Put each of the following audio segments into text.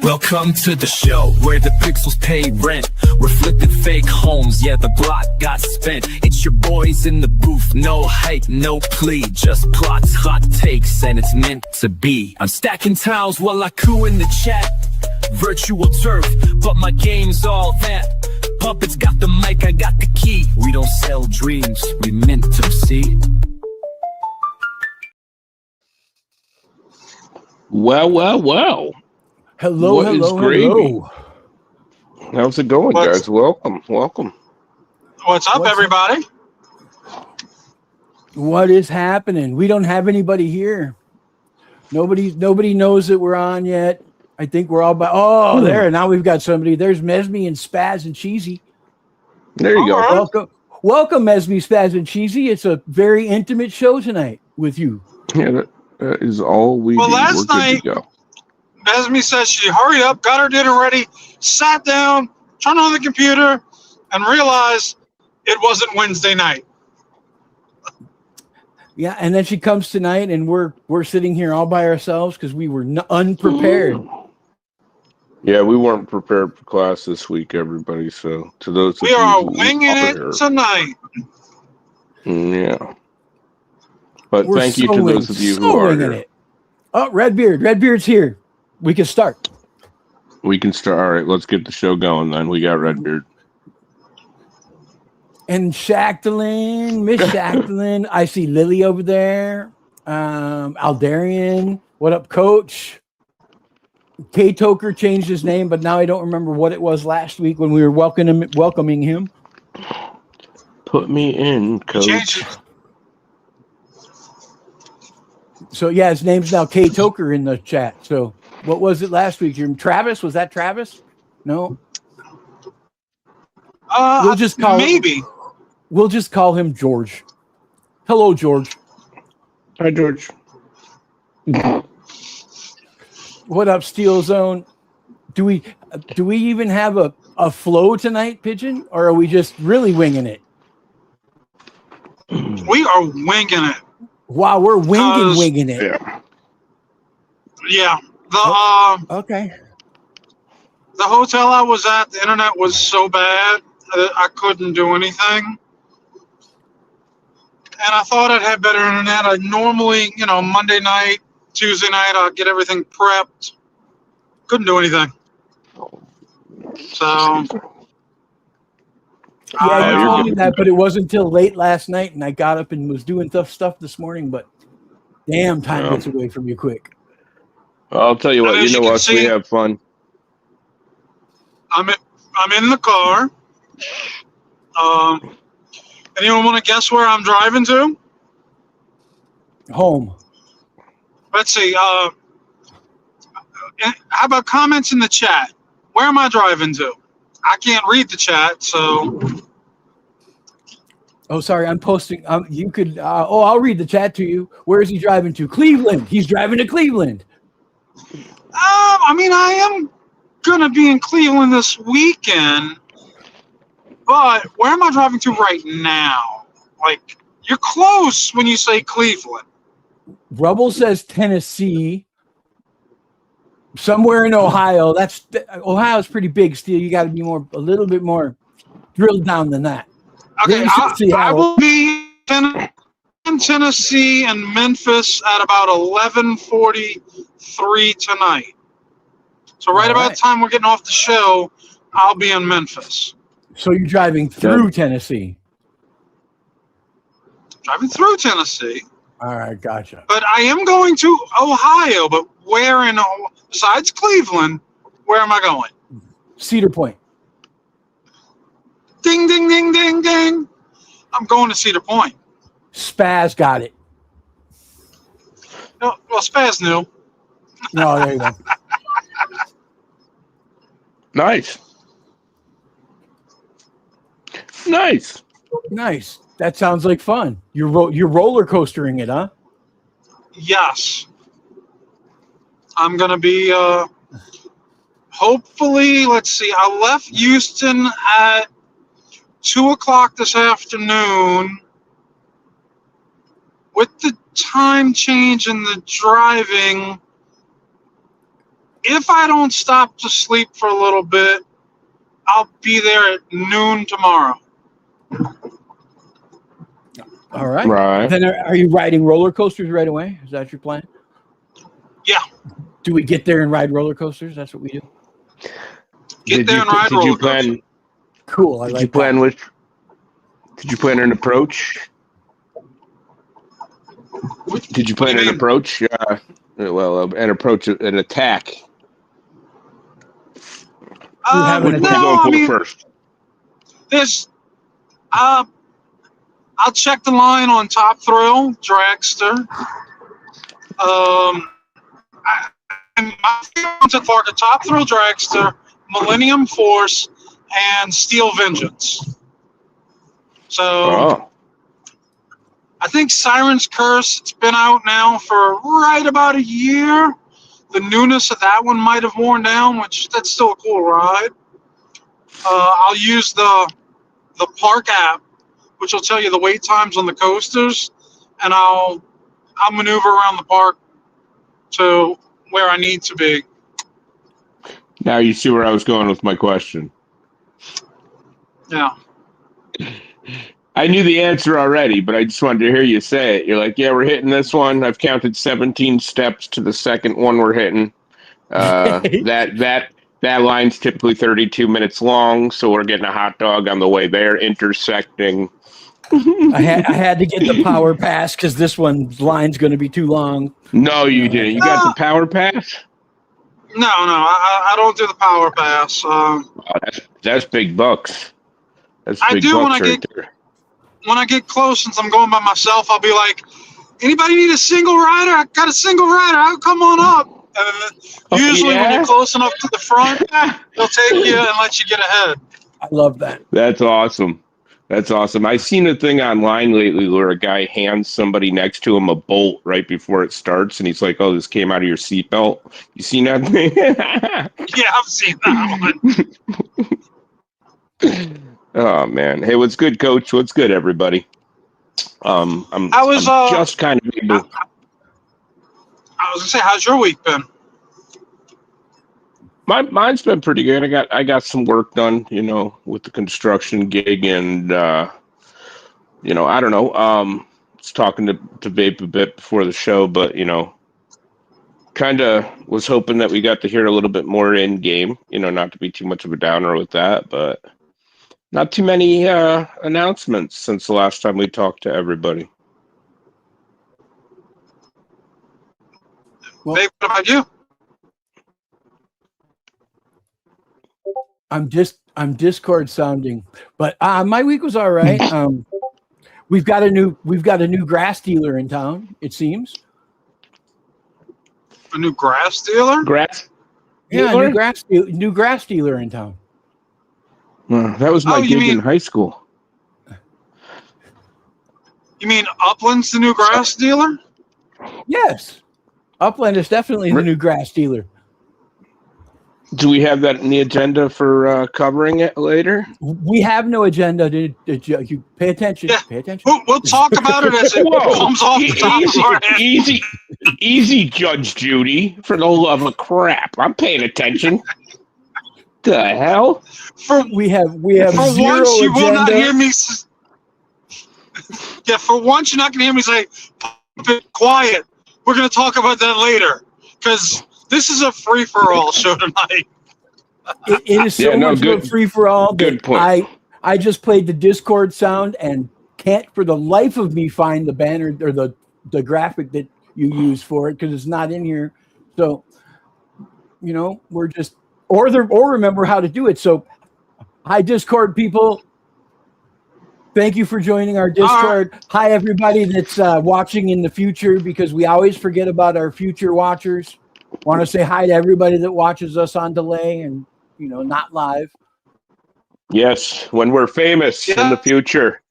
Welcome to the show where the pixels pay rent. Reflected fake homes, yeah, the block got spent. It's your boys in the booth, no hype, no plea. Just plots, hot takes, and it's meant to be. I'm stacking tiles while I coo in the chat. Virtual turf, but my game's all that. Puppets got the mic, I got the key. We don't sell dreams, we mint them, see? Well. Hello. How's it going, guys? Welcome. What's up, everybody? What is happening? We don't have anybody here. Nobody knows that we're on yet. I think we're all by. Oh, there. Now we've got somebody. There's Mesme and Spaz and Cheesy. There you go. Right. Welcome, Mesme, Spaz and Cheesy. It's a very intimate show tonight with you. Yeah, that is all we need. Last night, Mesme said she hurried up, got her dinner ready, sat down, turned on the computer, and realized it wasn't Wednesday night. Yeah, and then she comes tonight, and we're sitting here all by ourselves because we were unprepared. Yeah, we weren't prepared for class this week, everybody. So to those, we are winging it tonight. Yeah, but thank you to those of you who are here. It. Oh, Redbeard's here. We can start. We can start. All right, let's get the show going then. We got Redbeard. And Shacklin, Miss Shacklin. I see Lily over there. Aldarian. What up, Coach? K Toker changed his name, but now I don't remember what it was last week when we were welcoming him. Put me in, Coach. So yeah, his name's now K Toker in the chat. So what was it last week? Travis? Was that Travis? No. We'll just call We'll just call him George. Hello, George. Hi, George. What up, Steel Zone? Do we even have a flow tonight, Pigeon, or are we just really winging it? We are winging it. Wow, we're winging it. Yeah. Okay. The hotel I was at, the internet was so bad that I couldn't do anything. And I thought I'd have better internet. I normally, Monday night, Tuesday night, I'd get everything prepped. Couldn't do anything. So. Yeah, you told me that, but it wasn't until late last night, and I got up and was doing tough stuff this morning, but damn, time gets away from you quick. I'll tell you what, you know us, we have fun. I'm in the car. Anyone want to guess where I'm driving to? Home. Let's see. How about comments in the chat? Where am I driving to? I can't read the chat, so. Oh, sorry. I'm posting. You could. I'll read the chat to you. Where is he driving to? Cleveland. He's driving to Cleveland. I am gonna be in Cleveland this weekend, but where am I driving to right now? Like, you're close when you say Cleveland. Rubble says Tennessee. Somewhere in Ohio. Ohio's pretty big. Still, you got to be a little bit more drilled down than that. Okay, I will be in Tennessee and Memphis at about 11:43 tonight. So right about the time we're getting off the show, I'll be in Memphis. So you're driving through Tennessee? Driving through Tennessee. All right, gotcha. But I am going to Ohio, but where besides Cleveland, where am I going? Cedar Point. Ding, ding, ding, ding, ding. I'm going to Cedar Point. Spaz got it. No, well, Spaz knew. No, there you go. Nice. That sounds like fun. You're roller coastering it, huh? Yes. I'm going to be, hopefully, let's see, I left Houston at 2 o'clock this afternoon. With the time change and the driving, if I don't stop to sleep for a little bit, I'll be there at noon tomorrow. All right. Right. Then are you riding roller coasters right away? Is that your plan? Yeah. Do we get there and ride roller coasters? That's what we do. Get there and ride roller coasters. Cool. Did you plan an approach? Did you plan an approach? An approach, an attack. First. I'll check the line on Top Thrill, Dragster. And my favorites at Park are Top Thrill, Dragster, Millennium Force, and Steel Vengeance. So I think Siren's Curse, it's been out now for right about a year. The newness of that one might have worn down, which that's still a cool ride. I'll use the park app, which will tell you the wait times on the coasters, and I'll maneuver around the park to where I need to be. Now you see where I was going with my question. Yeah. I knew the answer already, but I just wanted to hear you say it. You're like, yeah, we're hitting this one. I've counted 17 steps to the second one we're hitting. That line's typically 32 minutes long, so we're getting a hot dog on the way there, intersecting. I had to get the power pass because this one's line's going to be too long. No, you didn't. You got the power pass? No, I don't do the power pass. That's big bucks. That's big I do bucks when I get close, since I'm going by myself, I'll be like, anybody need a single rider? I got a single rider. I'll come on up. And usually when you're close enough to the front, they'll take you and let you get ahead. I love that. That's awesome. That's awesome. I've seen a thing online lately where a guy hands somebody next to him a bolt right before it starts, and he's like, "Oh, this came out of your seatbelt." You seen that thing? Yeah, I've seen that one. Oh man! Hey, what's good, Coach? What's good, everybody? I'm just kind of able. I was gonna say, how's your week been? Mine's been pretty good. I got some work done, with the construction gig, and I don't know. Was talking to Vape a bit before the show, but kind of was hoping that we got to hear a little bit more in game. Not to be too much of a downer with that, but not too many announcements since the last time we talked to everybody. Well, Vape, what about you? I'm Discord sounding, but my week was all right. We've got a new grass dealer in town. It seems. A new grass dealer? Grass? Yeah, new grass dealer in town. That was my gig in high school. You mean Upland's the new grass dealer? Yes, Upland is definitely the new grass dealer. Do we have that in the agenda for covering it later? We have no agenda. You pay attention. Yeah. Pay attention. We'll talk about it as it comes off the top of our head. Easy, Judge Judy. For the love of crap, I'm paying attention. The hell? We have for zero once, you agenda. will not hear me. Yeah, for once, you're not going to hear me say, "Quiet." We're going to talk about that later, because this is a free-for-all show tonight. It is so much of a free-for-all. Good point. I just played the Discord sound and can't for the life of me find the banner or the graphic that you use for it because it's not in here. So, we're just or remember how to do it. So, hi Discord people. Thank you for joining our Discord. Hi everybody that's watching in the future, because we always forget about our future watchers. Want to say hi to everybody that watches us on delay and not live. Yes, when we're famous in the future,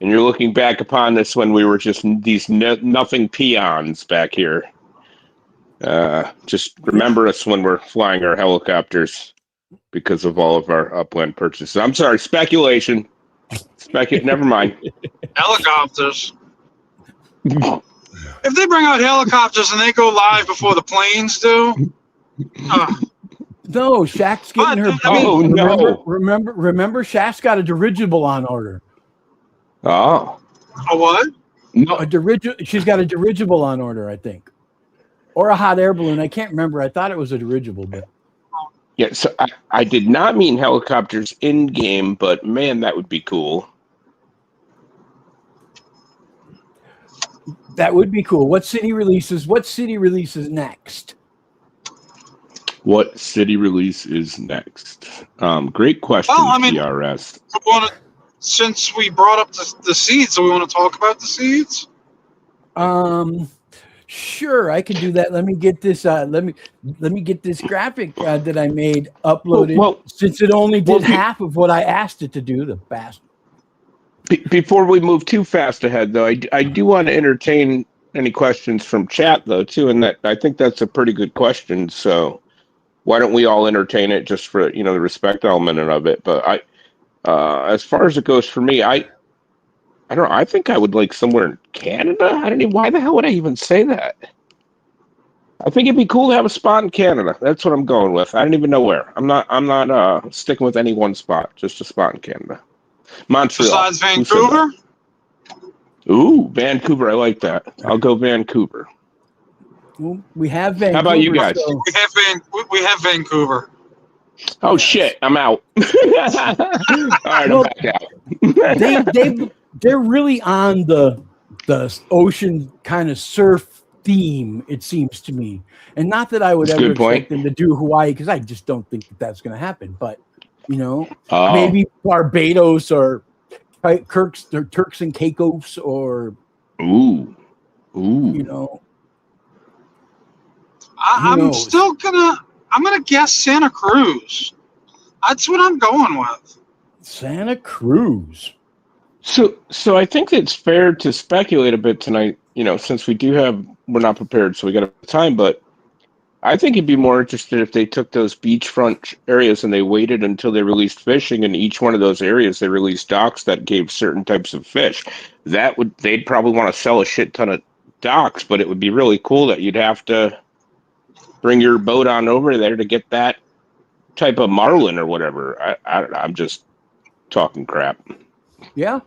and you're looking back upon this when we were just these nothing peons back here. Just remember us when we're flying our helicopters because of all of our Upland purchases. I'm sorry, speculation. Never mind. Helicopters. If they bring out helicopters and they go live before the planes do, No, Shaq's getting her. I mean- Oh, no. Remember, Shaq's got a dirigible on order. Oh. A what? No. She's got a dirigible on order, I think, or a hot air balloon. I can't remember. I thought it was a dirigible, but Yeah, so I did not mean helicopters in game, but man, that would be cool. that would be cool. What city releases next? What city release is next? Great question, Well, I mean- TRS. Since we brought up the seeds, so we want to talk about the seeds? Sure, I can do that. Let me get this. Let me get this graphic that I made uploaded. Well, since it only did well, half of what I asked it to do, the bastard. Before we move too fast ahead, though, I do want to entertain any questions from chat, though, too, and that I think that's a pretty good question. So why don't we all entertain it just for the respect element of it? But as far as it goes for me, I don't know. I think I would like somewhere in Canada. I don't even. Why the hell would I even say that? I think it'd be cool to have a spot in Canada. That's what I'm going with. I don't even know where. I'm not sticking with any one spot. Just a spot in Canada. Montreal. Besides Vancouver? Ooh, Vancouver. I like that. I'll go Vancouver. Well, we have Vancouver. How about you guys? so- We have Vancouver. Oh shit, I'm out. All right, Well, I'm back out. they're really on the ocean kind of surf theme, it seems to me. And not that I would That's a ever good point. expect them to do Hawaii, because I just don't think that's going to happen. But Oh. maybe Barbados or Turks and Caicos, or Ooh. I'm knows? still gonna guess Santa Cruz. That's what I'm going with. Santa Cruz. So I think it's fair to speculate a bit tonight, since we're not prepared, so we got time, but I think it'd be more interested if they took those beachfront areas and they waited until they released fishing, and each one of those areas they released docks that gave certain types of fish. They'd probably want to sell a shit ton of docks, but it would be really cool that you'd have to bring your boat on over there to get that type of marlin or whatever. I'm just talking crap. Yeah.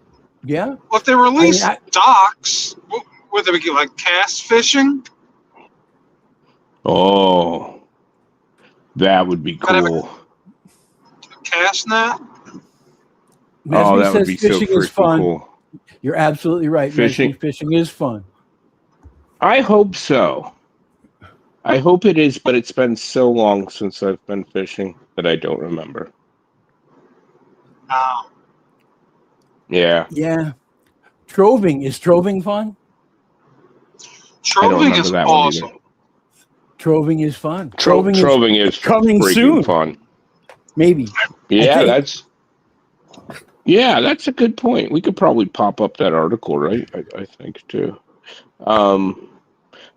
Well, if they release I mean, docks, would they be like cast fishing? Oh, that would be cool. Cast net? Oh, Nesby that would says be so fishing is freaking fun. cool. You're absolutely right. Fishing- Fishing is fun. I hope so. I hope it is, but it's been so long since I've been fishing that I don't remember. No. Yeah. Yeah. Troving. Is troving fun? I don't Troving remember is that one either. awesome. Troving is fun. Troving is coming freaking soon. fun. Maybe. Yeah, think. that's a good point. We could probably pop up that article, right? I think too.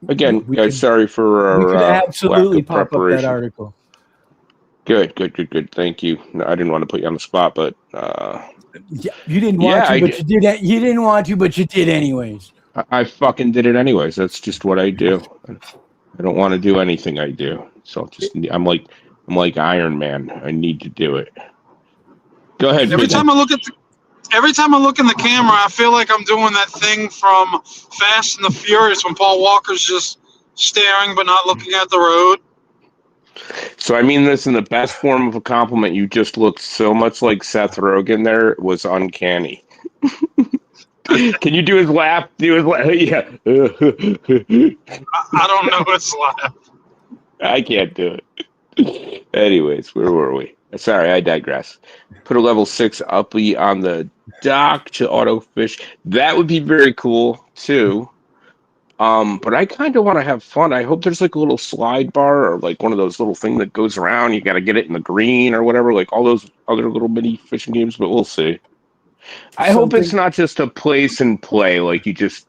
Again, We guys, could- sorry for We our could absolutely lack of pop up that preparation. article. Good. Thank you. No, I didn't want to put you on the spot, but Yeah, you didn't want Yeah, to, I but did. you did. You didn't want to, but you did anyways. I fucking did it anyways. That's just what I do. I don't want to do anything I do. So I'm like Iron Man. I need to do it. Go ahead. Every Peter. time I look in the camera, I feel like I'm doing that thing from Fast and the Furious when Paul Walker's just staring but not looking at the road. So I mean this in the best form of a compliment. You just looked so much like Seth Rogen there. It was uncanny. Can you do his laugh? Do his laugh? Yeah. I don't know what's laugh. I can't do it. Anyways, where were we? Sorry, I digress. Put a level 6 uppy on the dock to auto fish. That would be very cool too. But I kind of want to have fun. I hope there's like a little slide bar or like one of those little thing that goes around. You got to get it in the green or whatever, like all those other little mini fishing games. But we'll see. I hope it's not just a place and play. Like you just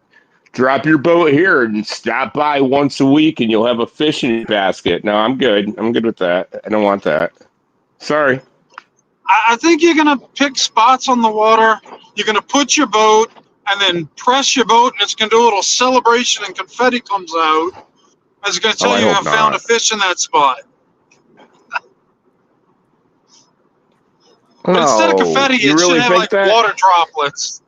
drop your boat here and stop by once a week and you'll have a fish in your basket. No, I'm good. I'm good with that. I don't want that. Sorry. I think you're going to pick spots on the water. You're going to put your boat and then press your boat, and it's going to do a little celebration and confetti comes out. It's going to tell I you hope I found not. a fish in that spot. But instead of Oh, confetti, you it really should have think like that? water droplets.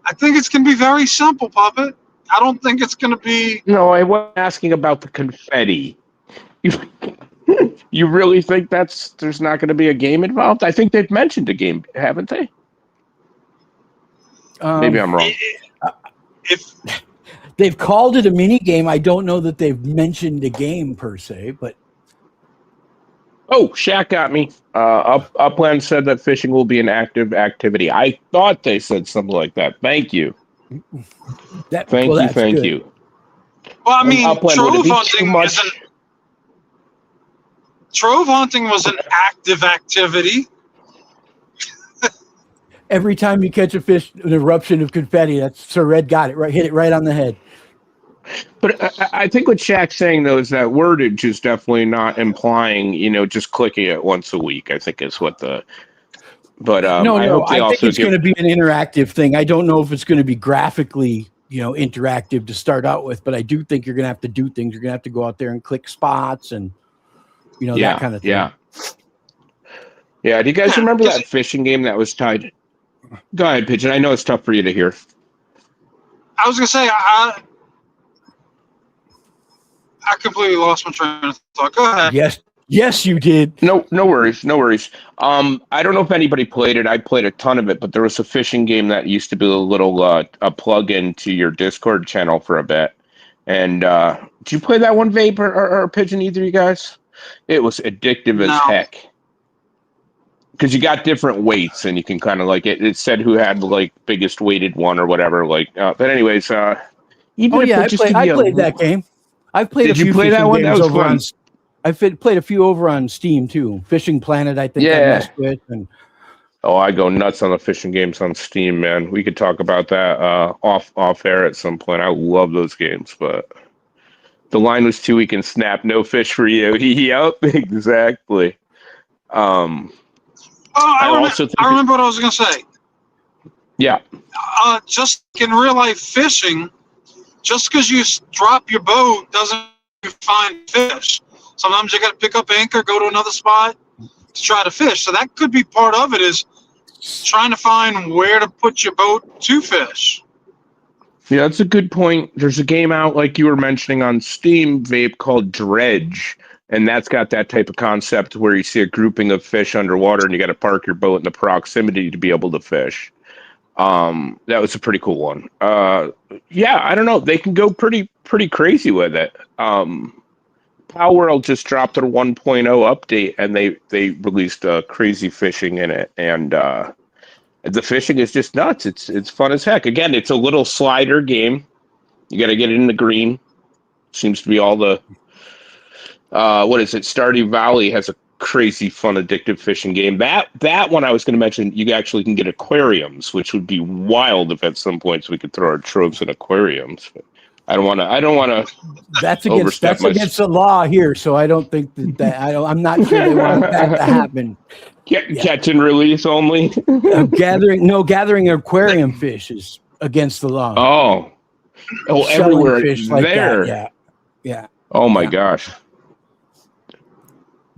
I think it's going to be very simple, Puppet. I don't think it's going to be. No, I wasn't asking about the confetti. You, you really think there's not going to be a game involved? I think they've mentioned a game, haven't they? Maybe I'm wrong. If They've called it a mini game. I don't know that they've mentioned a game per se, but Oh, Shaq got me. Upland said that fishing will be an active activity. I thought they said something like that. Thank you. that's Thank good. you. well, I mean, Upland, would it trove be too hunting much? isn't. Trove hunting was an active activity. Every time you catch a fish, an eruption of confetti. That's Sir Red got it right, hit it right on the head. But I think what Shaq's saying, though, is that wordage is definitely not implying, just clicking it once a week, I think is what the... But No, I hope they I think also it's going to be an interactive thing. I don't know if it's going to be graphically, interactive to start out with, but I do think you're going to have to do things. You're going to have to go out there and click spots and, that kind of thing. Yeah. Yeah, do you guys remember that fishing game that was tied? Go ahead, Pigeon. I know it's tough for you to hear. I was going to say, I completely lost my train of thought. Go ahead. Yes, you did. No worries. I don't know if anybody played it. I played a ton of it, but there was a fishing game that used to be a little a plug-in to your Discord channel for a bit. And did you play that one, Vape or Pigeon, either of you guys? It was addictive as heck. Because you got different weights, and you can kind of it said who had the biggest weighted one or whatever. But anyways, even I played that game. I've played. Did you play that one? That was fun. I've played a few over on Steam too. Fishing Planet, I think. I messed with, and I go nuts on the fishing games on Steam, man. We could talk about that off air at some point. I love those games, but the line was too weak and snap. No fish for you. Yep, exactly. I remember what I was going to say. Yeah. Just in real life fishing, just because you drop your boat doesn't mean you find fish. Sometimes you got to pick up anchor, go to another spot to try to fish. So that could be part of it, is trying to find where to put your boat to fish. Yeah, that's a good point. There's a game out, like you were mentioning on Steam, Vape, called Dredge. And that's got that type of concept where you see a grouping of fish underwater and you got to park your boat in the proximity to be able to fish. That was a pretty cool one. Yeah, I don't know. They can go pretty crazy with it. Power World just dropped their 1.0 update and they released crazy fishing in it. And the fishing is just nuts. It's fun as heck. Again, it's a little slider game. You got to get it in the green. Seems to be all the... what is it? Stardew Valley has a crazy, fun, addictive fishing game. That one I was going to mention, you actually can get aquariums, which would be wild if at some points we could throw our troves in aquariums. But I don't want to. That's against the law here, so I don't think I'm not sure they want that to happen. Catch and release only. Gathering aquarium fish is against the law. Oh, everywhere fish like there. That. Yeah. Oh my gosh.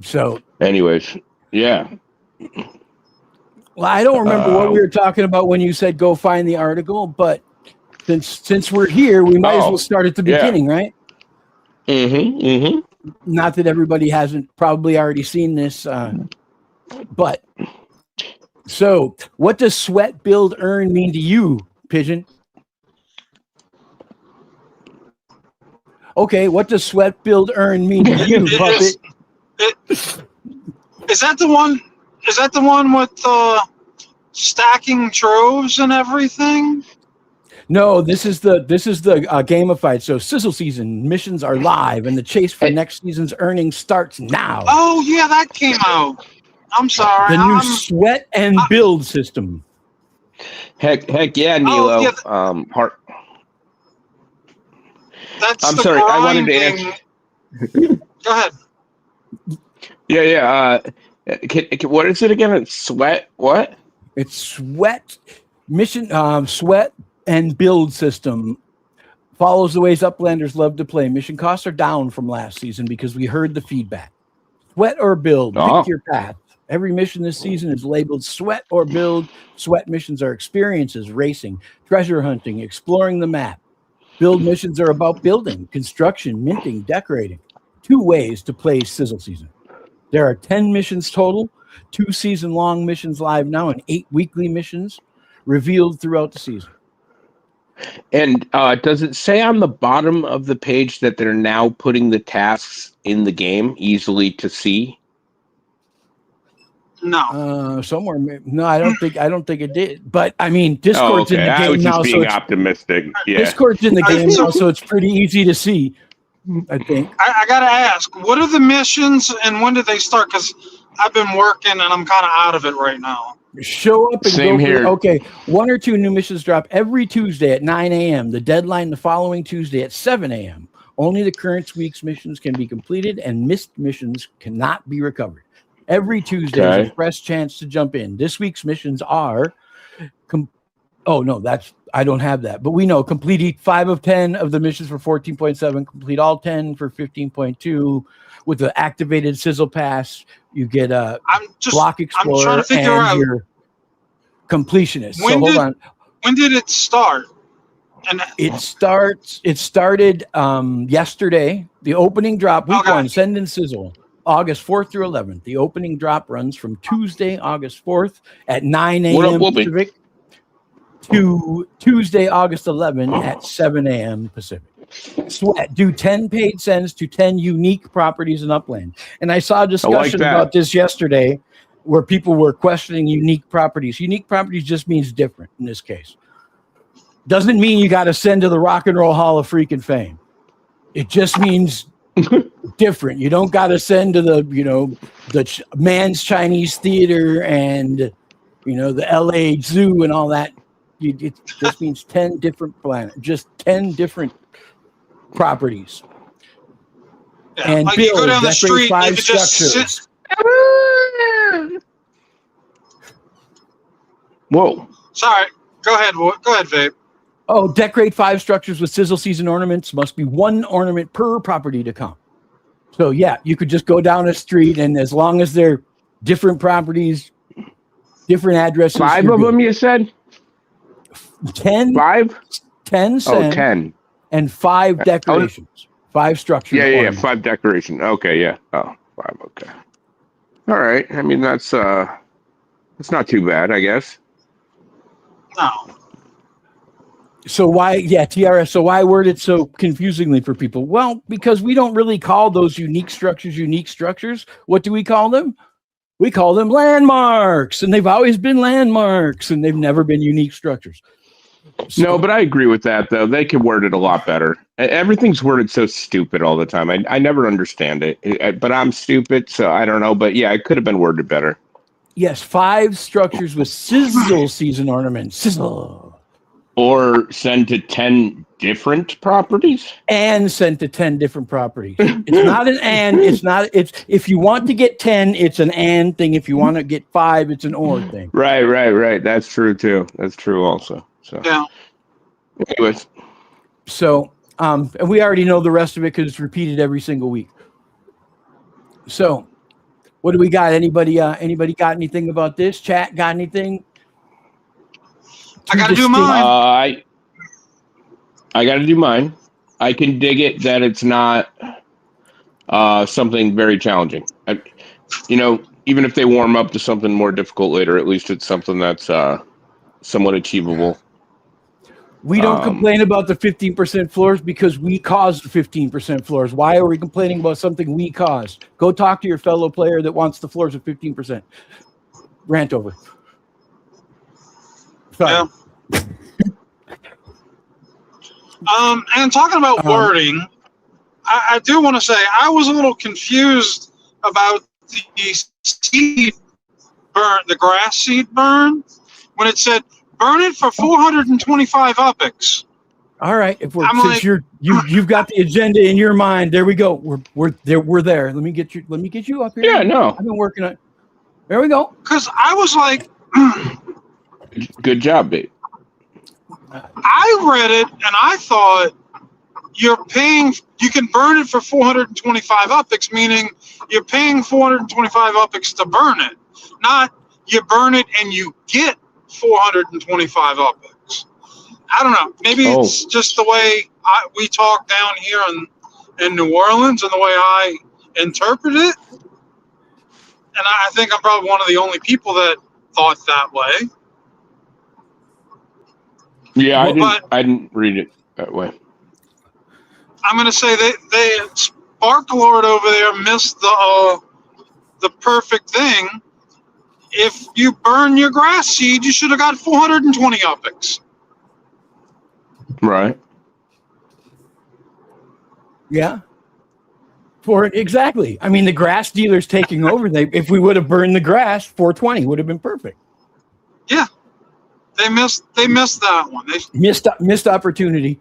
So, anyways, yeah. Well, I don't remember what we were talking about when you said go find the article, but since we're here, we might as well start at the beginning, right? Not that everybody hasn't probably already seen this, but so what does sweat, build, earn mean to you, Pigeon? Okay, what does sweat, build, earn mean to you, Puppet? Is that the one? Is that the one with stacking troves and everything? No, this is the gamified. So sizzle season missions are live, and the chase for next season's earnings starts now. Oh yeah, that came out. I'm sorry. The new sweat and build system. Heck yeah, Nilo. Oh, yeah, I'm sorry. I wanted to answer. Go ahead. Yeah. What is it again? It's sweat. What? It's sweat mission. Sweat and build system follows the ways Uplanders love to play. Mission costs are down from last season because we heard the feedback. Sweat or build, pick your path. Every mission this season is labeled Sweat or Build. Sweat missions are experiences, racing, treasure hunting, exploring the map. Build missions are about building, construction, minting, decorating. 2 ways to play Sizzle Season. There are 10 missions total, 2 season-long missions live now, and 8 weekly missions revealed throughout the season. And does it say on the bottom of the page that they're now putting the tasks in the game easily to see? No. Somewhere. No, I don't think it did. But I mean, Discord's in the I game was now, just so being it's, optimistic. Yeah. Discord's in the game now, so it's pretty easy to see. I think. I got to ask, what are the missions and when did they start? Because I've been working and I'm kind of out of it right now. Show up and Same go here. Okay, 1 or 2 new missions drop every Tuesday at 9 a.m. The deadline the following Tuesday at 7 a.m. Only the current week's missions can be completed, and missed missions cannot be recovered. Every Tuesday is Okay. a fresh chance to jump in. This week's missions are... I don't have that. But we know complete 5 of 10 of the missions for 14.7, complete all 10 for 15.2. With the activated Sizzle Pass, you get a Block Explorer trying to figure and out your completionist. when So hold did- on. when did it start? And It started yesterday. The opening drop, week Okay. 1, Send and Sizzle, August 4th through 11th. The opening drop runs from Tuesday, August 4th at 9 What up, a.m. Whoopi? Pacific to Tuesday, August 11th at 7 a.m. Pacific. Sweat, do 10 paid sends to 10 unique properties in Upland. And I saw a discussion that. about this yesterday where people were questioning unique properties. Unique properties just means different in this case. Doesn't mean you got to send to the Rock and Roll Hall of Freaking Fame. It just means different. You don't got to send to the Man's Chinese Theater and the LA Zoo and all that. It just means 10 different planets, just 10 different properties. yeah, And like you go build, down the decorate street, you 5 could just structures. sit. Whoa. Sorry, go ahead, Vape. Oh, decorate 5 structures with Sizzle Season ornaments. Must be 1 ornament per property to come. So yeah, you could just go down a street, and as long as they're different properties, different addresses. 5 you're of good. them, you said? 10 5? send, 10. and 5 decorations. 5 structures. Yeah, ornaments. 5 decoration. Okay, yeah. Oh, 5, okay. All right. I mean, that's not too bad, I guess. No. So why, TRS, so why word it so confusingly for people? Well, because we don't really call those unique structures. What do we call them? We call them landmarks, and they've always been landmarks, and they've never been unique structures. So, No, but I agree with that, though. They could word it a lot better. Everything's worded so stupid all the time. I never understand it, but I'm stupid, so I don't know. But yeah, it could have been worded better. yes, 5 structures with Sizzle Season ornaments. Sizzle. Or send to 10 different properties? And sent to 10 different properties. It's not an and, it's if you want to get 10, it's an and thing. If you want to get 5, it's an or thing. Right. That's true, too. That's true also. So, Yeah. anyways. So, and we already know the rest of it because it's repeated every single week. So, what do we got? Anybody got anything about this? Chat got anything? I got to do Distinct- mine. I got to do mine. I can dig it that it's not something very challenging. Even if they warm up to something more difficult later, at least it's something that's somewhat achievable. We don't complain about the 15% floors because we caused 15% floors. Why are we complaining about something we caused? Go talk to your fellow player that wants the floors of 15%. Rant over. Sorry. Yeah. And talking about wording, I do want to say I was a little confused about the seed burn, the grass seed burn, when it said burn it for 425 upics. All right, if we're I'm since like- you've got the agenda in your mind, there we go. We're there. Let me get you up here. Yeah, no. I've been working on. There we go. Because I was like, Good job, babe. I read it and I thought you can burn it for 425 upics, meaning you're paying 425 upics to burn it. not you burn it and you get 425 UPX. I don't know. Maybe it's just the way we talk down here in New Orleans and the way I interpret it. And I think I'm probably one of the only people that thought that way. Yeah, I didn't read it that way. I'm going to say they Sparklord over there missed the perfect thing. If you burn your grass seed, you should have got 420 UPX. Right. Yeah. Exactly. I mean, the grass dealer's taking over. If we would have burned the grass, 420 would have been perfect. Yeah. They missed that one. They Missed opportunity.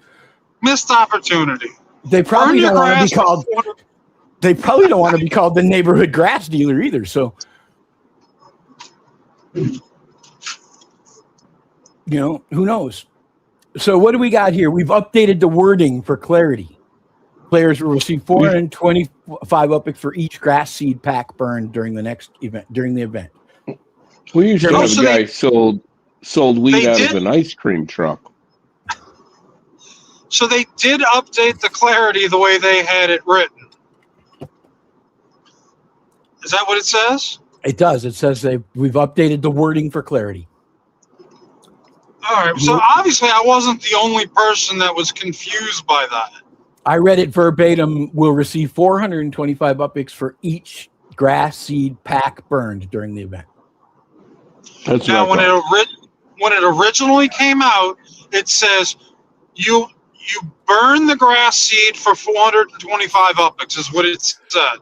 Missed opportunity. They probably don't want to be called. They probably don't want to be called the neighborhood grass dealer either. So, you know, who knows? So, what do we got here? We've updated the wording for clarity. Players will receive 425 UPX for each grass seed pack burned during the event. We used to have a guy sold weed out of an ice cream truck. So they did update the clarity the way they had it written. Is that what it says? It does. It says we've updated the wording for clarity. All right. So obviously I wasn't the only person that was confused by that. I read it verbatim. Will receive 425 UPX for each grass seed pack burned during the event. That's now, when it originally came out, it says you burn the grass seed for 425 UPX is what it said.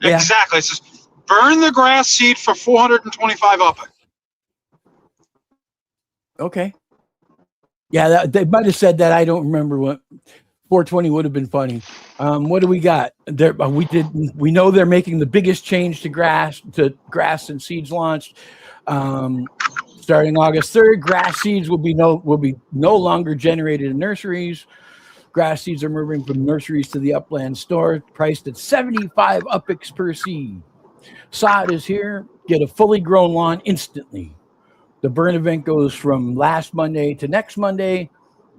Yeah. Exactly. It says burn the grass seed for 425 UPX. Okay. Yeah, they might have said that. I don't remember what. 420 would have been funny. What do we got? We know they're making the biggest change to grass and seeds launched. Starting August 3rd, grass seeds will be no longer generated in nurseries. Grass seeds are moving from nurseries to the Upland store, priced at 75 UPX per seed. Sod is here. Get a fully grown lawn instantly. The burn event goes from last Monday to next Monday,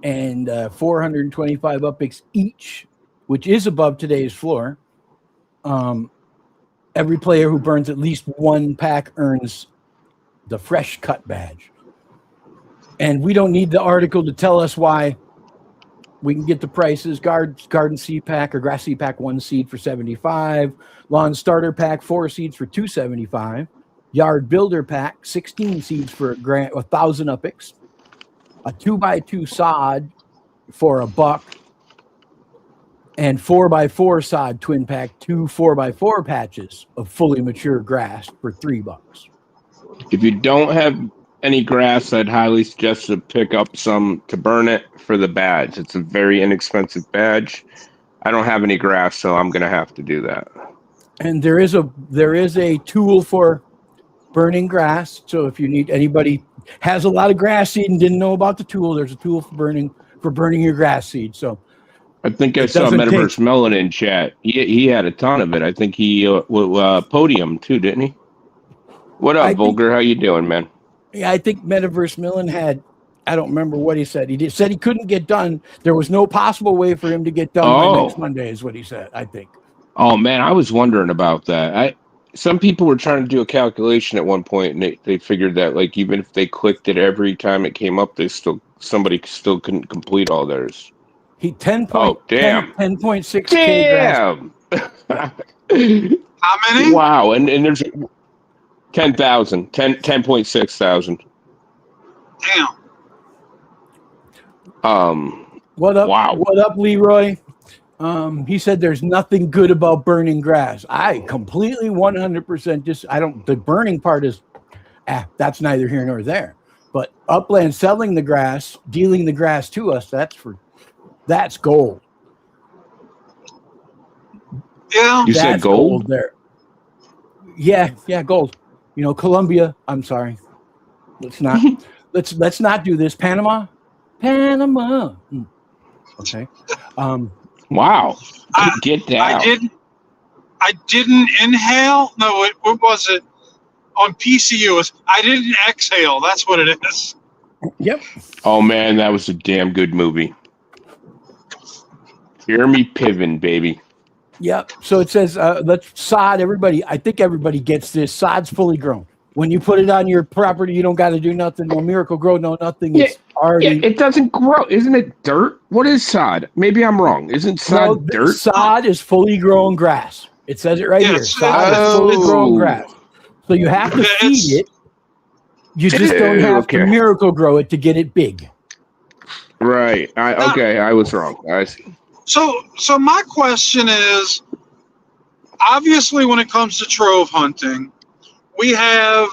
and 425 UPX each, which is above today's floor. Every player who burns at least one pack earns the fresh cut badge. And we don't need the article to tell us why. We can get the prices. Garden seed pack or grass seed pack 1 seed for 75. Lawn starter pack 4 seeds for 275. Yard builder pack 16 seeds for 1,000 UPX. A 2x2 sod for $1, and 4x4 sod twin pack 2 4x4 patches of fully mature grass for $3. If you don't have any grass, I'd highly suggest to pick up some to burn it for the badge. It's a very inexpensive badge. I don't have any grass, so I'm going to have to do that. And there is a tool for burning grass. So if you need anybody has a lot of grass seed and didn't know about the tool, there's a tool for burning your grass seed. So I think I saw Metaverse Melon in chat. He had a ton of it. I think he Podium too, didn't he? What up, Vulgar? How you doing, man? Yeah, I think Metaverse Melon had. I don't remember what he said. He said he couldn't get done. There was no possible way for him to get done by next Monday, is what he said. I think. Oh man, I was wondering about that. Some people were trying to do a calculation at one point, and they figured that like even if they clicked it every time it came up, somebody still couldn't complete all theirs. He 10.6 damn. How many? Wow, and there's 10,000, 10.6 thousand. Damn. What up? Wow. What up, Leroy? He said there's nothing good about burning grass. I completely 100% the burning part is that's neither here nor there. But Upland selling the grass, dealing the grass to us, that's gold. Yeah. You said gold there. Yeah, gold. You know, Colombia, I'm sorry. Let's not do this. Panama. Okay. Wow. Get down. I didn't inhale. No, what was it? On PCU, I didn't exhale. That's what it is. Yep. Oh man, that was a damn good movie. Jeremy Piven, baby. Yep. So it says, let's sod. Everybody, I think everybody gets this. Sod's fully grown. When you put it on your property, you don't got to do nothing. No Miracle Grow, no nothing. It's already. Yeah, it doesn't grow. Isn't it dirt? What is sod? Maybe I'm wrong. Isn't sod dirt? Sod is fully grown grass. It says it right here. Yes, Sod is fully grown grass. So you have to feed it. You just don't have to Miracle Grow it to get it big. Right. I was wrong. I see. So my question is, obviously, when it comes to trove hunting, we have,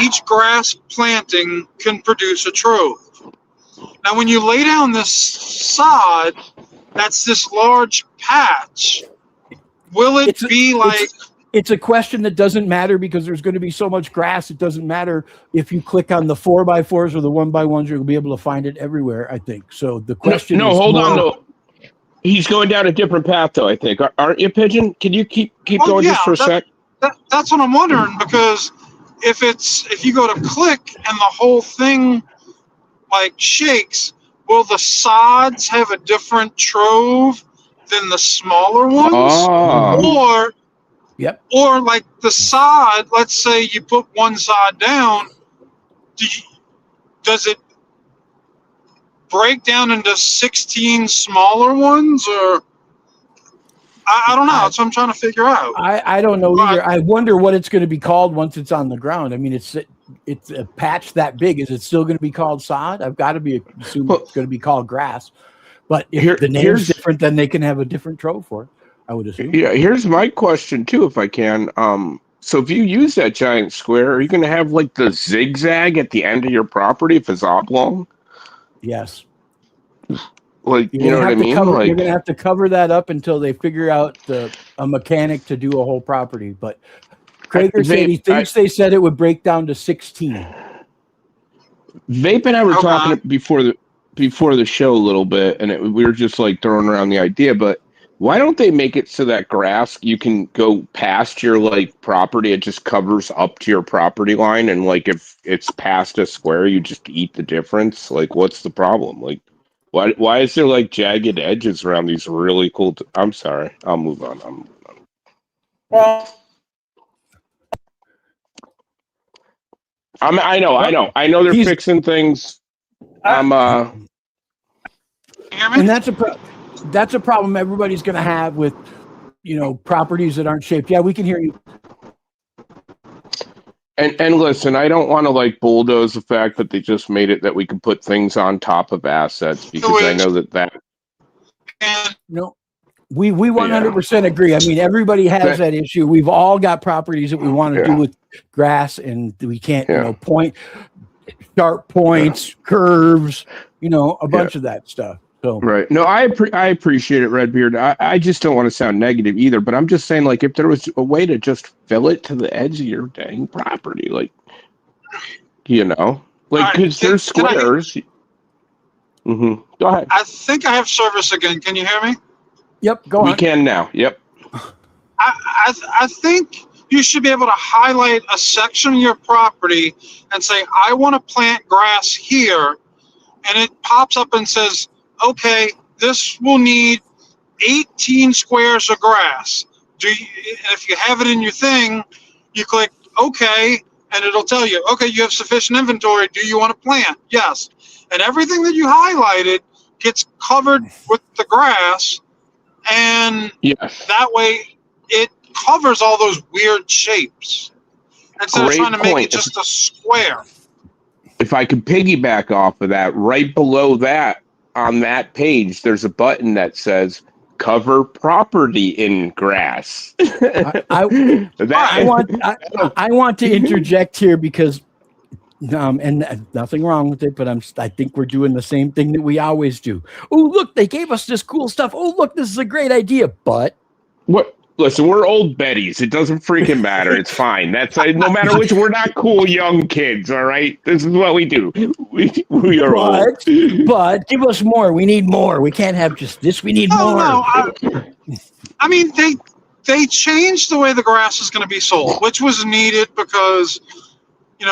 each grass planting can produce a trove. Now, when you lay down this sod, that's this large patch. Will it be like? It's a question that doesn't matter because there's going to be so much grass. It doesn't matter if you click on the 4x4s or the 1x1s. You'll be able to find it everywhere, I think. So the question No, is hold on, though. He's going down a different path, though, I think. Aren't you, Pigeon? Can you keep going just for a sec? That's what I'm wondering, because if you go to click and the whole thing like shakes, will the sods have a different trove than the smaller ones? Oh. Or like the sod, let's say you put one sod down, does it break down into 16 smaller ones, or I don't know. That's what I'm trying to figure out. I don't know either. I wonder what it's going to be called once it's on the ground. I mean, it's a patch that big. Is it still going to be called sod? I've got to assume it's going to be called grass. But if the name's different, then they can have a different trove for it, I would assume. Yeah, here's my question, too, if I can. So if you use that giant square, are you going to have, like, the zigzag at the end of your property if it's oblong? Yes. Like, you know what I mean? You're going to have to cover that up until they figure out a mechanic to do a whole property. But Krager said he thinks they said it would break down to 16. Vape and I were talking before the show a little bit, and we were just, like, throwing around the idea, but why don't they make it so that grass, you can go past your, like, property, it just covers up to your property line, and, like, if it's past a square, you just eat the difference? Like, what's the problem? Like, why is there, like, jagged edges around these really cool... I'm sorry. I'll move on. Well... I know they're fixing things. And that's a problem everybody's going to have with, properties that aren't shaped. Yeah, we can hear you. And listen, I don't want to like bulldoze the fact that they just made it that we can put things on top of assets, because I know that. No, we 100% agree. I mean, everybody has that issue. We've all got properties that we want to do with grass, and we can't, point sharp points, curves, a bunch of that stuff. So. Right. No, I appreciate it, Redbeard. I just don't want to sound negative either, but I'm just saying, like, if there was a way to just fill it to the edge of your dang property, like, because there's squares. Go ahead. I think I have service again. Can you hear me? Yep, go on. We can now. Yep. I think you should be able to highlight a section of your property and say, I want to plant grass here, and it pops up and says, okay, this will need 18 squares of grass. If you have it in your thing, you click OK, and it'll tell you, okay, you have sufficient inventory. Do you want to plant? Yes. And everything that you highlighted gets covered with the grass, and that way it covers all those weird shapes instead of trying to make it just a square. If I could piggyback off of that, right below that, on that page, there's a button that says cover property in grass. I want to interject here because, and nothing wrong with it, but I think we're doing the same thing that we always do. Oh, look, they gave us this cool stuff. Oh, look, this is a great idea. But what? Listen, we're old Bettys. It doesn't freaking matter. It's fine. That's no matter which. We're not cool young kids. All right, this is what we do. We are old. But give us more. We need more. We can't have just this. We need more. No. I mean, they changed the way the grass is going to be sold, which was needed because,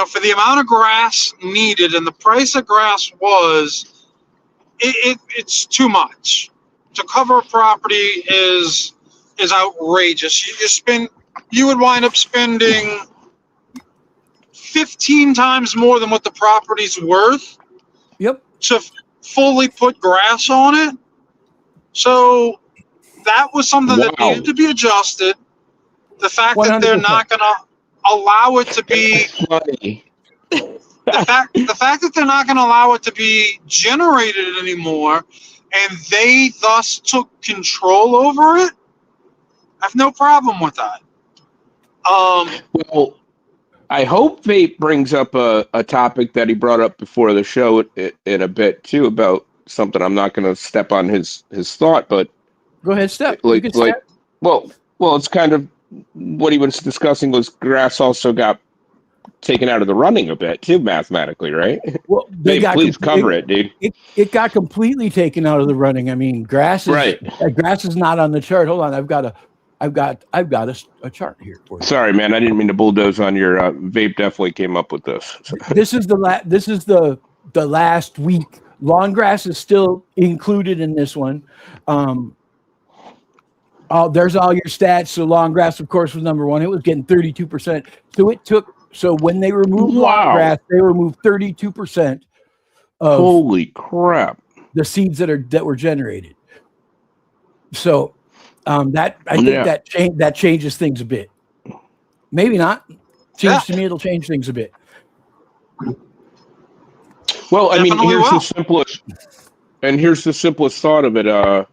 for the amount of grass needed and the price of grass was, it's too much. To cover a property is outrageous. You would wind up spending 15 times more than what the property's worth. Yep. To fully put grass on it. So that was something that needed to be adjusted. The fact 100%. That they're not going to allow it to be the fact that they're not going to allow it to be generated anymore, and they thus took control over it. I have no problem with that. Well, I hope Vape brings up a topic that he brought up before the show in a bit too, about something. I'm not going to step on his thought, but go ahead, step. Step. Well, it's kind of what he was discussing was grass also got taken out of the running a bit too, mathematically, right? Well, please cover it, dude. It got completely taken out of the running. I mean, grass is not on the chart. Hold on, I've got a chart here for you. Sorry, man, I didn't mean to bulldoze on your Vape. Definitely came up with this. This is the last week. Long grass is still included in this one. There's all your stats. So long grass, of course, was number one. It was getting 32%. So when they removed long grass, they removed 32% of holy crap the seeds that were generated. So that changes things a bit. Maybe not. To me, it'll change things a bit. Well, I mean, here's the simplest thought of it.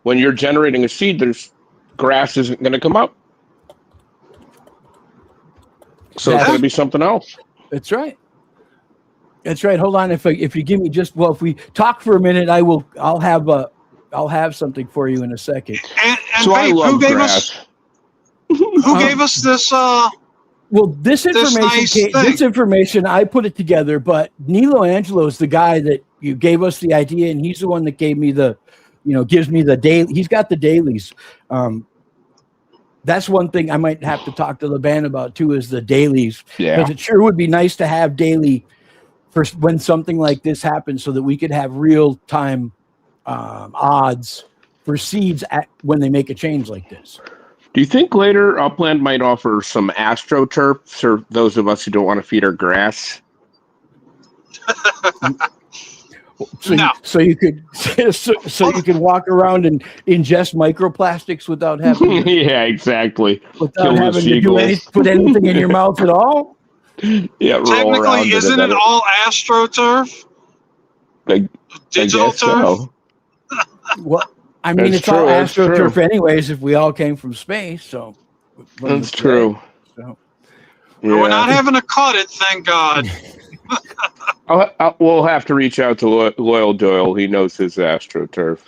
When you're generating a seed, there's grass isn't going to come up. So it's going to be something else. That's right. That's right. Hold on. If you give me if we talk for a minute, I'll have something for you in a second. And so Vape, who gave us this? This information, I put it together, but Nilo Angelo is the guy that you gave us the idea, and he's the one that gave me gives me the daily. He's got the dailies. That's one thing I might have to talk to the band about too, is the dailies. Yeah. Because it sure would be nice to have daily for when something like this happens, so that we could have real time odds for seeds when they make a change like this. Do you think later Upland might offer some AstroTurf for those of us who don't want to feed our grass? So you could walk around and ingest microplastics without having to, yeah, exactly. Without having to put anything in your mouth at all. Yeah, technically, isn't it all AstroTurf? Digital turf. So. Well, I mean, it's all AstroTurf anyways. If we all came from space, so that's true. So. Yeah. We're not having to cut it, thank God. We'll have to reach out to Loyal Doyle. He knows his AstroTurf.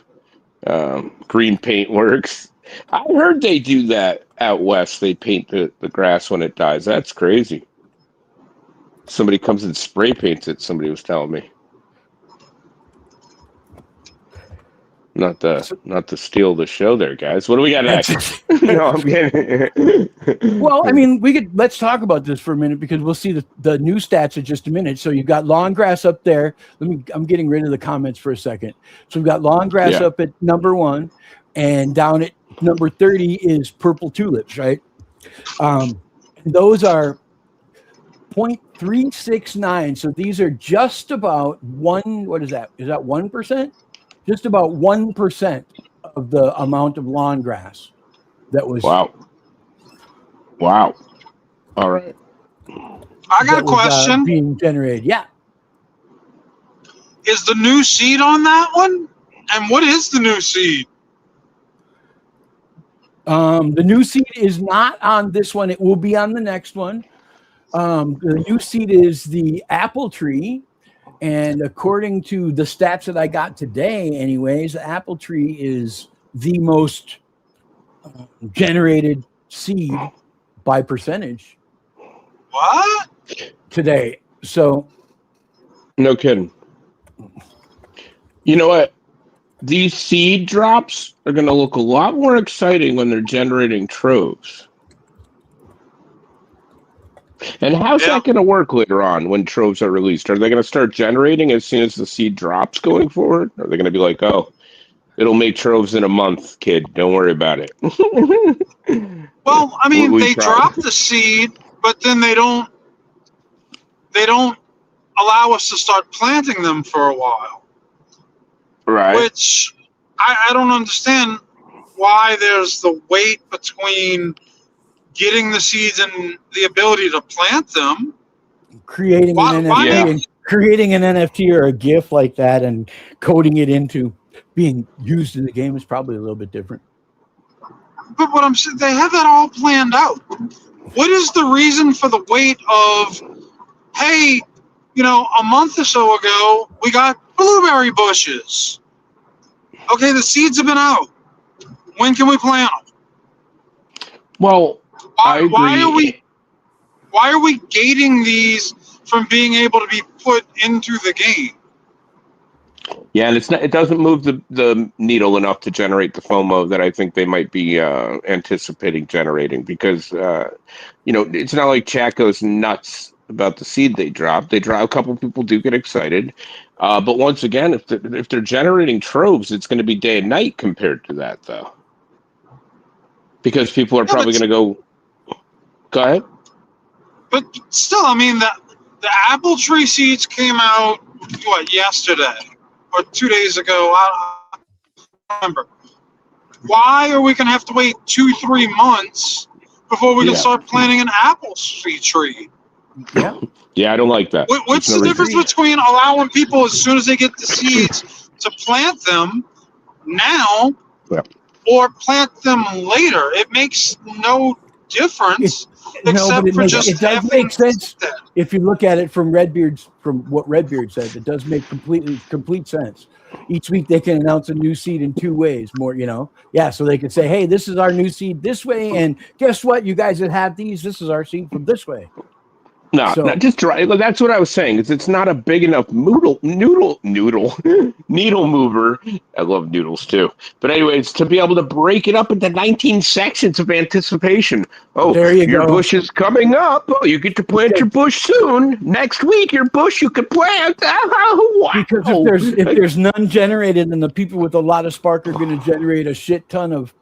Green Paint Works. I heard they do that out west. They paint the grass when it dies. That's crazy. Somebody comes and spray paints it, somebody was telling me. Not to steal the show there, guys. What do we got next? No, I'm kidding. Well, I mean, let's talk about this for a minute, because we'll see the new stats in just a minute. So you've got long grass up there. I'm getting rid of the comments for a second. So we've got long grass up at number 1, and down at number 30 is purple tulips, right? Those are 0.369. So these are just about what is that? Is that 1%? Just about 1% of the amount of lawn grass that was. Wow. All right. I got a question. Being generated. Yeah. Is the new seed on that one? And what is the new seed? The new seed is not on this one. It will be on the next one. The new seed is the apple tree. And according to the stats that I got today, anyways, the apple tree is the most generated seed by percentage. What? Today. So. No kidding. You know what? these seed drops are going to look a lot more exciting when they're generating troves. And how's Yeah. that going to work later on when troves are released? Are they going to start generating as soon as the seed drops going forward? Or are they going to be like, oh, it'll make troves in a month, kid. Don't worry about it. Well, I mean, We they tried. drop the seed, but then they don't allow us to start planting them for a while. Right. Which I don't understand why there's the wait between getting the seeds and the ability to plant them. Creating Why- an why NFT make- and creating an NFT or a GIF like that and coding it into being used in the game is probably a little bit different. But what I'm saying, they have that all planned out. What is the reason for the wait of, hey, a month or so ago, we got blueberry bushes. Okay, the seeds have been out. When can we plant them? Well, I agree. Why are we gating these from being able to be put into the game? Yeah, and it doesn't move the needle enough to generate the FOMO that I think they might be anticipating generating because it's not like chat goes nuts about the seed they drop. A couple people do get excited, but once again, if they're generating troves, it's going to be day and night compared to that, though, because people are probably going to go. Go ahead. But still, I mean, the apple tree seeds came out yesterday or 2 days ago. I don't remember. Why are we going to have to wait 2-3 months before we can start planting an apple seed tree? Yeah. Yeah, I don't like that. What's the difference between allowing people as soon as they get the seeds to plant them now or plant them later? It makes no difference except for just it does make sense if you look at it from what Redbeard said. It does make complete sense. Each week they can announce a new seed in 2 ways. So they can say, hey, this is our new seed this way, and guess what? You guys that have these, this is our seed from this way. No, just dry. That's what I was saying. It's not a big enough needle mover. I love noodles too. But anyways, to be able to break it up into 19 sections of anticipation. Oh, there you your go. bush is coming up. Oh, you get to plant your bush soon. Next week, your bush you can plant. Oh, wow. Because if there's none generated, then the people with a lot of spark are going to generate a shit ton of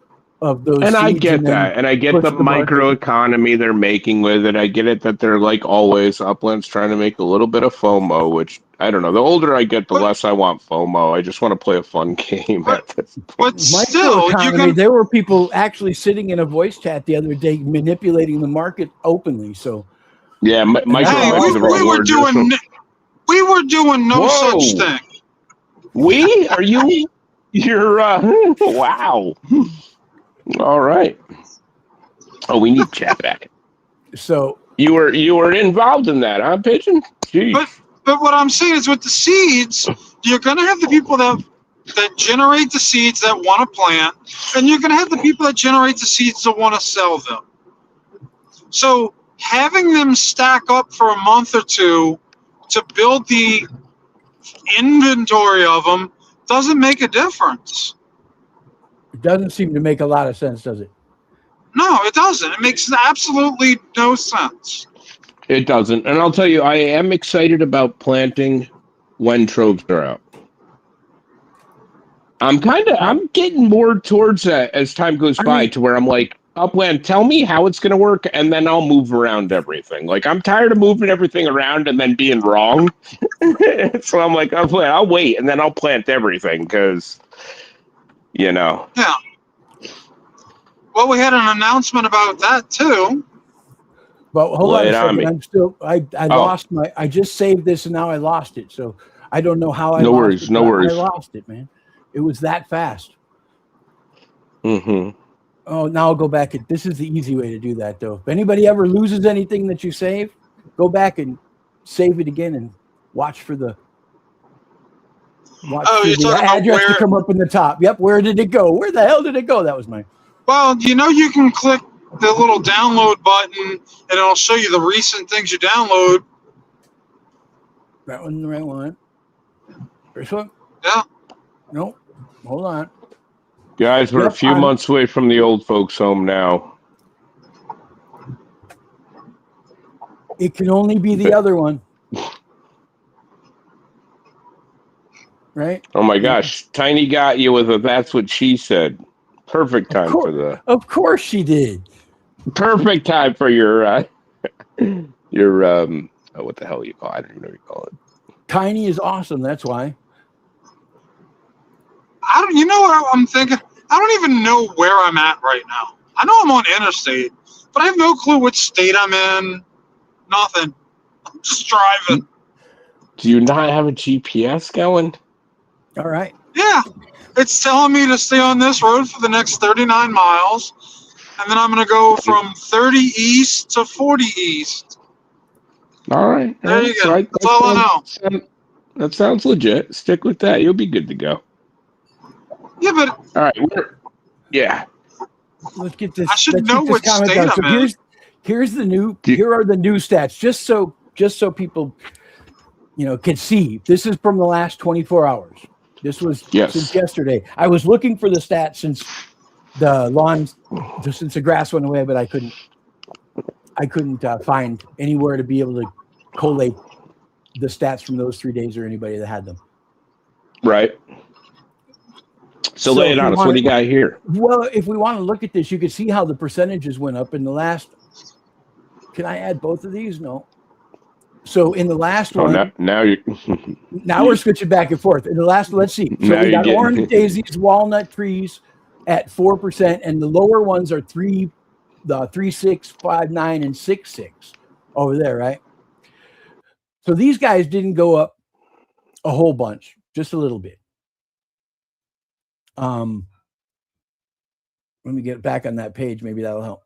those. And I seeds get that, and I get the microeconomy they're making with it. I get it that they're like always Upland's trying to make a little bit of FOMO, which I don't know. The older I get, the less I want FOMO. I just want to play a fun game at this point. But still, there were people actually sitting in a voice chat the other day manipulating the market openly. So yeah, we were doing no such thing. Are you? You're wow. All right. Oh, we need chat back. So you were involved in that, huh, Pigeon? Jeez. But what I'm saying is with the seeds, you're going to have the people that generate the seeds that want to plant, and you're going to have the people that generate the seeds that want to sell them. So having them stack up for a month or two to build the inventory of them doesn't make a difference. it doesn't seem to make a lot of sense, does it? No, it doesn't. It makes absolutely no sense. It doesn't. And I'll tell you, I am excited about planting when troves are out. I'm getting more towards that as time goes by, to where I'm like, Upland, tell me how it's going to work, and then I'll move around everything. Like, I'm tired of moving everything around and then being wrong. So I'm like, Upland, I'll wait, and then I'll plant everything, because, Yeah. Well, we had an announcement about that, too. But hold on a second. Me. I lost I just saved this and now I lost it. So I don't know how I No lost worries, it. no worries. I lost it, man. It was that fast. Mm-hmm. Oh, now I'll go back. This is the easy way to do that, though. If anybody ever loses anything that you save, go back and save it again and watch for the address to come up in the top. Yep. Where did it go? Where the hell did it go? That was mine. Well, you can click the little download button, and it'll show you the recent things you download. That wasn't the right one. First one? Yeah. Nope. Hold on. Guys, we're a Yep, few months away from the old folks' home now. It can only be the other one. Right? Oh my gosh, Tiny got you with a "That's what she said." Perfect time for the. Of course she did. Perfect time for your what the hell you call it? I don't even know what you call it. Tiny is awesome. That's why. You know what I'm thinking? I don't even know where I'm at right now. I know I'm on interstate, but I have no clue which state I'm in. Nothing. I'm just driving. Do you not have a GPS going? All right. Yeah. It's telling me to stay on this road for the next 39 miles, and then I'm going to go from 30 east to 40 east. All right. There you go. Right. That's all I know. That sounds legit. Stick with that. You'll be good to go. Yeah, but all right. Yeah. Let's get this. I should know which state I'm in. Here are the new stats, just so people, can see. This is from the last 24 hours. This was since yesterday. I was looking for the stats since the grass went away, but I couldn't find anywhere to be able to collate the stats from those 3 days or anybody that had them. Right. So lay it on us. What do you got here? Well, if we want to look at this, you can see how the percentages went up in the last. Can I add both of these? No. So in the last one, now you. Now we're switching back and forth. In the last, let's see. So we got orange daisies, walnut trees at 4%, and the lower ones are 3, 6, 5, 9, and 6, 6 over there, right? So these guys didn't go up a whole bunch, just a little bit. Let me get back on that page. Maybe that'll help.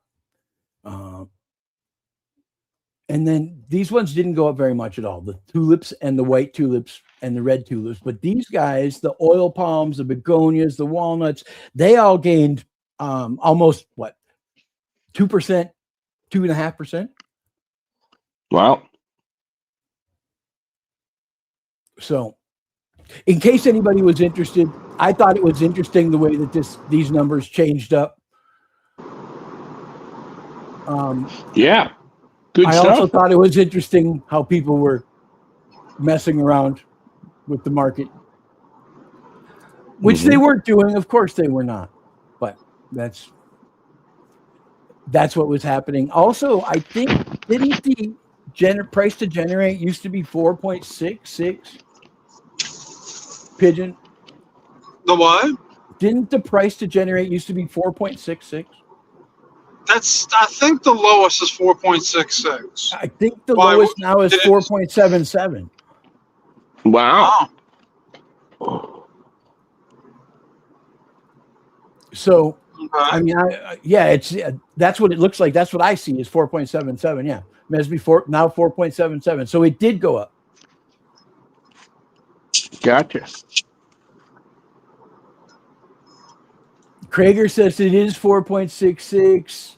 And then these ones didn't go up very much at all. The tulips and the white tulips and the red tulips. But these guys, the oil palms, the begonias, the walnuts, they all gained almost 2%, 2.5%. Wow. So in case anybody was interested, I thought it was interesting the way that these numbers changed up. Yeah. Good I stuff. also thought it was interesting how people were messing around with the market, which they weren't doing. Of course they were not, but that's what was happening. Also, I think, didn't the price to generate used to be 4.66 Pigeon? The what? Didn't the price to generate used to be 4.66? I think the lowest is 4.66. I think the lowest now is 4.77. Wow. So, I mean, that's what it looks like. That's what I see is 4.77. Yeah. Mesby now 4.77. So it did go up. Gotcha. Krager says it is 4.66.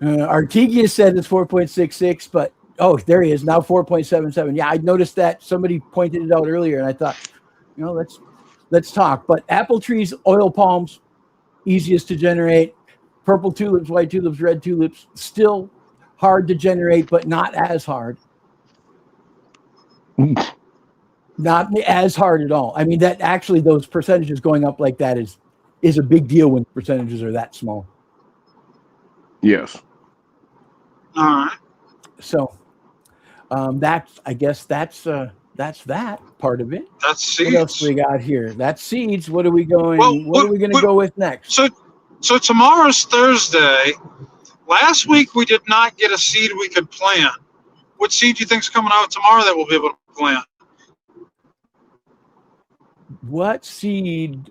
Artegia said it's 4.66, but there he is now 4.77. Yeah, I noticed that somebody pointed it out earlier, and I thought, let's talk. But apple trees, oil palms, easiest to generate. Purple tulips, white tulips, red tulips, still hard to generate, but not as hard. Not as hard at all. I mean, that actually those percentages going up like that is a big deal when percentages are that small. Yes. All right. So that's that part of it. That's seeds. What else we got here? That's seeds. What are we going? What are we going to go with next? So tomorrow's Thursday. Last week we did not get a seed we could plant. What seed do you think is coming out tomorrow that we'll be able to plant? What seed?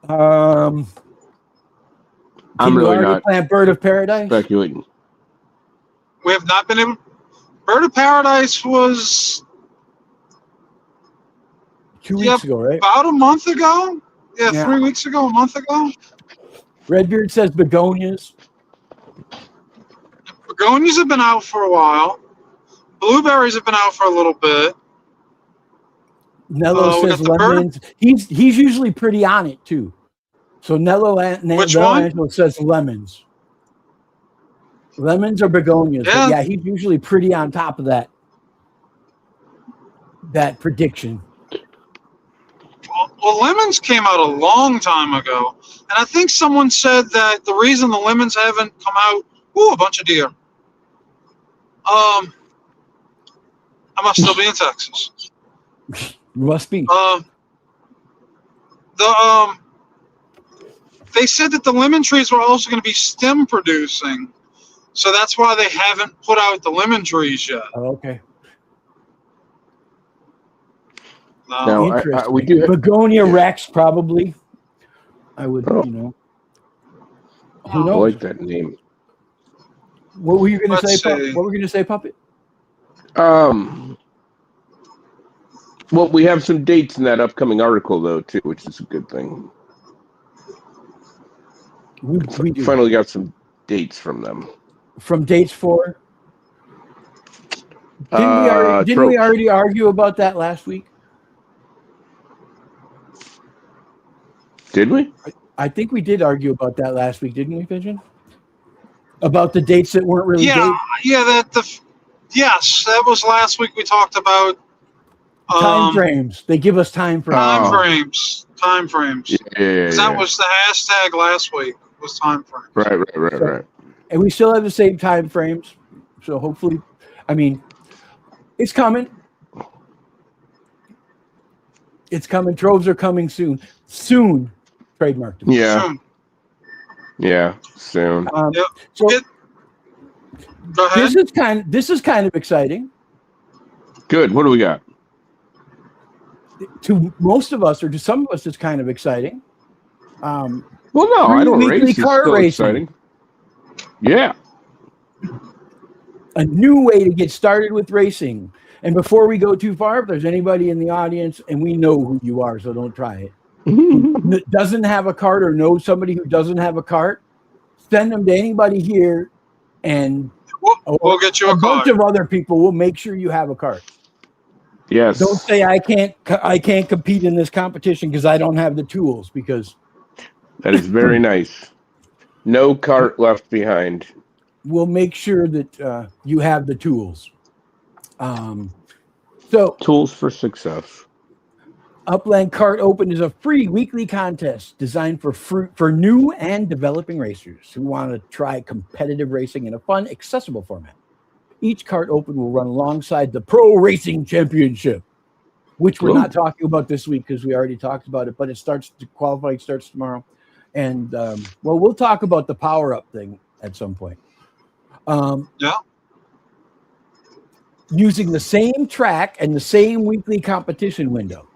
I'm really not plant Bird of Paradise. Speculating. We have not been able. Bird of Paradise was 2 weeks ago, right? About a month ago. Yeah, 3 weeks ago, a month ago. Redbeard says begonias. Begonias have been out for a while. Blueberries have been out for a little bit. Nello we says got the bird. lemons. He's usually pretty on it too. So Nello Which one? Angelo says lemons. Lemons or begonias. Yeah. But yeah, he's usually pretty on top of that prediction. Well, lemons came out a long time ago, and I think someone said that the reason the lemons haven't come out. Ooh, a bunch of deer. I must still be in Texas. Must be. They said that the lemon trees were also going to be stem producing, so that's why they haven't put out the lemon trees yet. Oh, okay. Now, Interesting. we do have, Begonia Rex, probably. I would, Oh. Who I knows? like that name. What were you going to Let's say? see. What were you going to say, Puppet? Well, we have some dates in that upcoming article, though, too, which is a good thing. We do. Finally got some dates from them. From dates 4. Didn't we already argue about that last week? Did we? I think we did argue about that last week, didn't we, Pigeon? About the dates that weren't really Yeah, dates. yes, that was last week. We talked about Time frames. They give us time frames. time frames. Time frames. Yeah. That was the hashtag last week. Was time frames. Right. And we still have the same time frames. So hopefully, I mean, it's coming. It's coming. Troves are coming soon. Soon. Trademarked. Yeah. Soon. Yeah. Soon. Yep. So Go ahead. this is kind of exciting. Good. What do we got? To most of us, or to some of us, it's kind of exciting. Well, no, I don't weekly race. It's kart still racing. exciting. Yeah. A new way to get started with racing. And before we go too far, if there's anybody in the audience, and we know who you are, so don't try it, who doesn't have a cart or knows somebody who doesn't have a cart, send them to anybody here, and We'll get you a bunch card. of other people will make sure you have a cart. Yes. Don't say I can't compete in this competition because I don't have the tools, because That is very nice. No cart left behind. we'll make sure that you have the tools. So Tools for success. Upland Kart Open is a free weekly contest designed for new and developing racers who want to try competitive racing in a fun, accessible format. Each Kart Open will run alongside the Pro Racing Championship, which we're not talking about this week because we already talked about it, but qualifying starts tomorrow. And, we'll talk about the power-up thing at some point. Yeah. Using the same track and the same weekly competition window.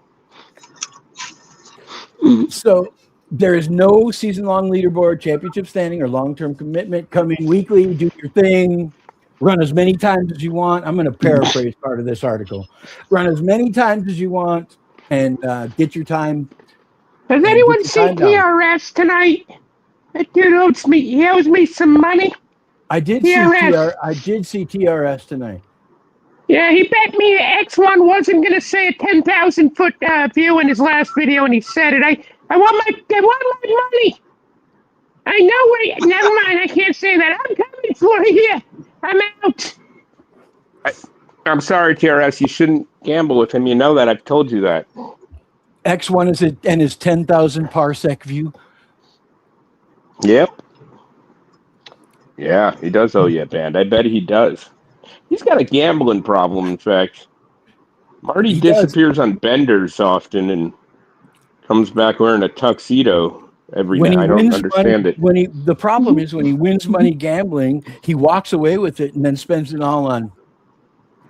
So there is no season-long leaderboard, championship standing, or long-term commitment. Come in weekly, do your thing, run as many times as you want. I'm going to paraphrase part of this article. Run as many times as you want and get your time. Has anyone seen TRS tonight? That dude owes me some money. I did see TRS tonight. Yeah, he bet me X1 wasn't going to say a 10,000 foot view in his last video, and he said it. I want my money. I know never mind, I can't say that. I'm coming for you. I'm out. I'm sorry, TRS. You shouldn't gamble with him. You know that. I've told you that. X1 is it, and his 10,000 parsec view. Yep. Yeah, he does owe you a band. I bet he does. He's got a gambling problem, in fact. Marty disappears on benders often and comes back wearing a tuxedo every night. I don't understand it. The problem is when he wins money gambling, he walks away with it and then spends it all on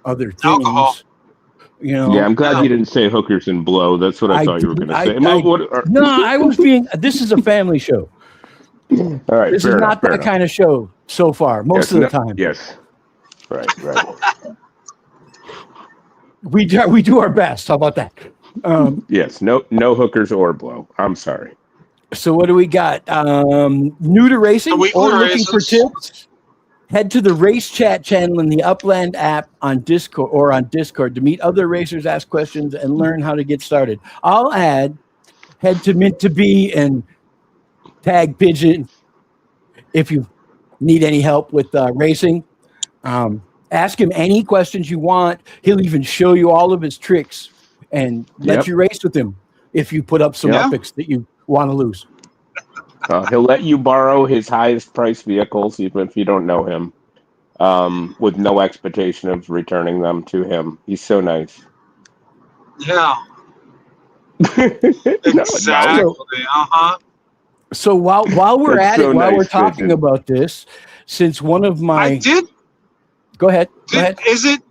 other things. Alcohol. You know. Yeah, I'm glad you didn't say hookers and blow. That's what I thought you were going to say. No, I was being. This is a family show. All right, This is not that kind of show so far. Most of the time. Yes. Right. We do our best. How about that? Yes. No hookers or blow. I'm sorry. So what do we got? New to racing The weekly or looking for races. tips? Head to the Race Chat channel in the Upland app on Discord to meet other racers, ask questions, and learn how to get started. I'll add, head to Mint to Be and tag Pigeon if you need any help with racing. Ask him any questions you want. He'll even show you all of his tricks and let you race with him if you put up some epics that you want to lose. He'll let you borrow his highest priced vehicles, even if you don't know him, with no expectation of returning them to him. He's so nice. Yeah. Exactly. Uh-huh. So while we're That's at so it, while nice, we're talking Pigeon. about this, since one of my I did. go ahead. Is it?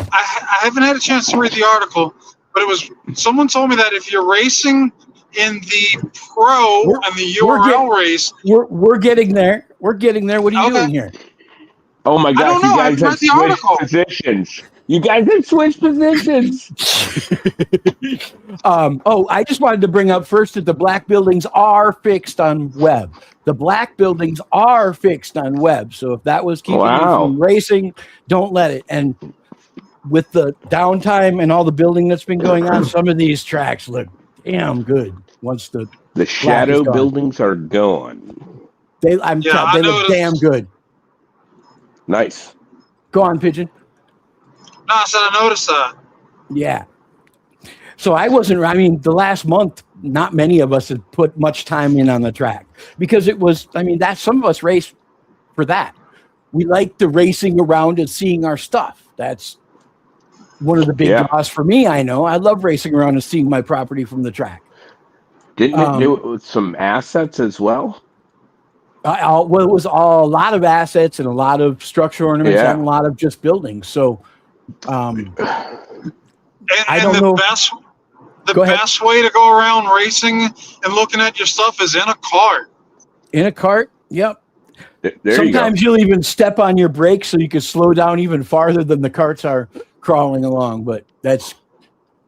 I haven't had a chance to read the article, but it was someone told me that if you're racing in the pro and the URL race, We're getting there. We're getting there. What are you doing here? Oh my gosh, don't know. you I guys read have the switched article. positions. You guys have switched positions. I just wanted to bring up first that the black buildings are fixed on web. The black buildings are fixed on web. So if that was keeping you from racing, don't let it. And with the downtime and all the building that's been going on, some of these tracks look damn good once the shadow buildings are gone. They look damn good. Nice. Go on, Pigeon. No, I said I noticed that. Yeah. So the last month, not many of us had put much time in on the track because it was, some of us race for that. We like the racing around and seeing our stuff. That's one of the big draws for me. I know I love racing around and seeing my property from the track. Didn't it do it with some assets as well? It was a lot of assets and a lot of structural ornaments and a lot of just buildings. So, I don't know. The best way to go around racing and looking at your stuff is in a cart. In a cart, yep. Sometimes you'll even step on your brakes so you can slow down even farther than the carts are crawling along. But that's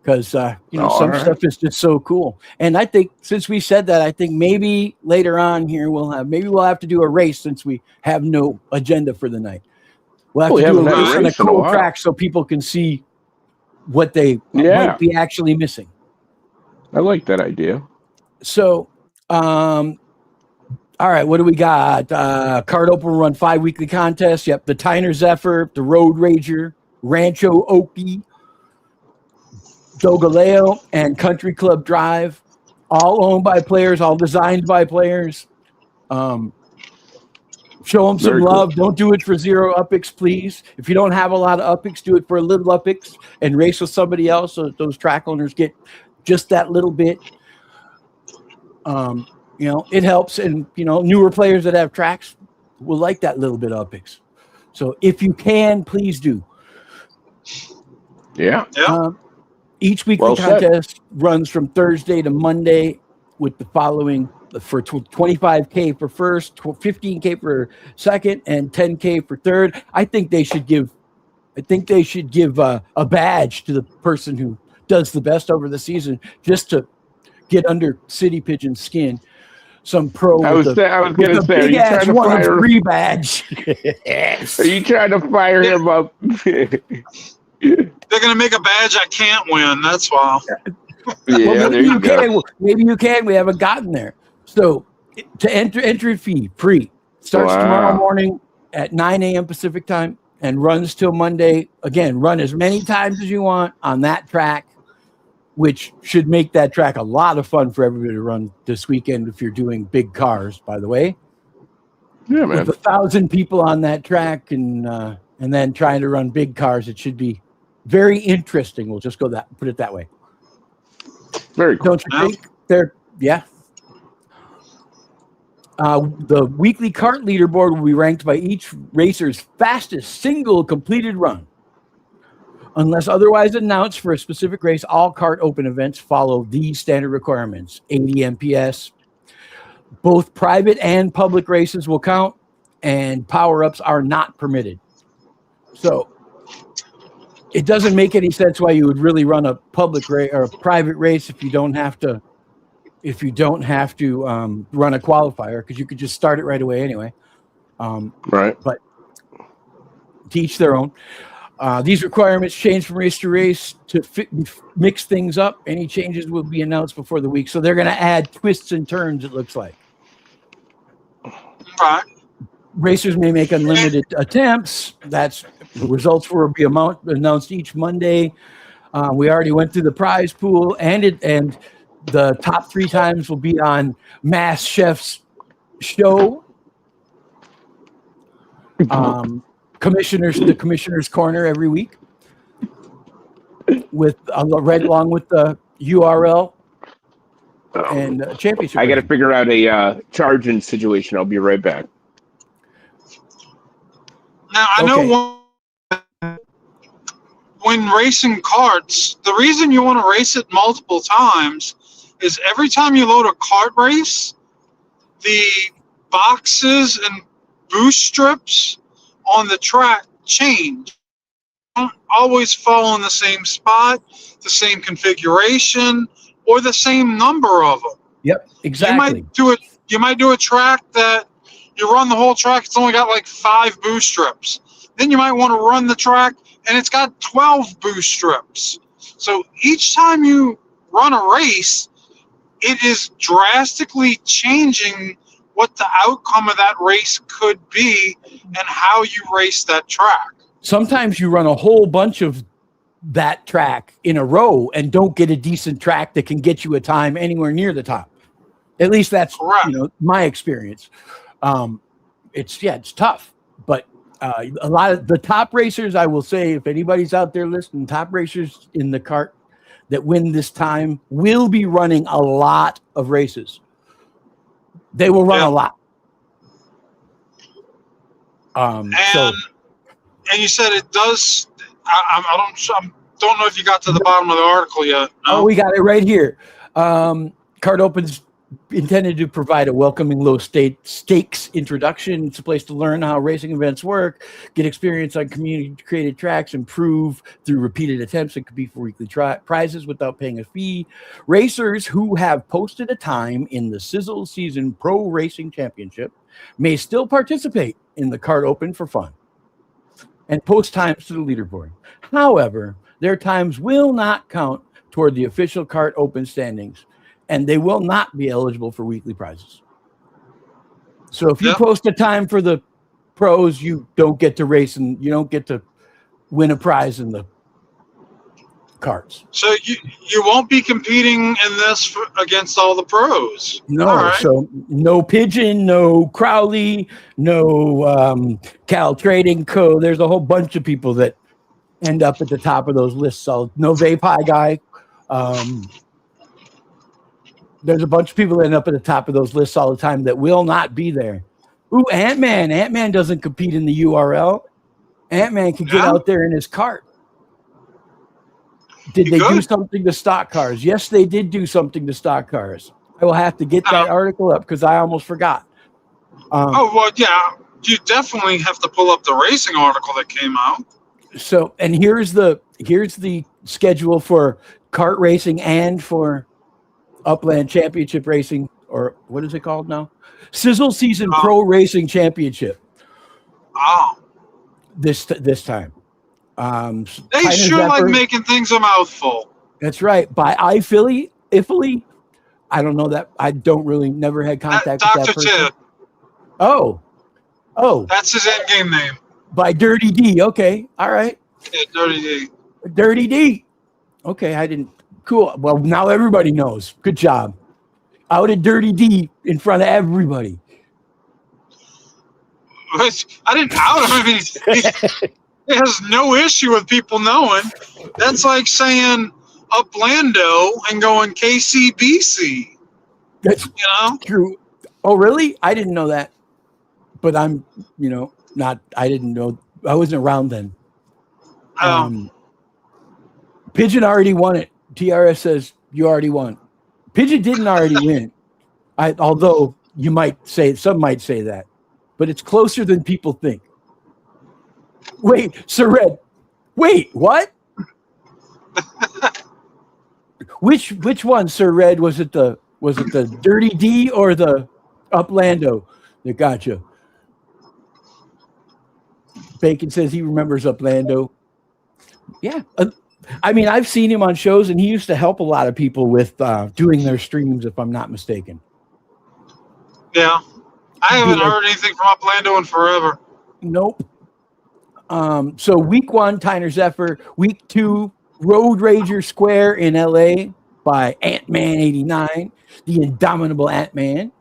because some stuff is just so cool. And I think since we said that, I think maybe later on here we'll have to do a race since we have no agenda for the night. We'll have to do a race on a cool track so people can see what they might be actually missing. I like that idea. So, all right, what do we got? Card Open will run 5 weekly contests. Yep, the Tyner Zephyr, the Road Rager, Rancho Okie, Dogaleo, and Country Club Drive, all owned by players, all designed by players. Show them some love. Cool. Don't do it for 0 UPIX, please. If you don't have a lot of UPIX, do it for a little UPIX and race with somebody else so that those track owners get just that little bit. It helps. And, newer players that have tracks will like that little bit of UPIX. So if you can, please do. Yeah. Each weekly contest runs from Thursday to Monday with the following for 25K for first, 15K for second, and 10K for third. I think they should give a badge to the person who does the best over the season, just to get under City Pigeon's skin. Some pro. I was going to say, are you trying to fire 3 badge? Yes. Are you trying to fire him up? They're going to make a badge I can't win. That's why. Yeah, maybe you can. Maybe you can. We haven't gotten there. So to entry fee free starts tomorrow morning at 9 a.m. Pacific time and runs till Monday. Again, run as many times as you want on that track, which should make that track a lot of fun for everybody to run this weekend if you're doing big cars, by the way. Yeah, man. With 1,000 people on that track and then trying to run big cars, it should be very interesting. We'll just put it that way. Very cool. Don't you think? The weekly cart leaderboard will be ranked by each racer's fastest single completed run. Unless otherwise announced for a specific race, all cart open events follow these standard requirements. 80 MPS. Both private and public races will count, and power-ups are not permitted. So it doesn't make any sense why you would really run a public race or a private race if you don't have to run a qualifier, because you could just start it right away anyway. Right. But to each their own. These requirements change from race to race to mix things up. Any changes will be announced before the week. So they're going to add twists and turns, it looks like. Right. Racers may make unlimited attempts. The results will be announced each Monday. We already went through the prize pool, and the top 3 times will be on Mass Chef's show. The Commissioner's Corner every week, with right along with the URL and championship. I got to figure out a charging situation. I'll be right back. Now, I know when racing karts, the reason you want to race it multiple times is every time you load a kart race, the boxes and boost strips on the track change. Don't always fall in the same spot, the same configuration, or the same number of them. Yep, exactly. You might do a track that you run the whole track, it's only got like 5 boost strips. Then you might want to run the track and it's got 12 boost strips. So each time you run a race, it is drastically changing what the outcome of that race could be and how you race that track. Sometimes you run a whole bunch of that track in a row and don't get a decent track that can get you a time anywhere near the top. At least that's my experience. It's tough, but a lot of the top racers, I will say, if anybody's out there listening, top racers in the kart that win this time will be running a lot of races. They will run a lot. And you said it does. I don't know if you got to the bottom of the article yet. No? Oh, we got it right here. Kart Open's intended to provide a welcoming low-stakes introduction. It's a place to learn how racing events work, get experience on community-created tracks, improve through repeated attempts, and compete for weekly prizes without paying a fee. Racers who have posted a time in the Sizzle Season Pro Racing Championship may still participate in the Kart Open for fun and post times to the leaderboard. However, their times will not count toward the official Kart Open standings, and they will not be eligible for weekly prizes. So if you post a time for the pros, you don't get to race and you don't get to win a prize in the karts. So you won't be competing in this against all the pros. No, right. So no Pigeon, no Crowley, no Cal Trading Co. There's a whole bunch of people that end up at the top of those lists. So no Vapai guy. There's a bunch of people that end up at the top of those lists all the time that will not be there. Ooh, Ant-Man. Ant-Man doesn't compete in the URL. Ant-Man can get out there in his cart. Did they do something to stock cars? Yes, they did do something to stock cars. I will have to get that article up because I almost forgot. You definitely have to pull up the racing article that came out. So, and here's the schedule for kart racing and for Upland Championship Racing, or what is it called now? Sizzle Season Pro Racing Championship. Oh. This time. They sure like making things a mouthful. That's right. By iFilly. I don't know that. I don't really never had contact with that person. Dr. Ted. Oh. That's his in-game name. By Dirty D. Okay. All right. Yeah, Dirty D. Dirty D. Okay, I didn't. Cool. Well, now everybody knows. Good job. Outed Dirty D in front of everybody. I didn't out him. I mean, he has no issue with people knowing. That's like saying Uplando and going KCBC. That's true. Oh, really? I didn't know that. But I'm, not. I didn't know. I wasn't around then. Pigeon already won it. TRS says you already won. Pigeon didn't already win. Although some might say that, but it's closer than people think. Wait, Sir Red. Wait, what? Which one, Sir Red? Was it the Dirty D or the Uplando that got you? Bacon says he remembers Uplando. Yeah. I mean, I've seen him on shows, and he used to help a lot of people with doing their streams, if I'm not mistaken. Yeah. I haven't heard anything from Uplando in forever. Nope. So week 1, Tyner Zephyr. Week 2, Road Rager Square in LA by Ant-Man 89, the indomitable Ant-Man.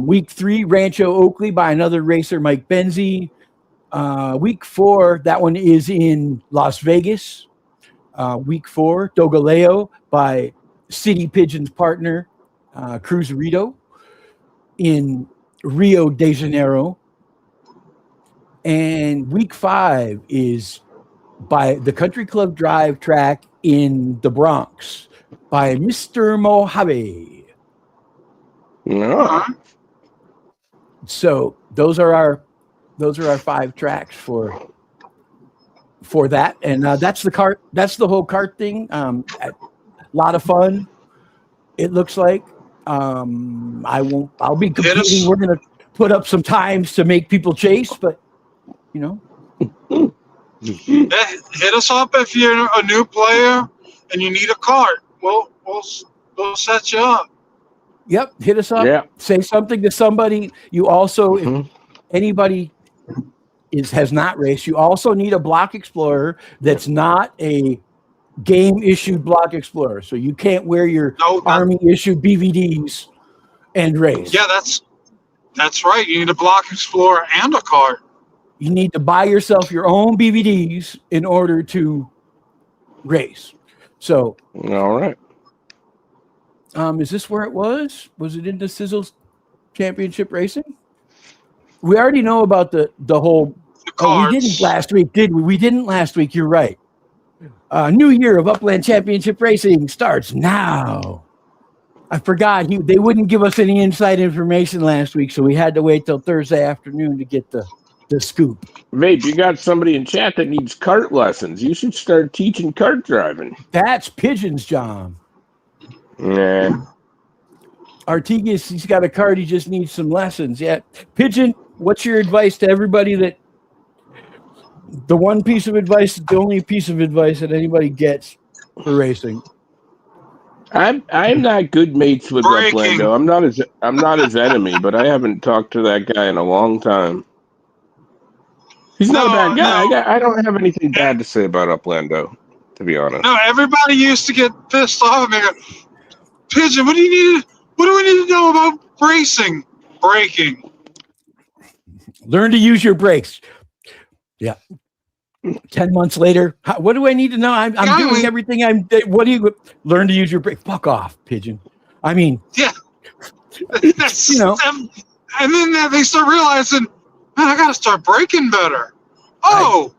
Week 3, Rancho Oakley by another racer, Mike Benzie. Week 4, that one is in Las Vegas. Week 4, Dogaleo by City Pigeon's partner, Cruzerito, in Rio de Janeiro. And week 5 is by the Country Club Drive track in the Bronx by Mr. Mojave. Yeah. So those are our 5 tracks for that, and that's the cart. That's the whole cart thing. A lot of fun. It looks like. I'll be competing. We're gonna put up some times to make people chase, but you know. Hit us up if you're a new player and you need a cart. We'll set you up. Yep, hit us up. Yeah. Say something to somebody. You also, if anybody has not raced, you also need a Block Explorer that's not a game-issued Block Explorer. So you can't wear your Army-issued BVDs and race. Yeah, that's right. You need a Block Explorer and a cart. You need to buy yourself your own BVDs in order to race. So, All right. is this where it was? Was it into Sizzle's Championship Racing? We already know about the whole. Oh, we didn't last week, did we? We didn't last week. You're right. New year of Upland Championship Racing starts now. I forgot they wouldn't give us any inside information last week, so we had to wait till Thursday afternoon to get the scoop. Vape, you got somebody in chat that needs kart lessons. You should start teaching kart driving. That's Pigeon's job. Nah. Artigas, he's got a cart. He just needs some lessons. Yeah, Pigeon. What's your advice to everybody that? The one piece of advice, the only piece of advice that anybody gets for racing. I'm not good mates with Breaking. Uplando. I'm not his enemy, but I haven't talked to that guy in a long time. He's not a bad guy. No. I don't have anything bad to say about Uplando, to be honest. No, everybody used to get pissed off and they go, Pigeon, what do we need to know about racing? Braking. Learn to use your brakes. Yeah. 10 months later, what do I need to know? I'm doing everything. What do you learn to use your brake? Fuck off, Pigeon. I mean, yeah. That's, and then they start realizing, man, I got to start braking better. Oh,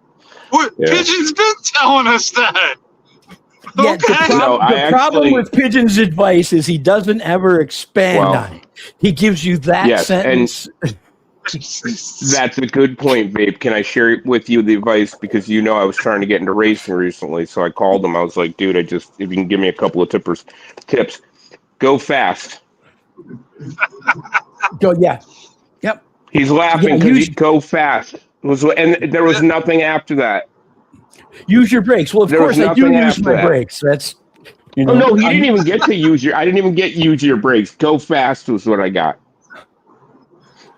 Pigeon's been telling us that. Yeah, Okay. The problem with Pigeon's advice is he doesn't ever expand on it. He gives you that sentence. That's a good point, Vape. Can I share with you the advice? Because I was trying to get into racing recently, so I called him. I was like, dude, if you can give me a couple of tips, go fast. Yep. He's laughing because he'd go fast. And there was nothing after that. Use your brakes. Well, of course I do use my brakes. That's Oh no, he didn't even get to use your. I didn't even get use your brakes. Go fast was what I got.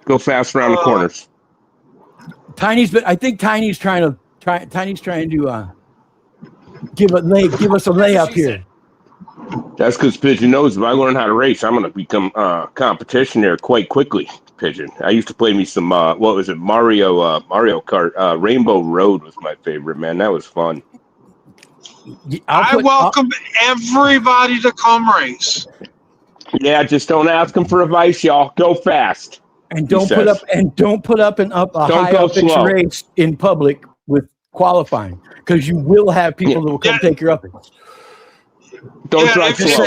Go fast around the corners. I think Tiny's trying to give us a layup here. That's because Pigeon knows if I learn how to race, I'm going to become competition there quite quickly. Pigeon. I used to play me some Mario Kart. Rainbow Road was my favorite, man. That was fun. I welcome everybody to come race. Yeah, just don't ask them for advice, y'all. Go fast. And don't put up a high upix race in public with qualifying, because you will have people that will come take your upix. If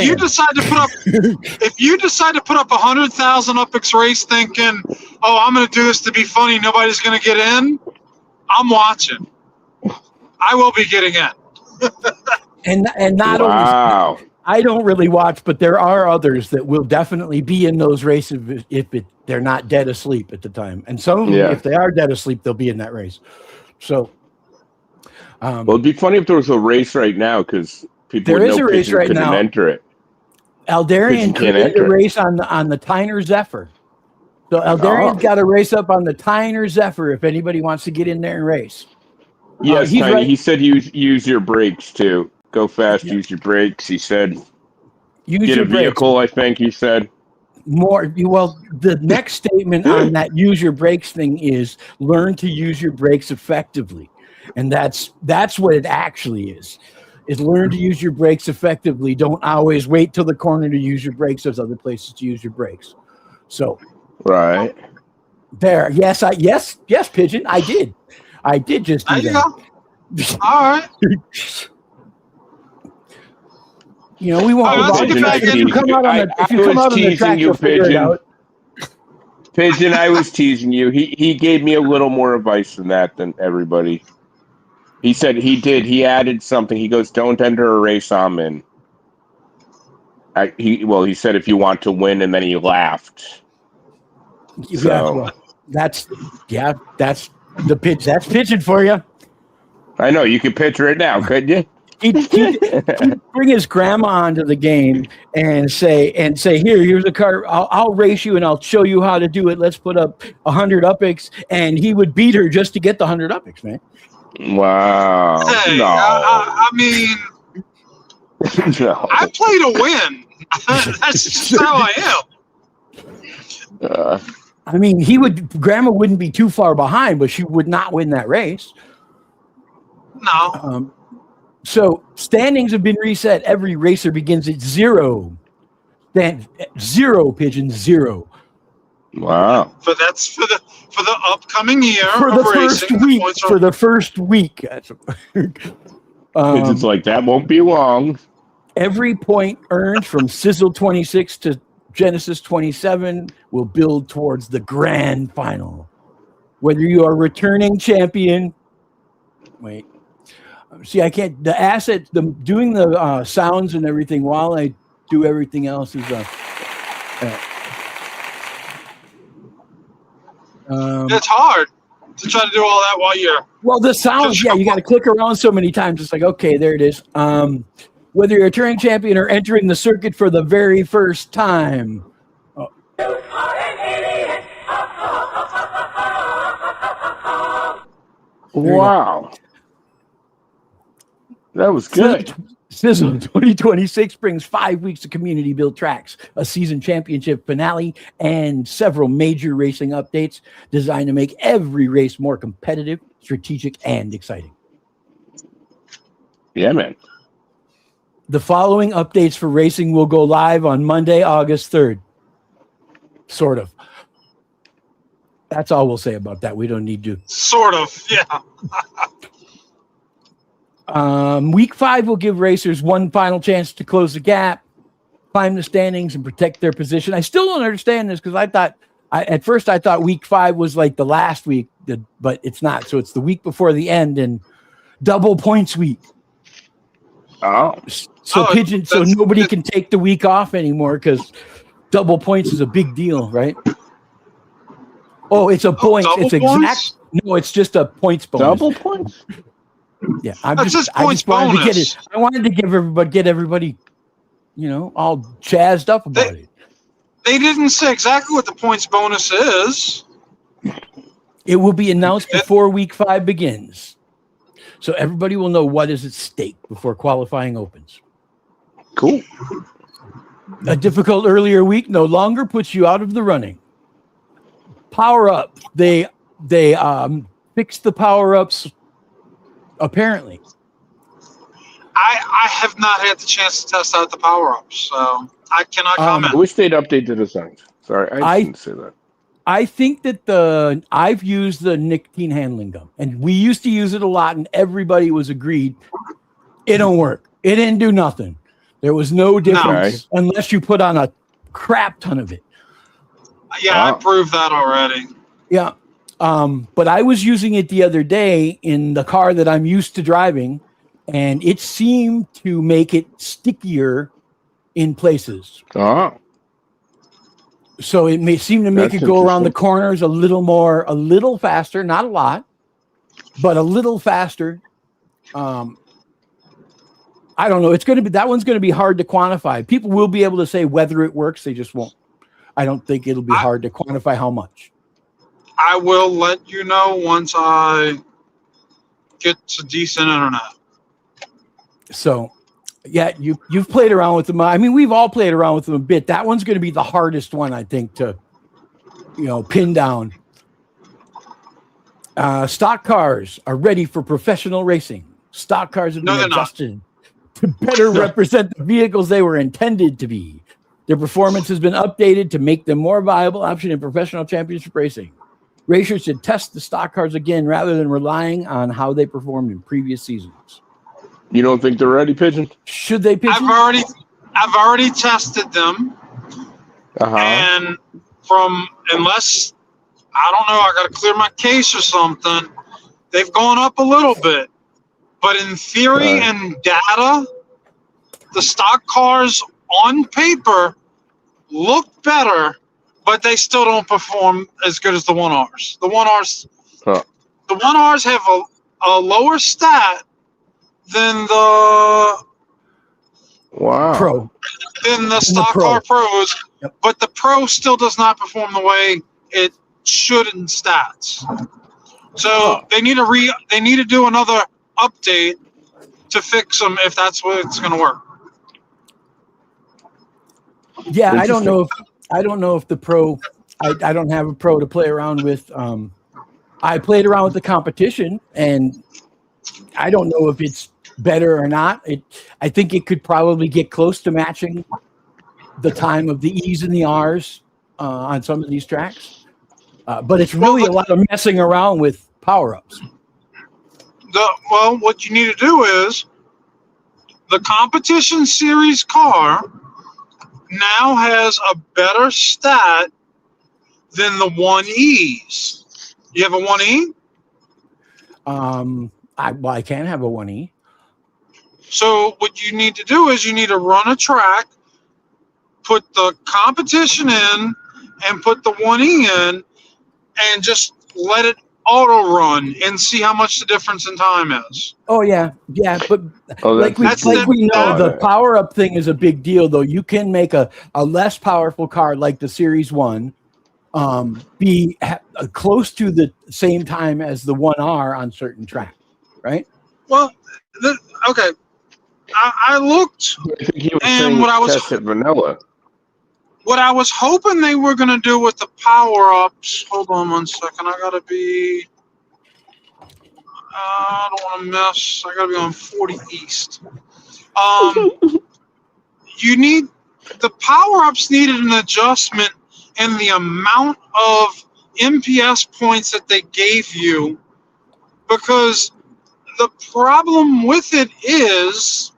you decide to put up 100,000 upix race thinking, oh, I'm going to do this to be funny, nobody's going to get in, I'm watching. I will be getting in. and not only I don't really watch, but there are others that will definitely be in those races if they're not dead asleep at the time. And some of them, Yeah. if they are dead asleep, they'll be in that race. So, Well, it'd be funny if there was a race right now because people There would is know a race Pigeon right couldn't now. enter it. Eldarian Pigeon can't created enter a it. race on the Tyner Zephyr. So Eldarian's Oh. got a race up on the Tyner Zephyr if anybody wants to get in there and race. Yes, he's Tiny. right. He said use your brakes too. Go fast, Yeah. use your brakes. He said Use get your a vehicle. I think he said. The next statement on that use your brakes thing is learn to use your brakes effectively. And that's what it actually is learn to use your brakes effectively. Don't always wait till the corner to use your brakes. There's other places to use your brakes. So Right. there. Yes, Pigeon. I did just do There you that. go. All right. You know, we won't. Oh, let's get back if you into- come out on the, if you I come was out on the teasing track, you, you'll figure it Pigeon. out. Pigeon, I was teasing you. He gave me a little more advice than that than everybody. He said he did. He added something. He goes, "Don't enter a race I'm in." He said if you want to win, and then he laughed. Yeah, So- well, that's the pitch. That's Pigeon for you. I know you could picture it now, couldn't you? He'd bring his grandma onto the game and say, here's a car. I'll race you and I'll show you how to do it. Let's put up 100 upics, and he would beat her just to get the 100 upics, man. Wow. Hey, No. I mean, No. I play to win. That's just how I am. I mean, grandma wouldn't be too far behind, but she would not win that race. No. So standings have been reset. Every racer begins at 0. Zero, Pigeon, 0. Wow. But that's for the upcoming year For of the first racing. week. Points are- For the first week. It's like that won't be long. Every point earned from Sizzle 26 to Genesis 27 will build towards the grand final. Whether you are returning champion, see, I can't. The asset, doing the sounds and everything while I do everything else is it's hard to try to do all that while you're. well, the sounds. Yeah, you got to click around so many times. It's like, okay, there it is. Whether you're a returning champion or entering the circuit for the very first time. Wow. That was good. Sizzle 2026 brings 5 weeks of community built tracks, a season championship finale, and several major racing updates designed to make every race more competitive, strategic, and exciting. Yeah, man. The following updates for racing will go live on Monday, August 3rd. Sort of. That's all we'll say about that. We don't need to. Sort of, yeah. Week 5 will give racers one final chance to close the gap, climb the standings, and protect their position. I still don't understand this because at first I thought week 5 was like the last week, but it's not. So it's the week before the end and double points week. Oh. So Oh, Pigeon, so that's- nobody can take the week off anymore because double points is a big deal, right? Oh, it's a point. double It's points? exact. No, it's just a points bonus. Double points? Yeah, That's just I points wanted to get bonus. it. I wanted to get everybody, all jazzed up about it. They didn't say exactly what the points bonus is. It will be announced before week 5 begins, so everybody will know what is at stake before qualifying opens. Cool. A difficult earlier week no longer puts you out of the running. Power up. They fixed the power ups. Apparently, I have not had the chance to test out the power ups, so I cannot I comment. wish they'd update the designs. Sorry, I didn't say that. I think that I've used the nicotine handling gum, and we used to use it a lot, and everybody was agreed it don't work. It didn't do nothing. There was no difference unless you put on a crap ton of it. Yeah, Wow. I proved that already. Yeah. But I was using it the other day in the car that I'm used to driving, and it seemed to make it stickier in places. Oh, So it may seem to make That's it go around the interesting. corners a little faster, not a lot, but a little faster. I don't know. That one's going to be hard to quantify. People will be able to say whether it works. They just won't. I don't think it'll be hard to quantify how much. I will let you know once I get to decent internet. So, yeah, you've played around with them. I mean, we've all played around with them a bit. That one's going to be the hardest one, I think, to pin down. Stock cars are ready for professional racing. Stock cars have been adjusted to better represent the vehicles they were intended to be. Their performance has been updated to make them more viable option in professional championship racing. Racers should test the stock cars again rather than relying on how they performed in previous seasons. you don't think they're ready, Pigeon? Should they pigeon? I've already tested them, and unless I don't know, I got to clear my case or something. They've gone up a little bit, but in theory and data, the stock cars on paper look better, but they still don't perform as good as the 1Rs. The 1Rs have a lower stat than the Pro. Than the stock car pros, but the Pro still does not perform the way it should in stats. So they need to do another update to fix them if that's what it's going to work. Yeah, I don't know if the Pro. I don't have a Pro to play around with. I played around with the competition, and I don't know if it's better or not. I think it could probably get close to matching the time of the E's and the R's on some of these tracks. But it's really a lot of messing around with power-ups. What you need to do is the competition series car now has a better stat than the 1Es. You have a 1E? I can have a 1E. So what you need to do is you need to run a track, put the competition in, and put the 1E in, and just let it auto run and see how much the difference in time is. Oh yeah, but like we know, the power up thing is a big deal. Though you can make a less powerful car like the Series 1 be close to the same time as the 1R on certain tracks, right? Well, okay. I looked, and what I was vanilla. What I was hoping they were going to do with the power-ups, hold on 1 second, I got to be, I don't want to mess, I got to be on 40 East. The power-ups needed an adjustment in the amount of MPS points that they gave you, because the problem with it is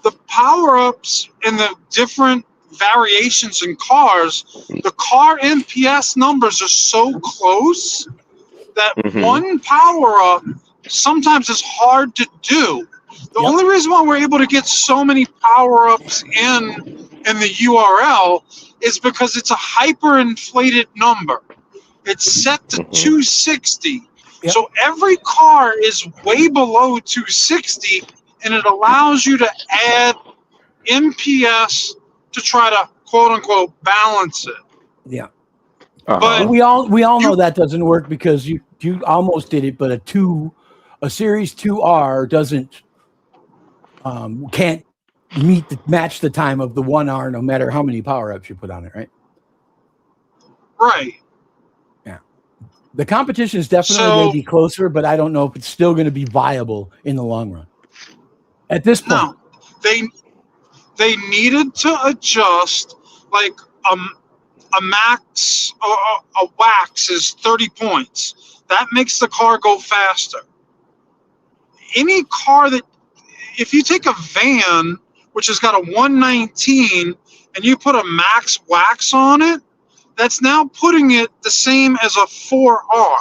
the power-ups and the different variations in cars, the car MPS numbers are so close that one power-up sometimes is hard to do. The only reason why we're able to get so many power-ups in the URL is because it's a hyper-inflated number. It's set to 260. So every car is way below 260, and it allows you to add MPS to try to quote unquote balance it. Yeah. But we all know that doesn't work because you almost did it, but a Series 2R doesn't can't match the time of the 1R no matter how many power-ups you put on it, right? Right. Yeah. The competition is definitely going to be closer, but I don't know if it's still going to be viable in the long run. At this point. No. They needed to adjust, like a max, a wax is 30 points. That makes the car go faster. Any car if you take a van, which has got a 119, and you put a max wax on it, that's now putting it the same as a 4R.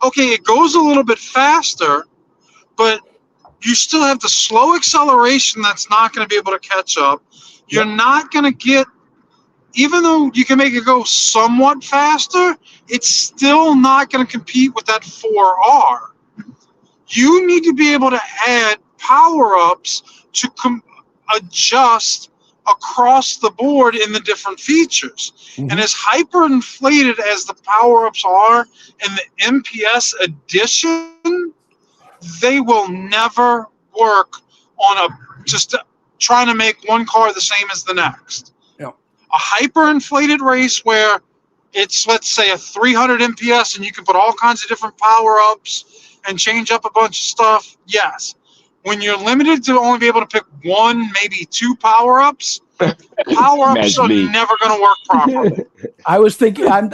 Okay, it goes a little bit faster, but You still have the slow acceleration that's not going to be able to catch up. You're not going to get, even though you can make it go somewhat faster, it's still not going to compete with that 4R. You need to be able to add power-ups to adjust across the board in the different features. Mhm. And as hyperinflated as the power-ups are in the MPS edition, they will never work on just trying to make one car the same as the next. Yeah. A hyperinflated race where it's, let's say, a 300 MPS and you can put all kinds of different power-ups and change up a bunch of stuff, yes. When you're limited to only be able to pick one, maybe two power-ups, power-ups are never going to work properly. I was thinking, I'm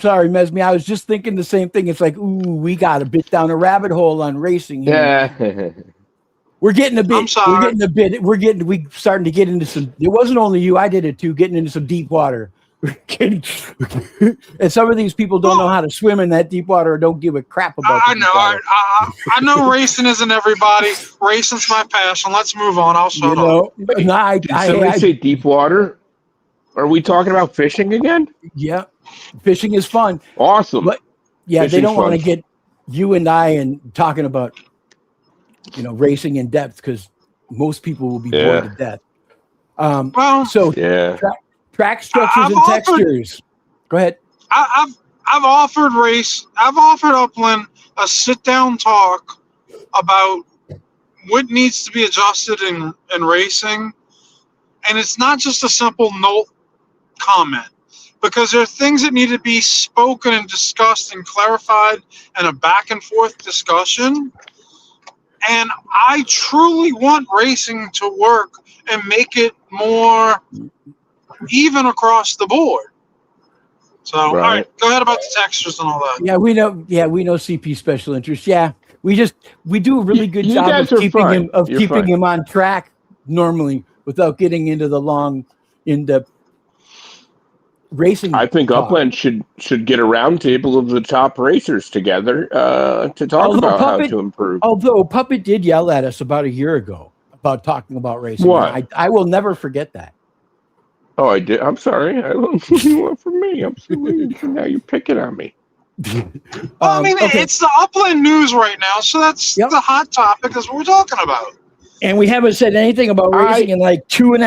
sorry, Mesme. I was just thinking the same thing. It's like, ooh, we got a bit down a rabbit hole on racing here. Yeah. We're getting a bit. I'm sorry. We starting to get into some. It wasn't only you. I did it too. Getting into some deep water. And some of these people don't know how to swim in that deep water or don't give a crap about. I know. I know racing isn't everybody. Racing's my passion. Let's move on. I'll shut up. Did somebody say deep water? Are we talking about fishing again? Yeah, fishing is fun. Awesome. But yeah, Fishing's they don't want to fun. get you and I and talking about racing in depth because most people will be bored to death. Well, So Yeah. track structures I've and offered- textures. Go ahead. I've offered Upland a sit down talk about what needs to be adjusted in racing, and it's not just a simple no comment, because there are things that need to be spoken and discussed and clarified in a back and forth discussion. And I truly want racing to work and make it more even across the board. So, all right, go ahead about the textures and all that. Yeah, we know. Yeah, we know CP special interest. Yeah, we do a really good You job guys of are keeping fine. You're fine. him on track normally without getting into the long, in-depth racing. I think talk. Upland should get a roundtable of the top racers together to talk Although about how Puppet- to improve. Although Puppet did yell at us about a year ago about talking about racing. What? I will never forget that. Oh, I did. I'm sorry. I don't you want from me. I'm sorry. Now you're picking on me. Well, I mean, okay. it's the Upland news right now, so that's Yep. the hot topic. That's what we're talking about. And we haven't said anything about racing in like 2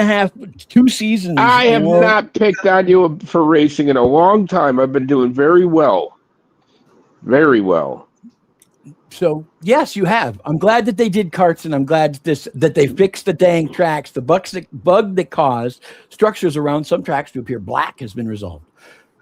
seasons. I have you know? not picked on you for racing in a long time. I've been doing very well. Very well. So yes, you have. I'm glad that they did karts, and I'm glad that they fixed the dang tracks. The bug that caused structures around some tracks to appear black has been resolved.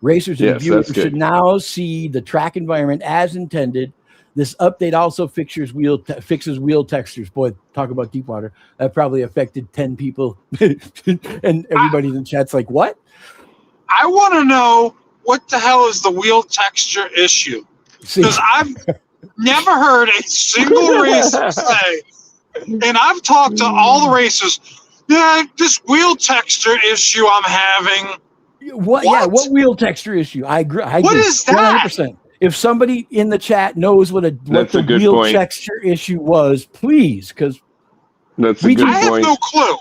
Racers and Yes, viewers that's good. should now see the track environment as intended. This update also fixes wheel textures. Boy, talk about deep water. That probably affected 10 people, and everybody in the chat's like, "What?" I want to know what the hell is the wheel texture issue? See, Because I've never heard a single racer say, and I've talked to all the racers, yeah, this wheel texture issue I'm having. what? Yeah, What? what wheel texture issue? I agree. What is that? 100%. If somebody in the chat knows what That's the a good wheel point. texture issue was, please, because That's a We good I have point. no clue.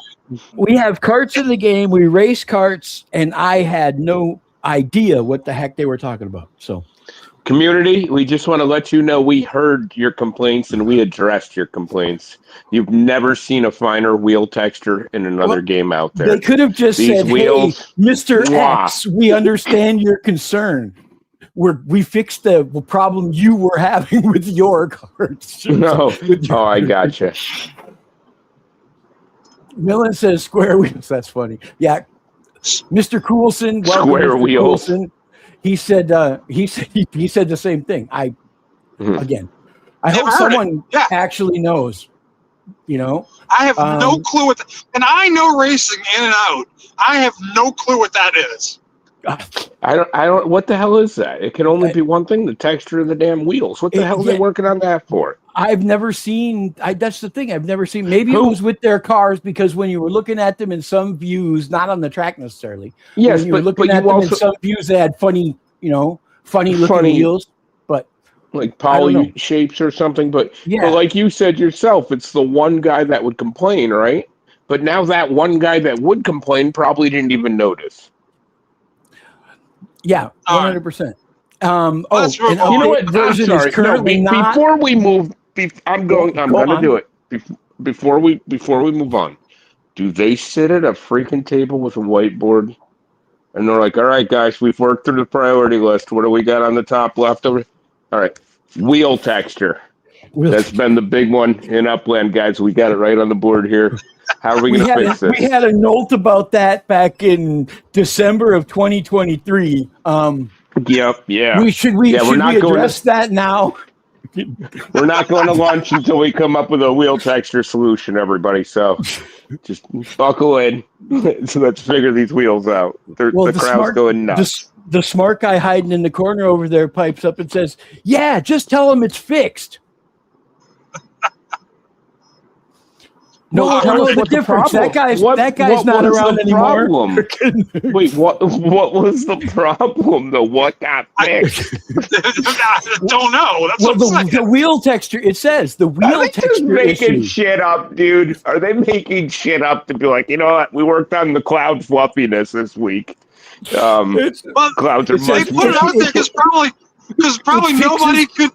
we have carts in the game. We race carts, and I had no idea what the heck they were talking about. So Community, we just want to let you know we heard your complaints and we addressed your complaints. You've never seen a finer wheel texture in another Well, game out there. they could have just These said, wheels, "Hey, Mr. mwah." X, we understand your concern. We fixed the problem you were having with your carts." No. Oh, I gotcha. Millen says square wheels. That's funny. Yeah. Mr. Coulson, welcome, Square Mr. wheels. Coulson. He said he said the same thing. Mhm. Again, I Never hope heard it. someone Yeah. actually knows. I have no clue what, and I know racing in and out. I have no clue what that is. I don't. What the hell is that? It can only be one thing: the texture of the damn wheels. What the hell are they working on that for? I've never seen. That's the thing. I've never seen. Maybe it Who? was with their cars because when you were looking at them in some views, not on the track necessarily. Yes, when you were but looking you at them in also some views, they had funny looking Funny. wheels. But like I don't know. poly shapes or something. But Yeah. like you said yourself, it's the one guy that would complain, right? But now that one guy that would complain probably didn't even notice. Yeah, All right. 100%. Let's move an on. You know updated what? I'm version sorry. is currently No, not. before we move, I'm Go going to on. do it. Before we move on, do they sit at a freaking table with a whiteboard? And they're like, all right, guys, we've worked through the priority list. What do we got on the top left over? All right, wheel texture. That's been the big one in Upland, guys. We got it right on the board here. How are we going to fix this? We had a note about that back in December of 2023. Yep, yeah. Should we Yeah, we're not going address that now? We're not going to lunch until we come up with a wheel texture solution, everybody. So just buckle in. So let's figure these wheels out. The crowd's going nuts. The smart guy hiding in the corner over there pipes up and says, "Yeah, just tell him it's fixed." No, Well, tell what's the the difference. problem? That guy's not was around the anymore. problem? Wait, what was the problem though? What got fixed? I don't know. That's Well, what I'm the saying. wheel texture. It says the Are wheel they just texture making issue. shit up, dude? Are they making shit up to be like, you know what? We worked on the cloud fluffiness this week. Well, Clouds are It much they put it out there because probably fixes-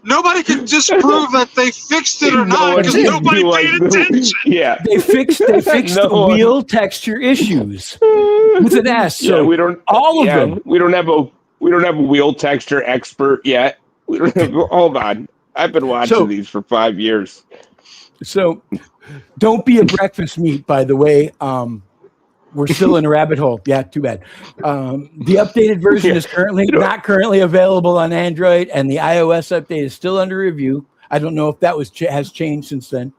nobody can disprove that they fixed it or not because did. nobody paid attention. Yeah. They fixed No the one- wheel texture issues with an S. So Yeah, we don't. all of them. We don't have a wheel texture expert yet. We don't have, hold on. I've been watching these for 5 years. So don't be a breakfast meat, by the way. We're still in a rabbit hole. Yeah, too bad. The updated version is not currently available on Android, and the iOS update is still under review. I don't know if that has changed since then.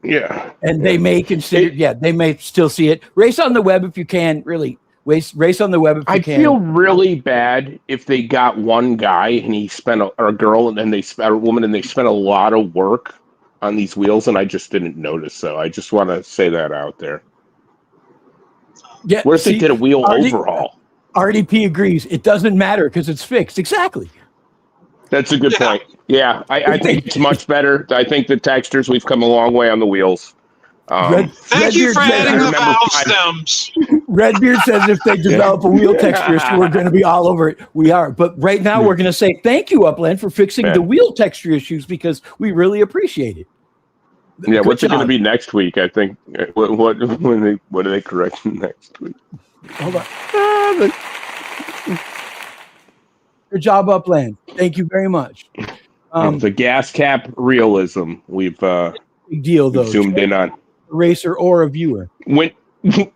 Yeah. And they may consider, they may still see it. Race on the web if you can. Really, race on the web if you can. I feel really bad if they got one guy and he spent or a girl and then a woman and they spent a lot of work on these wheels and I just didn't notice. So I just want to say that out there. Yeah, What if they did a wheel overhaul? RDP agrees. It doesn't matter because it's fixed. Exactly. That's a good point. Yeah, I think it's much better. I think the textures, we've come a long way on the wheels. Thank you for adding the valve stems. Redbeard says if they develop a wheel texture issue, we're going to be all over it. We are. But right now, we're going to say thank you, Upland, for fixing the wheel texture issues because we really appreciate it. Yeah, what's it going to be next week? I think what are they correcting next week? Hold on. Good job, Upland. Thank you very much. The gas cap realism we've Big deal, though. zoomed in on. A racer or a viewer.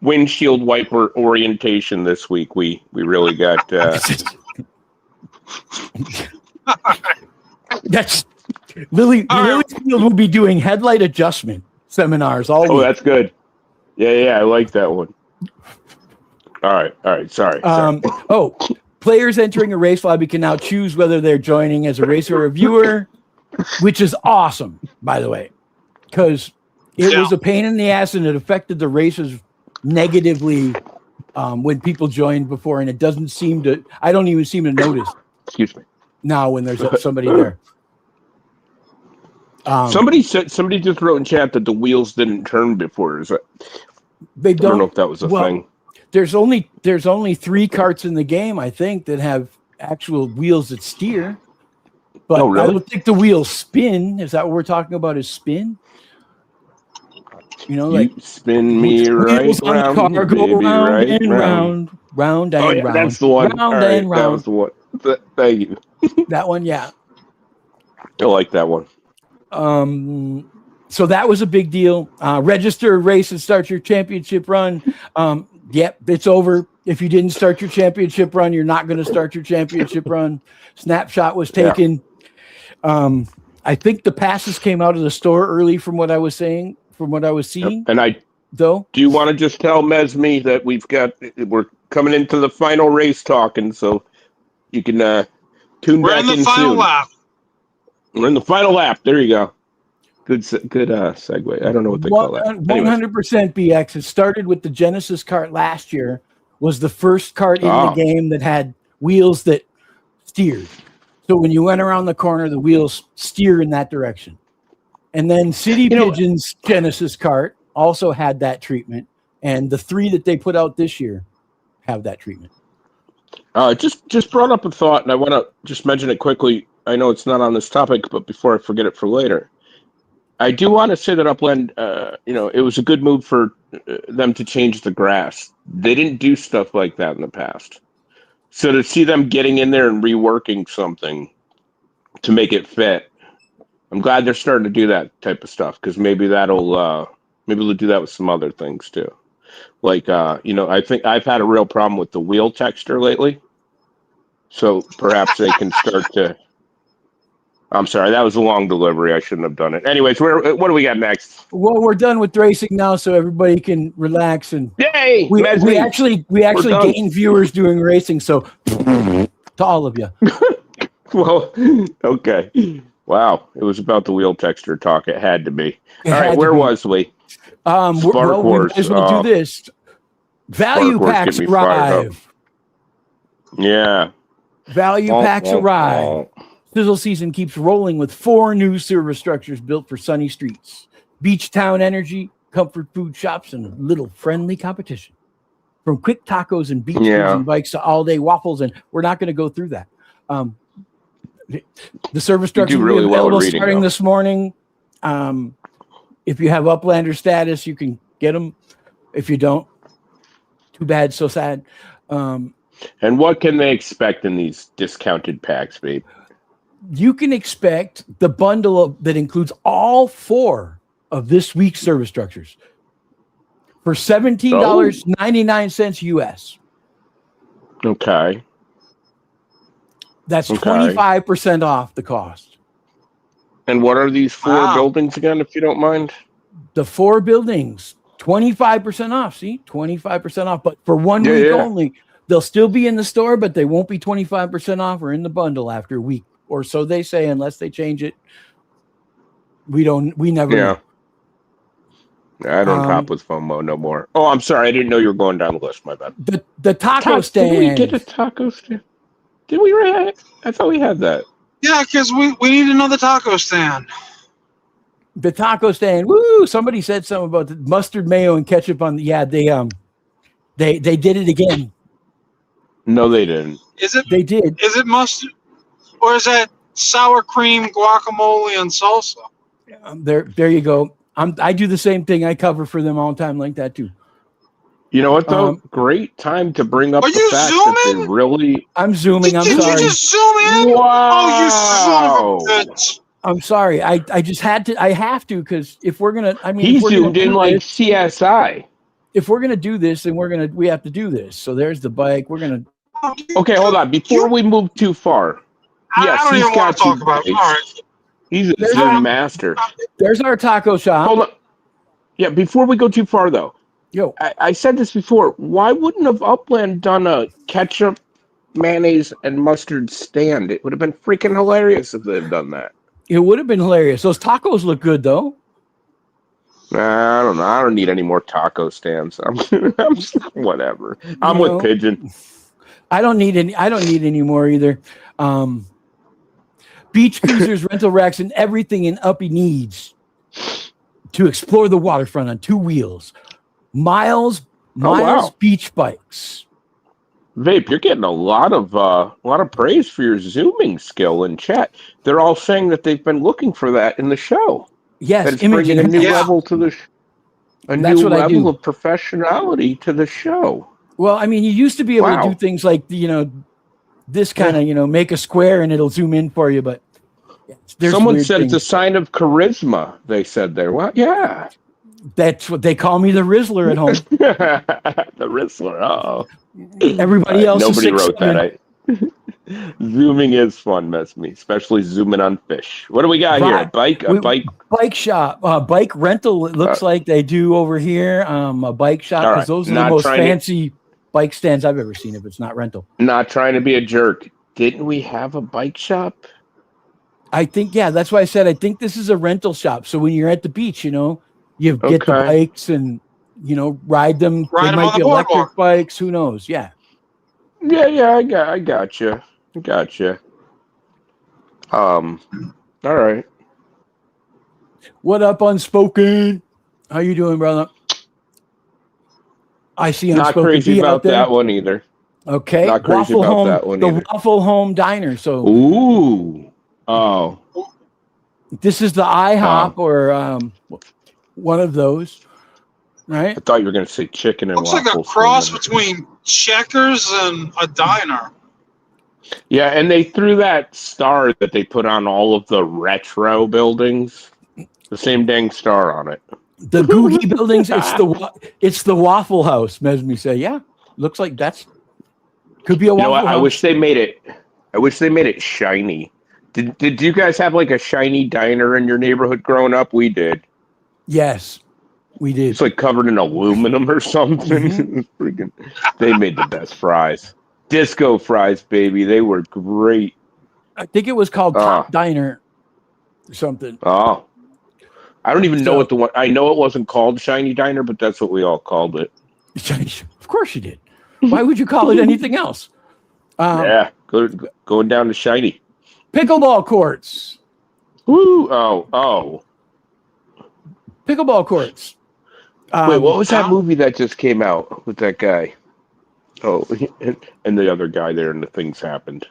Windshield wiper orientation this week. We really got. That's Lilyfield will be doing headlight adjustment seminars all week. Oh, that's good. Yeah, I like that one. All right. Sorry. Players entering a race lobby can now choose whether they're joining as a racer or a viewer, which is awesome, by the way, because it was a pain in the ass and it affected the races negatively when people joined before, and it doesn't seem to. I don't even seem to notice. Excuse me. Now when there's somebody there. Somebody just wrote in chat that the wheels didn't turn before. Is that? They I don't know if that was a thing. There's only 3 karts in the game, I think, that have actual wheels that steer. But Oh, really? I don't think the wheels spin. Is that what we're talking about? Is spin? You know, like You spin me right wheels on round, the car go baby, round right and round and Oh, yeah, round. that's the one. Round All right, and that was round. the one. Thank you. That one, yeah. I like that one. So that was a big deal. Register a race and start your championship run. Yep, it's over. If you didn't start your championship run, you're not going to start your championship run. Snapshot was taken. I think the passes came out of the store early from what I was seeing. And Do you want to just tell Mesme that we're coming into the final race talking, so you can tune We're back in the in final soon. lap. We're in the final lap. There you go. Good segue. I don't know what they call that. 100% BX. It started with the Genesis kart last year. Was the first kart in the game that had wheels that steered. So when you went around the corner, the wheels steer in that direction. And then City Pigeon's Genesis kart also had that treatment. And the 3 that they put out this year have that treatment. Just brought up a thought, and I want to just mention it quickly. I know it's not on this topic, but before I forget it for later, I do want to say that Upland, it was a good move for them to change the grass. They didn't do stuff like that in the past. So to see them getting in there and reworking something to make it fit, I'm glad they're starting to do that type of stuff, because maybe maybe they'll do that with some other things too. Like, I think I've had a real problem with the wheel texture lately. So perhaps they can start to... I'm sorry, that was a long delivery. I shouldn't have done it. Anyways, what do we got next? Well, we're done with racing now, so everybody can relax. And Yay! we actually gain viewers doing racing, so to all of you. Well, okay. Wow, it was about the wheel texture talk. It had to be. All right, where was we? We might as well do this. Value packs arrive. Yeah. Value packs arrive. Sizzle season keeps rolling with 4 new service structures built for sunny streets. Beach Town Energy, comfort food shops, and a little friendly competition. From quick tacos and beach cruising bikes to all-day waffles, and we're not going to go through that. The service structure will be available starting this morning. If you have Uplander status, you can get them. If you don't, too bad, so sad. And what can they expect in these discounted packs, babe? You can expect the bundle that includes all 4 of this week's service structures for $17.99 US. Okay. That's 25% off the cost. And what are these 4 buildings again, if you don't mind? The 4 buildings, 25% off. See, 25% off, but for 1 week only. They'll still be in the store, but they won't be 25% off or in the bundle after a week. Or so they say, unless they change it. We never know. I don't hop with FOMO no more. Oh, I'm sorry. I didn't know you were going down the list. My bad. The taco stand. Did we get a taco stand? Did we? I thought we had that. Yeah, because we need another taco stand. The taco stand. Woo! Somebody said something about the mustard, mayo, and ketchup on the. Yeah, they did it again. No, they didn't. Is it? They did. Is it mustard, or is that sour cream, guacamole, and salsa? There you go. I do the same thing. I cover for them all the time like that too. You know what though? Great time to bring up the fact that they really. I'm zooming. I'm sorry. Did you just zoom in? Wow. Oh, you son of a bitch! I'm sorry. I just had to. I have to because if we're gonna, he zoomed in like CSI. If we're gonna do this, then we have to do this. So there's the bike. We're gonna. Okay, hold on. Before we move too far. Yes, I don't even want to talk about it. All right. He's a Zoom master. There's our taco shop. Hold on. Yeah, before we go too far, though. I said this before. Why wouldn't have Upland done a ketchup, mayonnaise, and mustard stand? It would have been freaking hilarious if they'd done that. It would have been hilarious. Those tacos look good, though. Nah, I don't know. I don't need any more taco stands. I'm whatever. I'm with Pigeon. I don't need any more either. Beach cruisers, rental racks, and everything an uppy needs to explore the waterfront on 2 wheels. Miles beach bikes. Vape, you're getting a lot of praise for your zooming skill in chat. They're all saying that they've been looking for that in the show. Yes, that it's bringing a new level to the new level of professionality to the show. Well, I mean, you used to be able to do things like this kind of make a square and it'll zoom in for you, but someone said it's a sign of charisma. They said there. Well, yeah, that's what they call me, the Rizzler at home. The Rizzler. Oh, everybody else. Nobody wrote that. Zooming is fun, me, especially zooming on fish. What do we got here? Bike shop, bike rental. It looks like they do over here. A bike shop because those are the most fancy bike stands I've ever seen. If it's not rental, not trying to be a jerk. Didn't we have a bike shop? I think that's why I said I think this is a rental shop. So when you're at the beach, you get the bikes and ride them. They might be electric bikes. Who knows? Yeah. Yeah. I gotcha. All right. What up, Unspoken? How you doing, brother? I see Not Unspoken crazy B out about there. that one either. Okay. Not crazy Waffle about Home, that one the either. Waffle Home Diner. So Ooh. Oh. this is the IHOP or one of those, right? I thought you were going to say chicken and Looks like waffles. a cross for minute. between Checkers and a diner. Yeah, and they threw that star that they put on all of the retro buildings. The same dang star on it. The Googie buildings. It's the Waffle House. Mesme say, yeah, looks like that's could be a You know Waffle what? House. I wish they made it shiny. Did you guys have like a shiny diner in your neighborhood growing up? We did. Yes, we did. It's like covered in aluminum or something. Freaking, they made the best fries. Disco fries, baby. They were great. I think it was called Top Diner or something. Oh. I don't even know So- what the one. I know it wasn't called Shiny Diner, but that's what we all called it. Of course you did. Why would you call it anything else? Yeah, going down to Shiny. Pickleball courts. Woo! Oh. Pickleball courts. Wait, what was that yeah. movie that just came out with that guy? Oh, and the other guy there, and the things happened.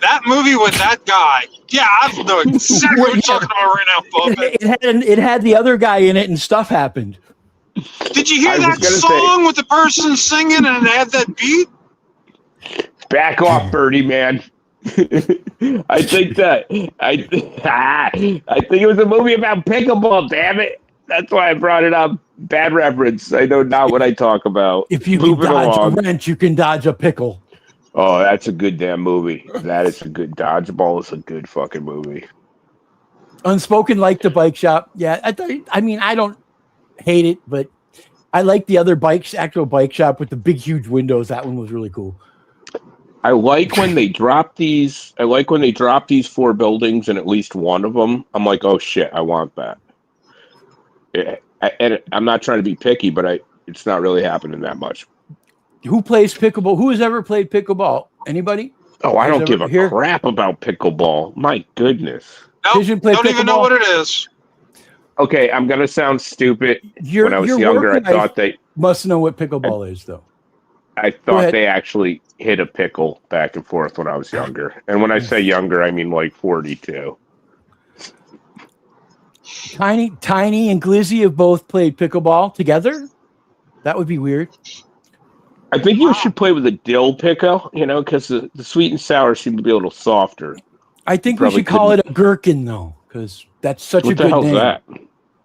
That movie with that guy. Yeah, I know exactly what you're talking about right now, Bubba. It had the other guy in it, and stuff happened. Did you hear I was that gonna song with the person singing and it had that beat? Back off, Birdie man. I think it was a movie about pickleball. Damn it! That's why I brought it up. Bad reference. I know not what I talk about. If you can Moving dodge along. a wrench, you can dodge a pickle. Oh, that's a good damn movie. That is a good Dodgeball is a good fucking movie. Unspoken like the bike shop. Yeah, I mean, I don't hate it, but I like the other actual bike shop with the big, huge windows. That one was really cool. I like when they drop these. I like when they drop these 4 buildings and at least one of them. I'm like, oh shit, I want that. And I'm not trying to be picky, but it's not really happening that much. Who plays pickleball? Who has ever played pickleball? Anybody? Oh, I Has don't give a here? crap about pickleball. My goodness. Nope, Vision play don't even know pickleball? what it is. Okay, I'm gonna sound stupid. Your, When I was your younger, I work wife thought must know what pickleball is, though. I Go thought ahead. they actually hit a pickle back and forth when I was younger. And when I say younger, I mean like 42. Tiny and Glizzy have both played pickleball together. That would be weird. I think you should play with a dill pickle, because the sweet and sour seem to be a little softer. I think we Probably should call it a gherkin, though, because that's such a What the good hell's name. that?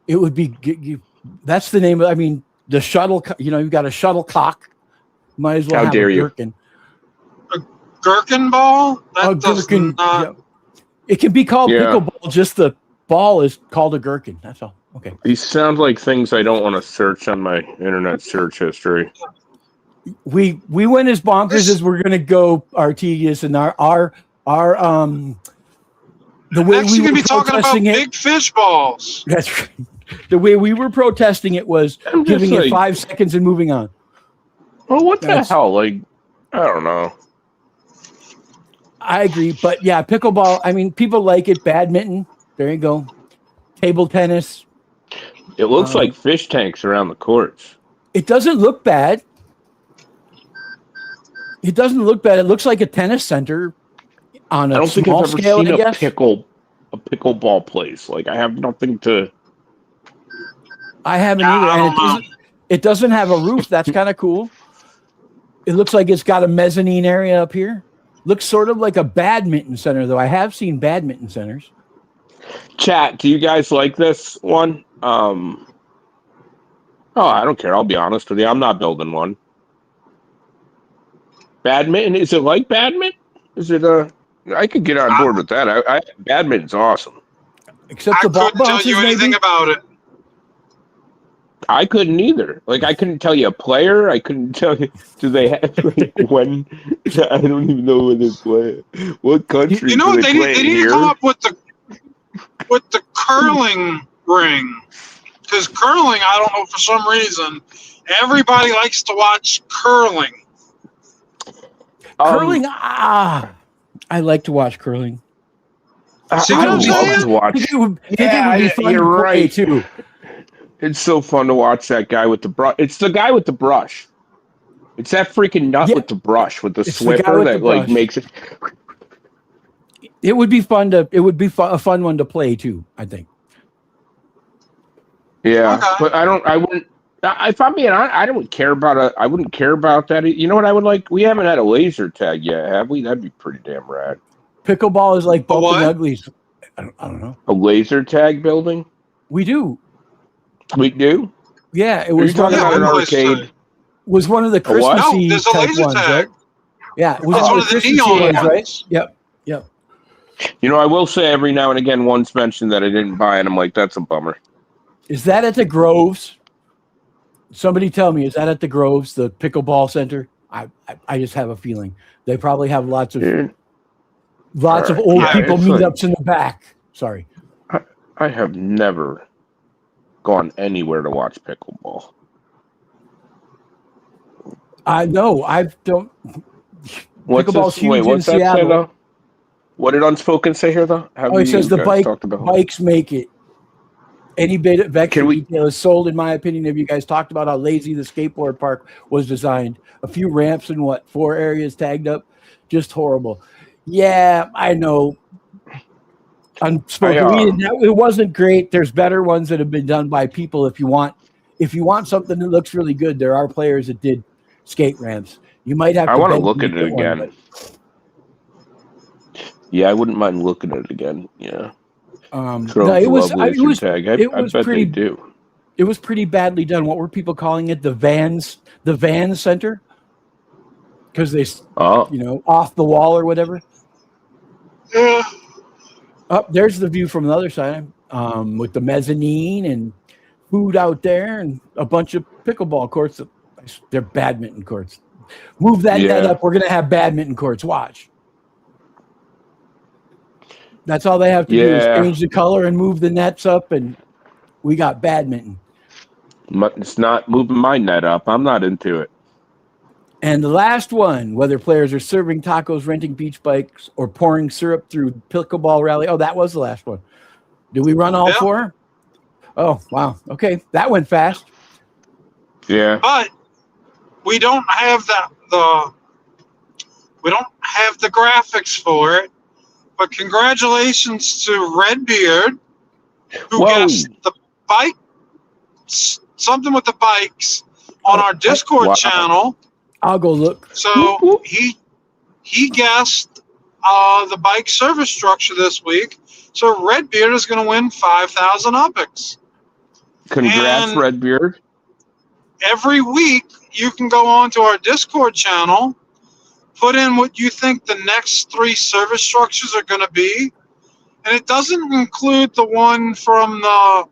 It would be. That's the name. I mean, the shuttle. You've got a shuttlecock. Might as well How have dare a you. gherkin. Gherkin ball? That A does gherkin. not. Yeah. It can be called Yeah. pickleball. Just the ball is called a gherkin. That's all. Okay. These sound like things I don't want to search on my internet search history. We went as bonkers as we're going to go, Artigues, and our the way Actually, we going were to be talking about protesting it. big fish balls. That's right. The way we were protesting it was I'm just giving it like- 5 seconds and moving on. Well, what the That's- hell? Like, I don't know. I agree, but yeah, pickleball. I mean, people like it. Badminton. There you go. Table tennis. It looks like fish tanks around the courts. It doesn't look bad. It doesn't look bad. It looks like a tennis center on I a don't think small I've ever scale. seen I a guess. pickleball place. Like, I have nothing to. I haven't Yeah, either, I and don't know. it doesn't have a roof. That's kind of cool. It looks like it's got a mezzanine area up here. Looks sort of like a badminton center, though. I have seen badminton centers. Chat, do you guys like this one? Oh, I don't care. I'll be honest with you. I'm not building one. Badminton? Is it like badminton? Is it I could get on board with that. Badminton's awesome. Except I the ball couldn't tell bounces, you anything maybe. about it. I couldn't either. Like, I couldn't tell you a player. I couldn't tell you. Do they have like when? I don't even know when they play. What country? You know do what? They play need to here? come up with the curling ring. Because curling, I don't know, for some reason, everybody likes to watch curling. Curling. I like to watch curling. See what I'm I love saying? to watch. I think it would be Yeah, fun you're to play right. too. It's so fun to watch that guy with the brush. It's the guy with the brush. It's that freaking nut Yeah. with the brush, with the It's the guy Swiffer with that the like brush. makes it. It would be fun to. It would be a fun one to play too. I think. Yeah, Okay. but I wouldn't. If I'm being honest, I don't care about I wouldn't care about that. You know what I would like? We haven't had a laser tag yet, have we? That'd be pretty damn rad. Pickleball is like bumping what? uglies. I don't know. A laser tag building? We do. We do. Yeah, it Are was you talking one about of an we play arcade? straight. was one of the A what? Christmassy No, there's a type laser ones, tag. right? Yeah, it was It's one one of of the the Christmassy neon ones, right? ones. Yep. You know, I will say every now and again, one's mentioned that I didn't buy, and I'm like, that's a bummer. Is that at the Groves? Somebody tell me, is that at the Groves, the pickleball center? I just have a feeling they probably have lots of Dude, old Yeah, people it's like- meetups in the back. Sorry. I have never gone anywhere to watch pickleball. I know. I don't. Pickleball's huge in what's that say Seattle. though? What did Unspoken say here though? Have Oh, it says you the guys talked about? bikes make it. Any bit of extra Can we- detail is sold, in my opinion. Have you guys talked about how lazy the skateboard park was designed? A few ramps and 4 areas tagged up? Just horrible. Yeah, I know. Unspoken. It wasn't great. There's better ones that have been done by people. If you want something that looks really good, there are players that did skate ramps. You might have. I want to beg look to at get it one, again. but, Yeah, I wouldn't mind looking at it again. Yeah. no, Groves it was. love It laser was. tag. it I was bet pretty- they do. It was pretty badly done. What were people calling it? The Vans Center, because they, Oh, off the wall or whatever. Yeah. Up there's the view from the other side, with the mezzanine and food out there and a bunch of pickleball courts. They're badminton courts. Move that net Yeah. up. We're gonna have badminton courts. Watch. That's all they have to do is Yeah. change the color and move the nets up, and we got badminton. it's not moving my net up. I'm not into it. And the last one, whether players are serving tacos, renting beach bikes, or pouring syrup through pickleball rally. Oh, that was the last one. Did we run all Yeah. 4? Oh, wow. Okay, that went fast. Yeah. But we don't have the graphics for it. But congratulations to Redbeard, who Whoa. guessed the bike, something with the bikes on our Discord Wow. channel. I'll go look. So he guessed the bike service structure this week. So Redbeard is going to win 5,000 UPIX. Congrats, And- Redbeard. Every week, you can go on to our Discord channel, put in what you think the next 3 service structures are going to be, and it doesn't include the one from the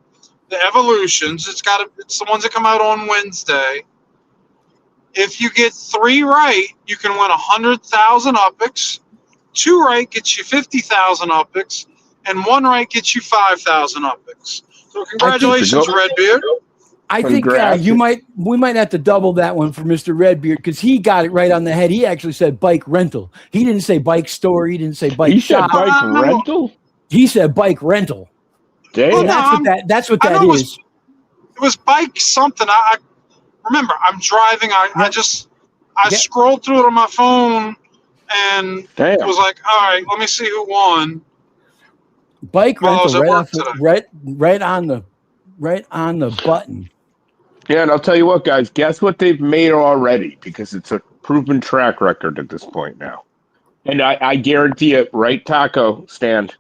Evolutions. It's the ones that come out on Wednesday. If you get 3 right, you can win 100,000 UPIX. 2 right gets you 50,000 UPIX, and 1 right gets you 5,000 UPIX. So congratulations, Redbeard. I think Congrats. we might have to double that one for Mr. Redbeard, because he got it right on the head. He actually said bike rental. He didn't say bike store. He didn't say bike You said shop. bike No. rental? He said bike rental. Damn. Well, And no, that's what I that know is. it was bike something. I remember I'm driving. I Yeah. scrolled through it on my phone and Damn. was like, all right, let me see who won. Bike Well, I was rental at right, work off the, today. right on the button. Yeah, and I'll tell you what, guys. Guess what they've made already? Because it's a proven track record at this point now. And I guarantee it, right taco stand,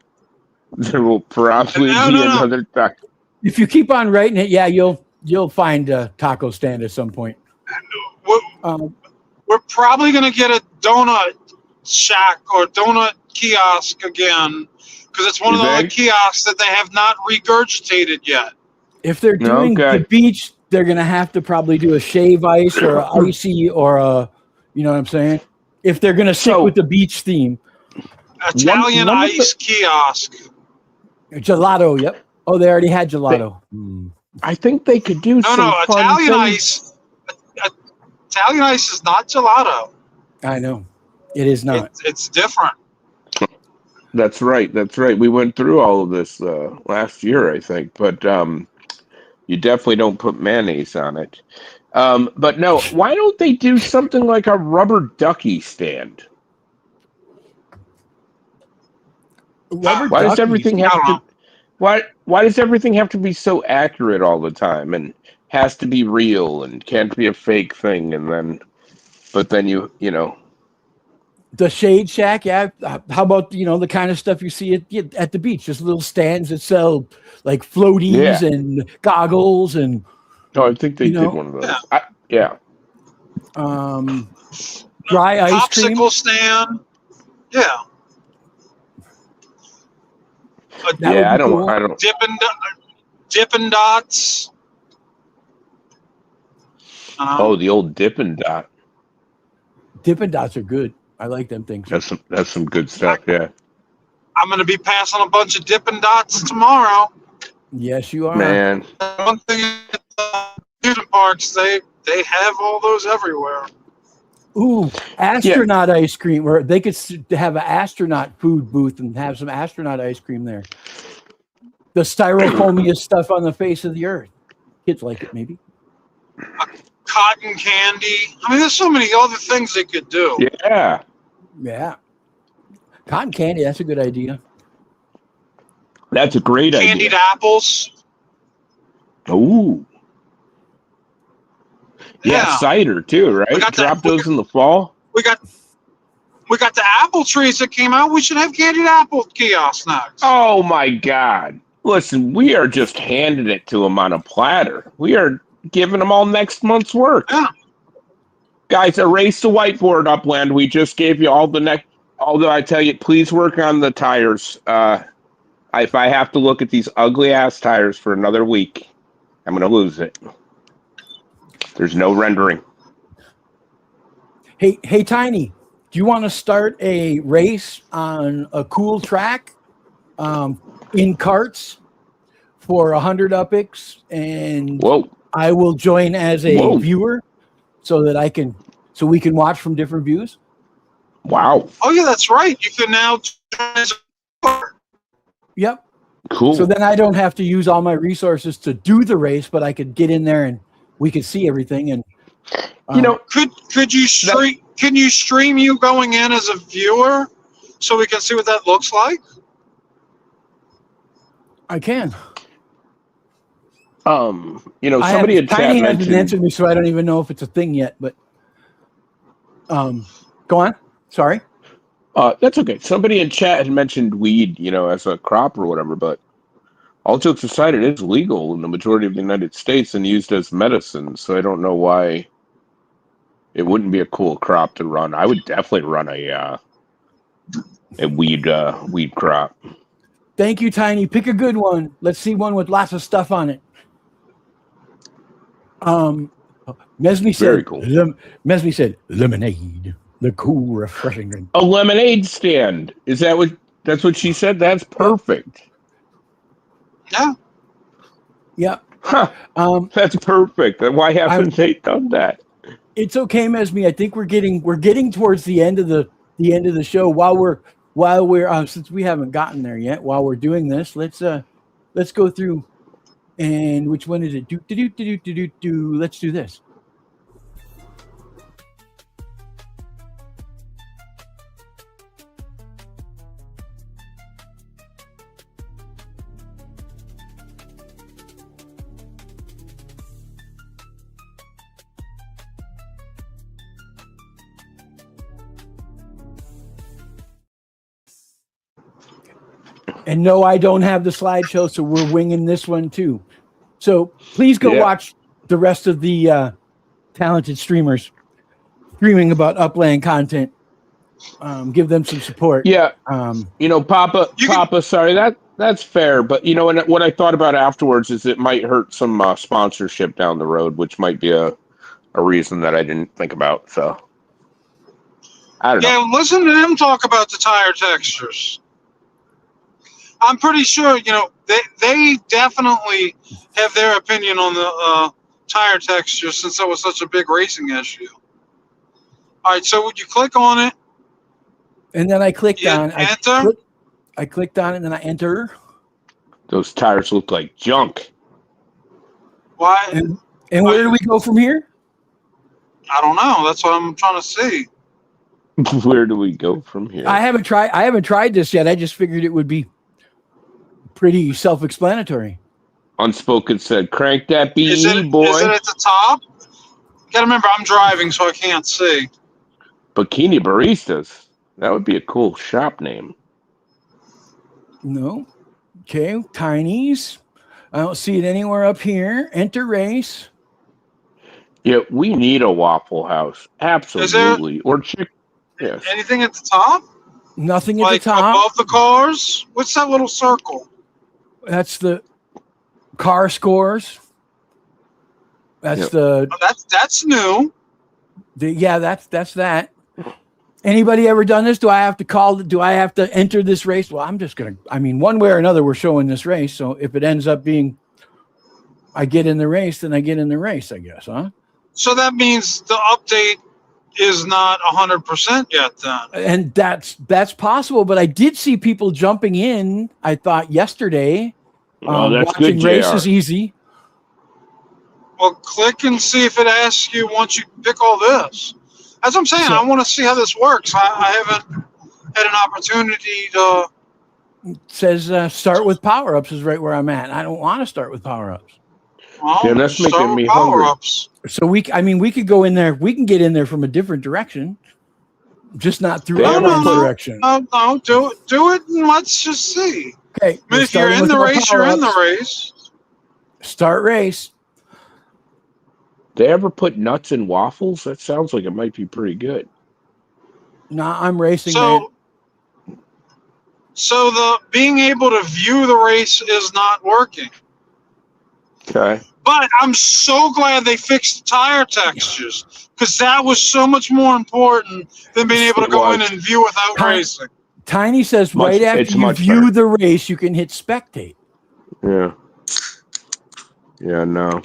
there will probably No, be no, no. another taco. If you keep on writing it, yeah, you'll find a taco stand at some point. We're, Um, we're probably going to get a donut shack or donut kiosk again because it's one of You the think? kiosks that they have not regurgitated yet. if they're doing Okay. the beach, they're gonna have to probably do a shave ice or a icy or a, you know what I'm saying? If they're gonna stick So- with the beach theme, Italian one of the- ice kiosk. gelato. Yep. Oh, they already had gelato. I think they could do No, some no, fun Italian things. ice. Italian ice is not gelato. I know, it is not. It's different. That's right. That's right. We went through all of this last year, I think, but you definitely don't put mayonnaise on it. But no, why don't they do something like a rubber ducky stand? Rubber Why does duckies. everything I have don't to? know. Why does everything have to be so accurate all the time and has to be real and can't be a fake thing? And then, but then you know, The Shade Shack, yeah. How about the kind of stuff you see at the beach? Just little stands that sell like floaties yeah. and goggles and No, I think they you did know, one of those. Yeah. Yeah. um, dry ice cream. Popsicle stand. Yeah. That would Yeah. be cool. I don't. Dippin' Dots. Oh, the old Dippin' Dot. Dippin' Dots are good. I like them things. That's some good stuff. Yeah. I'm going to be passing a bunch of Dippin' Dots tomorrow. Yes, you are. Man. One thing at the amusement parks, they have all those everywhere. Ooh, astronaut ice cream, where they could have an astronaut food booth and have some astronaut ice cream there. The styrofoamiest stuff on the face of the earth. Kids like it, maybe. Cotton candy. I mean, there's so many other things they could do. Yeah. Yeah. Cotton candy, that's a good idea. That's a great Candied idea. apples. Ooh. Yeah, Yeah. cider too, right? We got Drop that- those in the fall. We got the apple trees that came out. We should have candied apple kiosks next. Oh my God. Listen, we are just handing it to them on a platter. We are giving them all next month's work. Yeah. Guys, erase the whiteboard, Upland. We just gave you all the next. Although I tell you, please work on the tires. If I have to look at these ugly ass tires for another week, I'm going to lose it. There's no rendering. Hey, Tiny, do you want to start a race on a cool track in carts for 100 UPIX? And Whoa. I will join as a Whoa. viewer so we can watch from different views. Wow. Oh yeah, that's right. You can now join as a viewer. Yep. Cool. So then I don't have to use all my resources to do the race, but I could get in there and we could see everything. And you know, Could you stream? Can you stream you going in as a viewer so we can see what that looks like? I can. Somebody in chat Tiny hasn't mentioned. answered me, so I don't even know if it's a thing yet. But go on. Sorry. That's okay. Somebody in chat had mentioned weed, as a crop or whatever, but all jokes aside, it is legal in the majority of the United States and used as medicine. So I don't know why it wouldn't be a cool crop to run. I would definitely run a weed crop. Thank you, Tiny. Pick a good one. Let's see one with lots of stuff on it. Mesme said, Very cool. Mesme said, lemonade, the cool, refreshing drink. A lemonade stand. Is that that's what she said? That's perfect. Yeah. Yep. Huh. That's perfect. Why haven't they done that? It's okay, Mesme. I think we're getting towards the end of the show. While we're since we haven't gotten there yet, while we're doing this, let's go through. And which one is it? Let's do this. And no, I don't have the slideshow, so we're winging this one too. So please go watch the rest of the talented streamers streaming about Upland content. Give them some support. Yeah. Papa, sorry, that's fair. But and what I thought about afterwards is it might hurt some sponsorship down the road, which might be a reason that I didn't think about. So I don't know. Yeah, listen to them talk about the tire textures. I'm pretty sure, they definitely have their opinion on the tire texture since that was such a big racing issue. All right, so would you click on it? And then I clicked You on enter? I clicked on it and then I enter. Those tires look like junk. Why? And where do we go from here? I don't know. That's what I'm trying to see. Where do we go from here? I haven't tried this yet. I just figured it would be pretty self-explanatory. Unspoken said, "Crank that BE, Is it boy." Is it at the top? Gotta remember, I'm driving, so I can't see. Bikini Baristas. That would be a cool shop name. No. Okay, Tiny's. I don't see it anywhere up here. Enter race. Yeah, we need a Waffle House. Absolutely. Or chick. Yes. Anything at the top? Nothing at Like the top. above the cars? What's that little circle? That's the car scores. That's Yep. the Oh, that's new. yeah, that's that. Anybody ever done this? Do I have to enter this race? Well, one way or another, we're showing this race. So if it ends up being I get in the race, then I get in the race, I guess, huh? So that means the update is not 100% yet then. And that's possible, but I did see people jumping in, I thought yesterday. Oh, that's watching good, race JR. is easy. Well, click and see if it asks you once you pick all this. That's what I'm saying. So- I want to see how this works. I haven't had an opportunity to. It says start with power-ups is right where I'm at. I don't want to start with power-ups. Well, Yeah, that's making start with me hungry. power-ups. So we could go in there. We can get in there from a different direction, just not through No, everyone's no. direction. No, do it, and let's just see. Okay. I mean, we're if you're starting in with the our race, you're in the power-ups. race. Start race. They ever put nuts in waffles? That sounds like it might be pretty good. Nah, I'm racing. Man. So the being able to view the race is not working. Okay. But I'm so glad they fixed the tire textures because that was so much more important than being able to It go was. in and view without racing. Tiny says Much- right it's after you much view better. the race, you can hit spectate. Yeah. Yeah, no.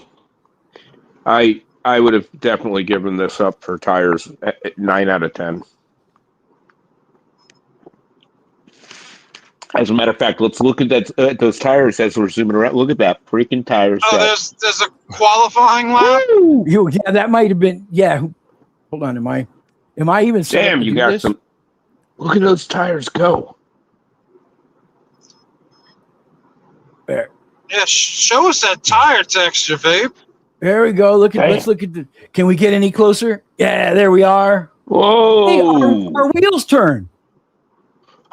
I would have definitely given this up for tires 9 out of 10. As a matter of fact, let's look at that those tires as we're zooming around. Look at that freaking tire Oh, set. there's a qualifying lap. Yeah, that might have been. Yeah, hold on. Am I even? set up Damn, to you do got this? some. Look at those tires go. There. Yeah, show us that tire texture, Vape. There we go. Damn. Let's look at the. Can we get any closer? Yeah, there we are. Whoa! Hey, our wheels turn.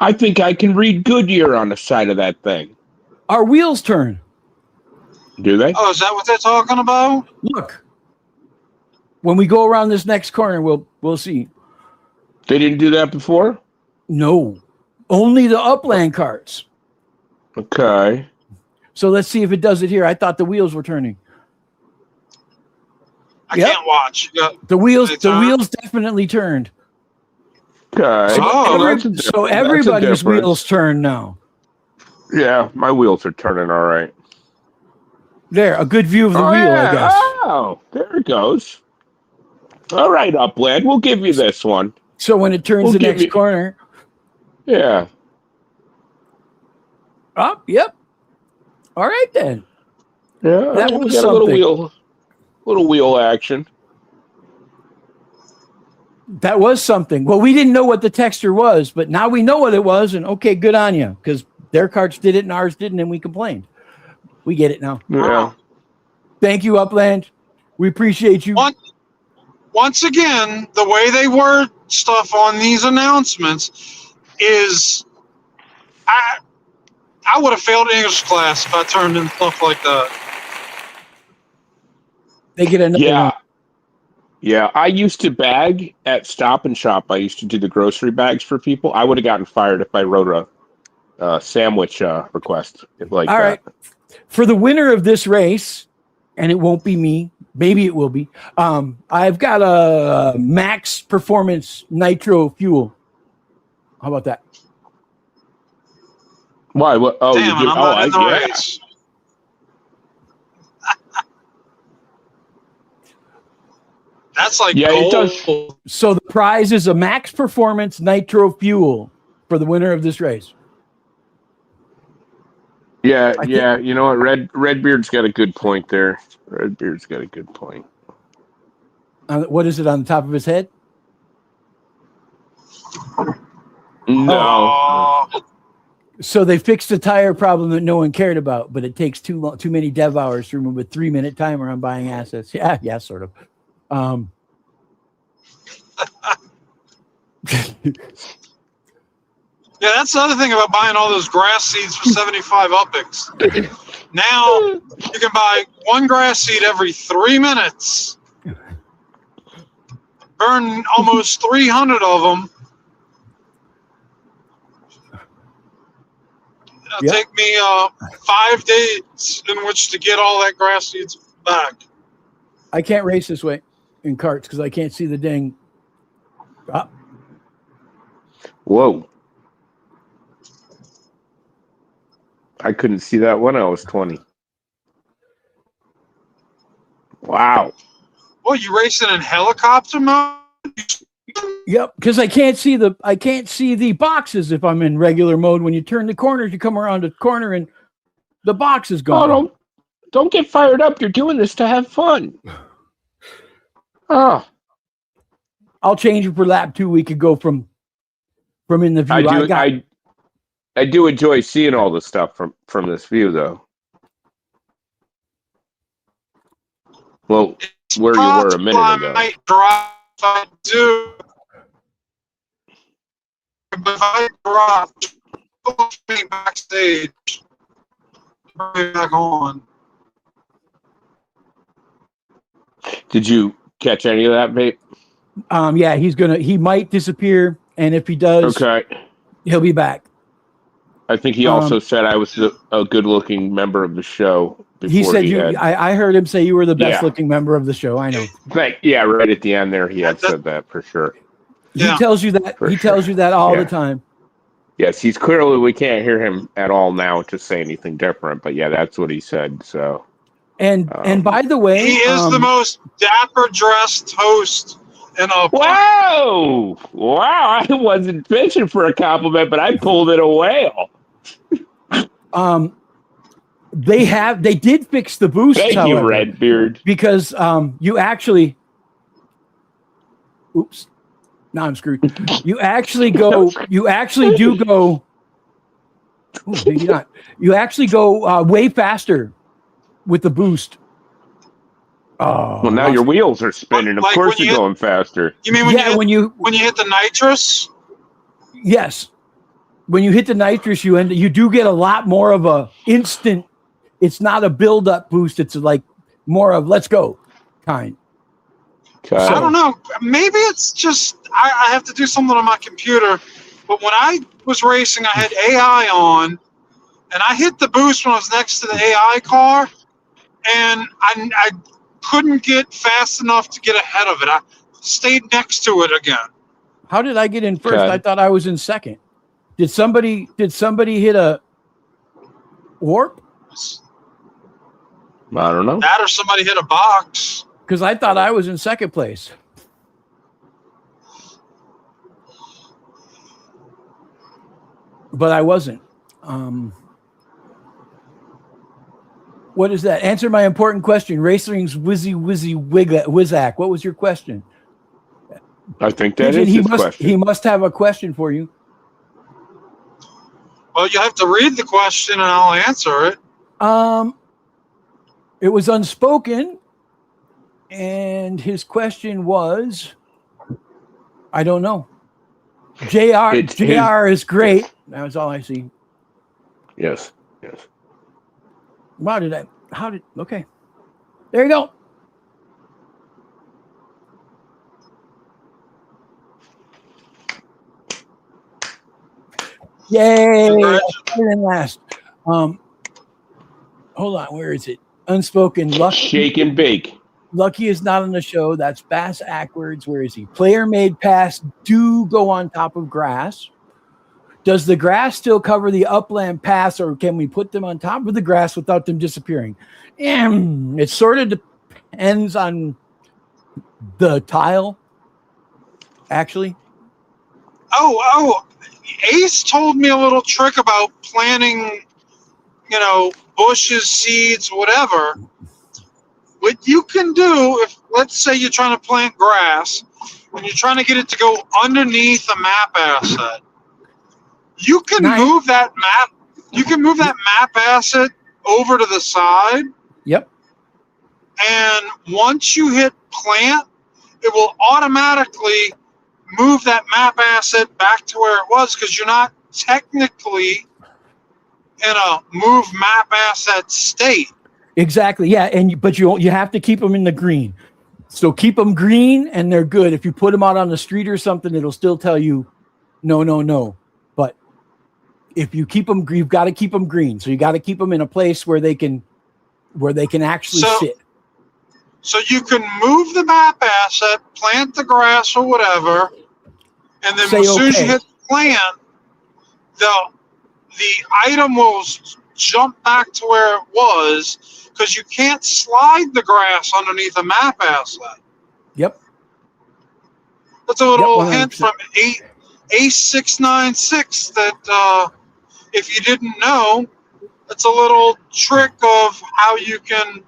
I think I can read Goodyear on the side of that thing. Our wheels turn. Do they? Oh, is that what they're talking about? Look. When we go around this next corner, we'll see. They didn't do that before? No, only the upland carts. Okay. So let's see if it does it here. I thought the wheels were turning. I Yep. can't watch. You got- The wheels They turn? definitely turned. Okay. Oh, That's a So difference. everybody's That's a difference. wheels turn now. Yeah, my wheels are turning all right. There, a good view of the wheel, yeah. I guess. Oh, there it goes. All right, Upland. We'll give you this one. So when it turns We'll the give next you- corner, Yeah. up, yep. All right then. Yeah. That we was got something. a little wheel action. That was something. Well, we didn't know what the texture was, but now we know what it was, and okay, good on you, because their carts did it and ours didn't, and we complained. We get it now. Yeah. Thank you, Upland. We appreciate you. Once again, the way they word stuff on these announcements is, I would have failed English class if I turned in stuff like that. They get another Yeah. one. Yeah, I used to bag at Stop and Shop. I used to do the grocery bags for people. I would have gotten fired if I wrote a sandwich request like All that. right. For the winner of this race, and it won't be me, maybe it will be. I've got a Max Performance Nitro Fuel. How about that? Why? What? Oh, Damn it, I'm not in the yeah. race. That's like Yeah, it does. gold. So the prize is a Max Performance Nitro Fuel for the winner of this race. Yeah, I yeah. You know what? Redbeard's got a good point there. Redbeard's got a good point. What is it on the top of his head? No. Oh, So they fixed the tire problem that no one cared about, but it takes too many dev hours to remove a 3-minute timer on buying assets. Yeah, sort of. yeah, that's the other thing about buying all those grass seeds for 75 upix. Now you can buy one grass seed every 3 minutes, burn almost 300 of them. It'll Yep. take me 5 days in which to get all that grass seeds back. I can't race this way in carts because I can't see the dang. Whoa. I couldn't see that when I was 20. Wow. Well, you racing in helicopter mode? Yep, because I can't see the boxes if I'm in regular mode. When you turn the corners, you come around the corner and the box is gone. Oh, don't get fired up. You're doing this to have fun. Oh. I'll change it for lap 2. We could go from in the view. I do enjoy seeing all the stuff from this view, though. Well, where you were a minute ago. I might drive. I do. But if I drop, push me backstage, bring me back on. Did you catch any of that, Vape? Yeah, he might disappear, and if he does, Okay. he'll be back. I think he also said I was a good-looking member of the show. He said I heard him say you were the best-looking member of the show. I know. Yeah, right at the end there, he had said that for sure. He tells you that. He tells you that all the time. Yes, we can't hear him at all now to say anything different. But yeah, that's what he said. So. And by the way, he is the most dapper dressed host in a. Wow! I wasn't fishing for a compliment, but I pulled it a whale. They did fix the boosts. Thank you, Redbeard. Because you actually. Oops. Now I'm screwed. You actually do go. Ooh, maybe not. You actually go way faster with the boost. Oh, well, now your wheels are spinning. Of course, you're going faster. You mean when you hit the nitrous? Yes. When you hit the nitrous, you do get a lot more of a instant. It's not a build-up boost. It's like more of let's go kind. Okay. I don't know. Maybe it's just I have to do something on my computer. But when I was racing, I had AI on, and I hit the boost when I was next to the AI car, and I couldn't get fast enough to get ahead of it. I stayed next to it again. How did I get in first? I thought I was in second. Did somebody hit a warp? I don't know. That or somebody hit a box. Because I thought I was in second place. But I wasn't. What is that? Answer my important question. Racing's Wizzack. What was your question? I think that is his question. He must have a question for you. Well, you have to read the question and I'll answer it. It was unspoken, and his question was, I don't know. JR is great. That was all I see. Yes. Okay. There you go. Yay! Better than last. Hold on. Where is it? Unspoken. Lucky. Shake and bake. Lucky is not on the show. That's Bass Ackwards. Where is he? Player made pass do go on top of grass. Does the grass still cover the upland pass, or can we put them on top of the grass without them disappearing? It sort of depends on the tile, actually. Oh, Ace told me a little trick about planning bushes, seeds, whatever. What you can do, if let's say you're trying to plant grass and you're trying to get it to go underneath a map asset, you can move that map. You can move that map asset over to the side. Yep. And once you hit plant, it will automatically move that map asset back to where it was, because you're not technically in a move map asset state. Exactly. Yeah, but you have to keep them in the green. So keep them green, and they're good. If you put them out on the street or something, it'll still tell you, no. But if you keep them, you've got to keep them green. So you got to keep them in a place where they can actually sit. So you can move the map asset, plant the grass or whatever, and then as soon as you hit plant, the item will jump back to where it was, because you can't slide the grass underneath a map asset. Yep. That's a little hint from A696 that if you didn't know, it's a little trick of how you can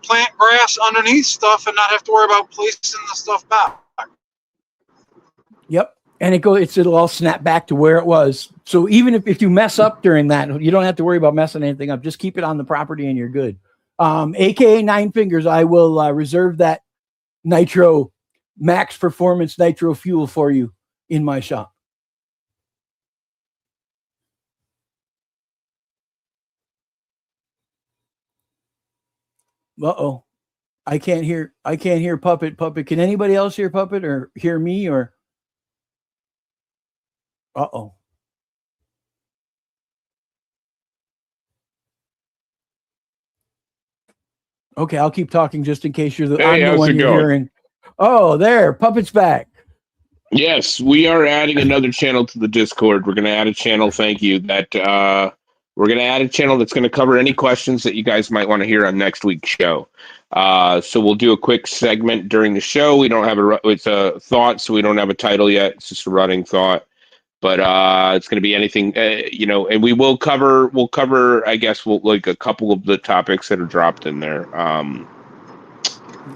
plant grass underneath stuff and not have to worry about placing the stuff back. Yep. And it'll all snap back to where it was. So even if you mess up during that, you don't have to worry about messing anything up. Just keep it on the property and you're good. AKA Nine Fingers, I will reserve that Nitro Max Performance Nitro Fuel for you in my shop. Uh-oh. I can't hear Puppet. Can anybody else hear Puppet or hear me or? Uh-oh. Okay, I'll keep talking just in case I'm the one you're hearing. Oh, there, Puppet's back. Yes, we are adding another channel to the Discord. We're going to add a channel, thank you, that we're going to add a channel that's going to cover any questions that you guys might want to hear on next week's show. So we'll do a quick segment during the show. We don't have it's a thought, so we don't have a title yet. It's just a running thought. But it's going to be anything, and we'll cover, I guess, like a couple of the topics that are dropped in there.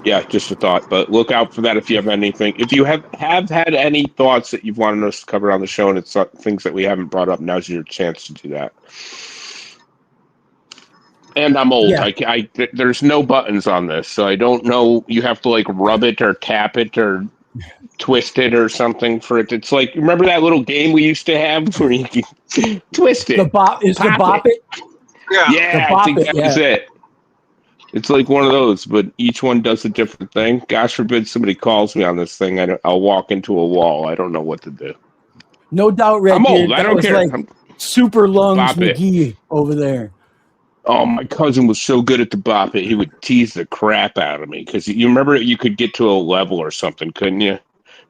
Yeah, just a thought, but look out for that if you have anything. If you have had any thoughts that you've wanted us to cover on the show and it's things that we haven't brought up, now's your chance to do that. And I'm old. Yeah. There's no buttons on this, so I don't know. You have to like rub it or tap it or twist it or something for it. It's like, remember that little game we used to have where you can twist it? The Bop It? Yeah, I think that's it. It's like one of those, but each one does a different thing. Gosh forbid somebody calls me on this thing. I'll walk into a wall. I don't know what to do. No doubt, Red. I'm old. I don't care. Like Super Lungs McGee over there. Oh, my cousin was so good at the Bop It. He would tease the crap out of me because you remember you could get to a level or something, couldn't you?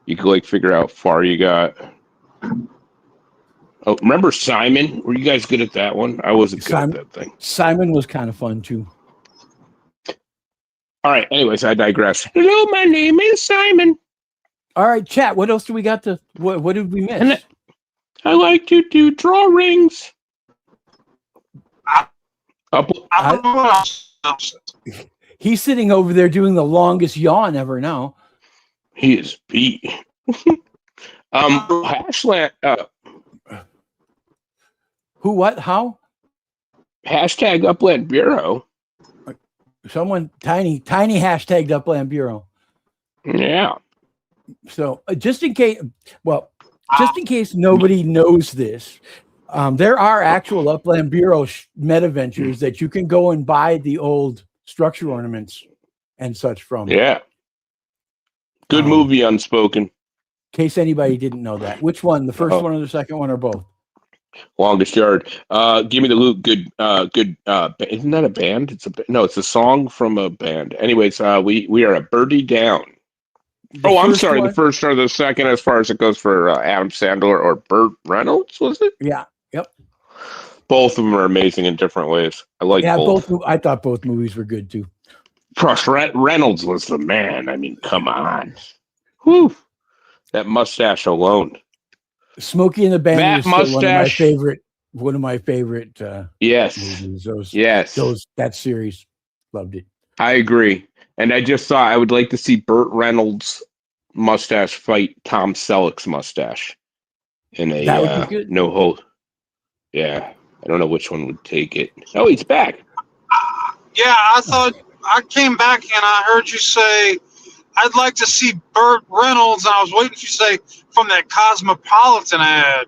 You could like figure out how far you got. Oh, remember Simon? Were you guys good at that one? I wasn't good at that thing. Simon was kind of fun too. All right. Anyways, I digress. Hello, my name is Simon. All right, chat. What else do we got to? What did we miss? I like to do drawings. He's sitting over there doing the longest yawn ever now. He is beat. Hashland. Who? What? How? Hashtag Upland Bureau. Someone tiny hashtagged Upland Bureau. Yeah. So just in case nobody knows this, there are actual Upland Bureau meta ventures that you can go and buy the old structure ornaments and such from. Yeah. Good movie, Unspoken. In case anybody didn't know that. Which one? The first one or the second one or both? Longest Yard. Give me the loot. Good. Isn't that a band? It's a song from a band. Anyways, we are a Birdie Down. I'm sorry. The first or the second, as far as it goes for Adam Sandler or Burt Reynolds, was it? Yeah. Yep. Both of them are amazing in different ways. I like both. I thought both movies were good too. Plus, Reynolds was the man. I mean, come on. Whew. That mustache alone. Smokey and the Bandit is still one of my favorite one of my favorite Yes. movies. Yes. That series, loved it. I agree. And I just thought I would like to see Burt Reynolds' mustache fight Tom Selleck's mustache in a That would be good. no hold. Yeah. I don't know which one would take it. Oh, he's back. Yeah, I thought I came back and I heard you say I'd like to see Burt Reynolds, and I was waiting for you to say from that Cosmopolitan ad.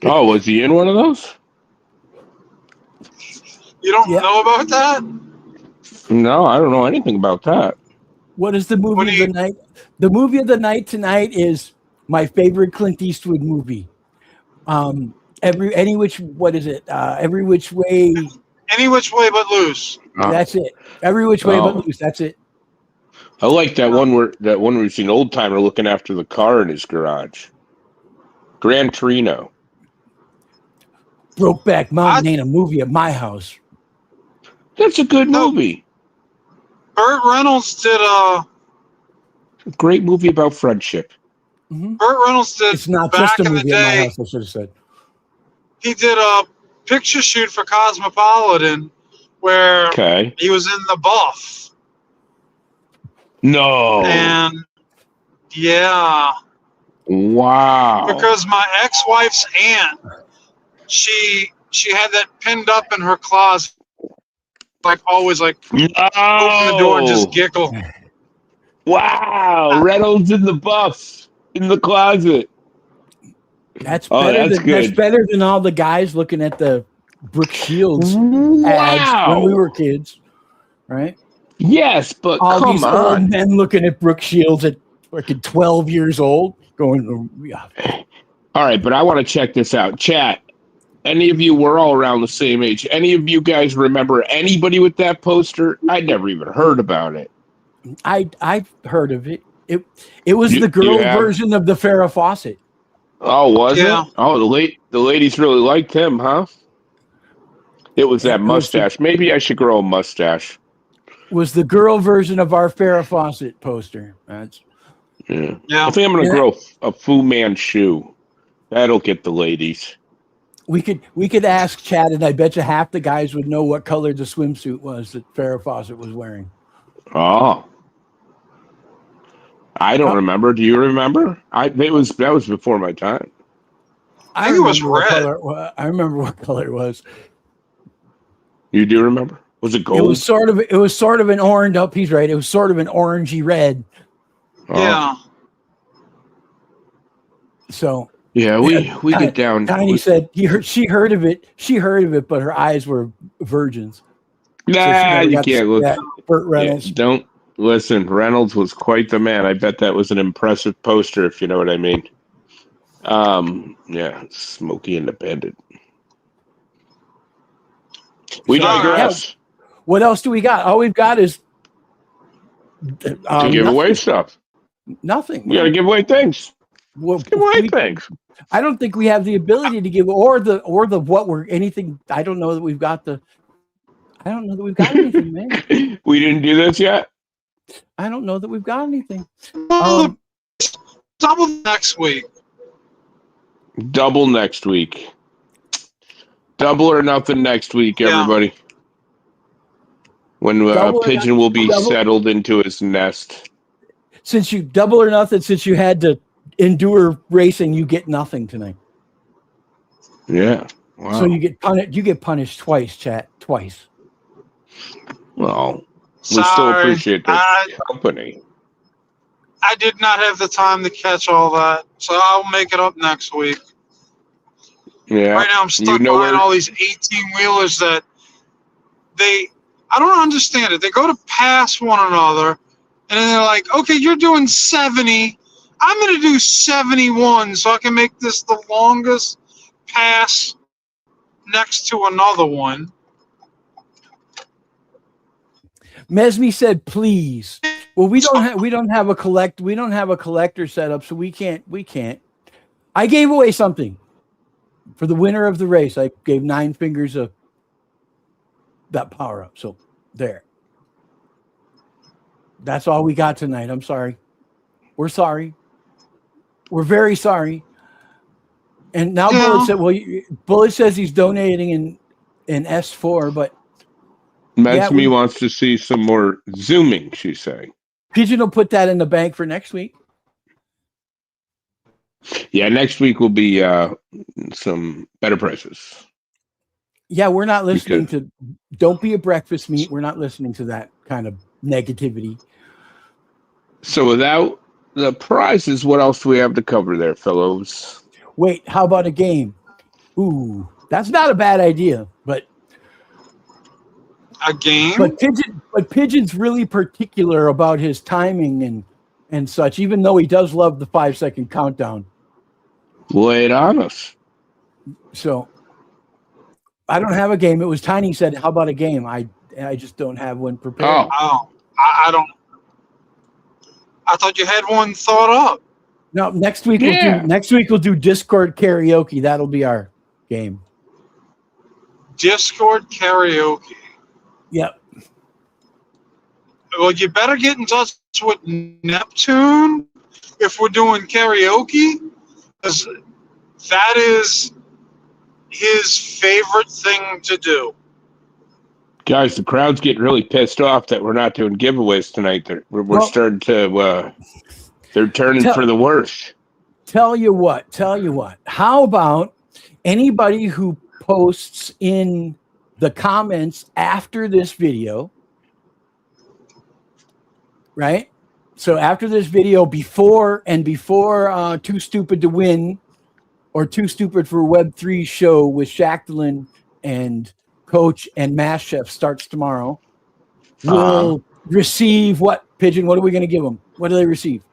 Oh, was he in one of those? You don't Yeah. know about that? No, I don't know anything about that. What is the What movie do of the night? The movie of the night tonight is my favorite Clint Eastwood movie. Every which way. Any which way but loose. That's it. Every which way Oh. but loose. That's it. I like that one where we've seen old timer looking after the car in his garage. Gran Torino. Brokeback Mountain ain't a movie at my house. That's a good No. movie. Burt Reynolds did Great movie about friendship. Burt Reynolds did It's not back just a in the movie at my day. house. I should have said. He did a picture shoot for Cosmopolitan where Okay. he was in the buff. No. And yeah, Wow. because my ex-wife's aunt, she had that pinned up in her closet, like always, like open the door and just giggle. Wow. Reynolds in the buff in the closet. That's Oh, better. that's That's good. better than all the guys looking at the Brooke Shields ads when we were kids, right? Yes, but All come these on. old men looking at Brooke Shields at freaking 12 years old, going, "Oh, yeah." All right, but I want to check this out. Chat, any of you, we're all around the same age. Any of you guys remember anybody with that poster? I'd never even heard about it. I've heard of it. It was You- the girl you have? version of the Farrah Fawcett. Oh, was Yeah. it? Oh, the ladies really liked him, huh? It was Yeah, that it was the- mustache. Maybe I should grow a mustache. Was the girl version of our Farrah Fawcett poster. That's Yeah. Yeah. I think I'm going to Yeah. grow a Fu Manchu. That'll get the ladies. we could ask Chad, and I bet you half the guys would know what color the swimsuit was that Farrah Fawcett was wearing. Oh. I don't remember. Do you remember? That was before my time. I think it was remember what red. color it wa- I remember what color it was. You do remember? Was it gold? It was sort of an orange. Oh, he's right. It was sort of an orangey red. Oh. Yeah. So Yeah, we get down. Tiny said she heard of it. She heard of it, but her eyes were virgins. So she Nah, never you got to can't see look. that. Burt Yeah, Reynolds. don't listen. Reynolds was quite the man. I bet that was an impressive poster, if you know what I mean. Yeah, Smoky Independent. We So, digress. What else do we got? All we've got is To give away stuff. nothing. We got to give away things. Well, Give away we- things. I don't think we have the ability to give or the what we're anything. I don't know that we've got the. I don't know that we've got anything, man. We didn't do this yet. I don't know that we've got anything. Well, double next week. Double next week. Double or nothing next week, Yeah. everybody. When Double or Pigeon will be double- settled into his nest. Since you double or nothing, since you had to endure racing, you get nothing tonight. Yeah. Wow. So you get punished. You get punished twice, chat. Twice. Well, we still Sorry. appreciate the I company. did not have the time to catch all that, so I'll make it up next week. Yeah. Right now, I'm stuck know buying where- all these 18-wheelers that I don't understand it. They go to pass one another, and then they're like, okay, you're doing 70. I'm going to do 71 so I can make this the longest pass next to another one. Mesme said, "Please." Well, we don't have a collector set up, so we can't. I gave away something for the winner of the race. I gave 9 fingers of that power up. So there. That's all we got tonight. I'm sorry. We're sorry. We're very sorry. And now Yeah. Bullet said, well, Bullet says he's donating in S4, but Metsme wants to see some more zooming, she's saying. Pigeon will put that in the bank for next week. Yeah, next week will be some better prices. Yeah, we're not listening to Don't Be a Breakfast Meat. We're not listening to that kind of negativity. So without the prizes, what else do we have to cover there, fellows? Wait, how about a game? Ooh, that's not a bad idea, but A game? But Pigeon's really particular about his timing and such, even though he does love the 5-second countdown. Lay it on us. So I don't have a game. It was Tiny said, how about a game? I just don't have one prepared. Oh, I don't. I thought you had one thought up. No, next week we'll do Discord karaoke. That'll be our game. Discord karaoke. Yep. Well, you better get in touch with Neptune if we're doing karaoke, because that is his favorite thing to do. Guys, the crowd's getting really pissed off that we're not doing giveaways tonight. We're starting to, they're turning for the worse. Tell you what. How about anybody who posts in the comments after this video, right? So after this video, before Too Stupid to Win or Too Stupid for Web3 show with Shacklin and Coach and Mass Chef starts tomorrow, will receive what, Pigeon? What are we going to give them? What do they receive?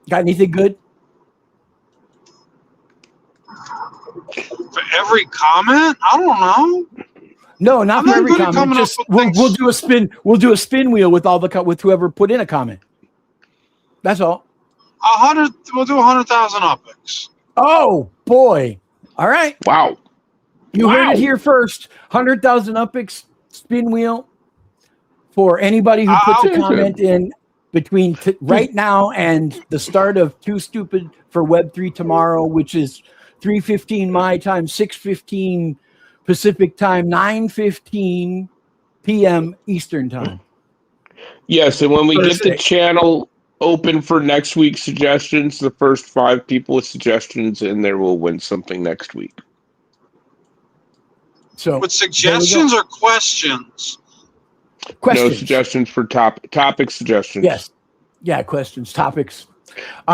Got anything good? For every comment? I don't know. No, not I'm for not every good at comment. coming Just up with things. we'll do a spin. We'll do a spin wheel with with whoever put in a comment. That's all. 100. We'll do 100,000 upics. Oh boy! All right, Wow. you heard it here first. 100,000 upics spin wheel for anybody who puts a comment in between right now and the start of Too Stupid for Web3 tomorrow, which is 3:15 my time, 6:15 Pacific time, 9:15 p.m. Eastern time. Yes, and when we get Thursday. the channel open for next week's suggestions, the first 5 people with suggestions in there will win something next week. So With suggestions or questions? questions. No suggestions for topic suggestions. Yes. Yeah, questions, topics.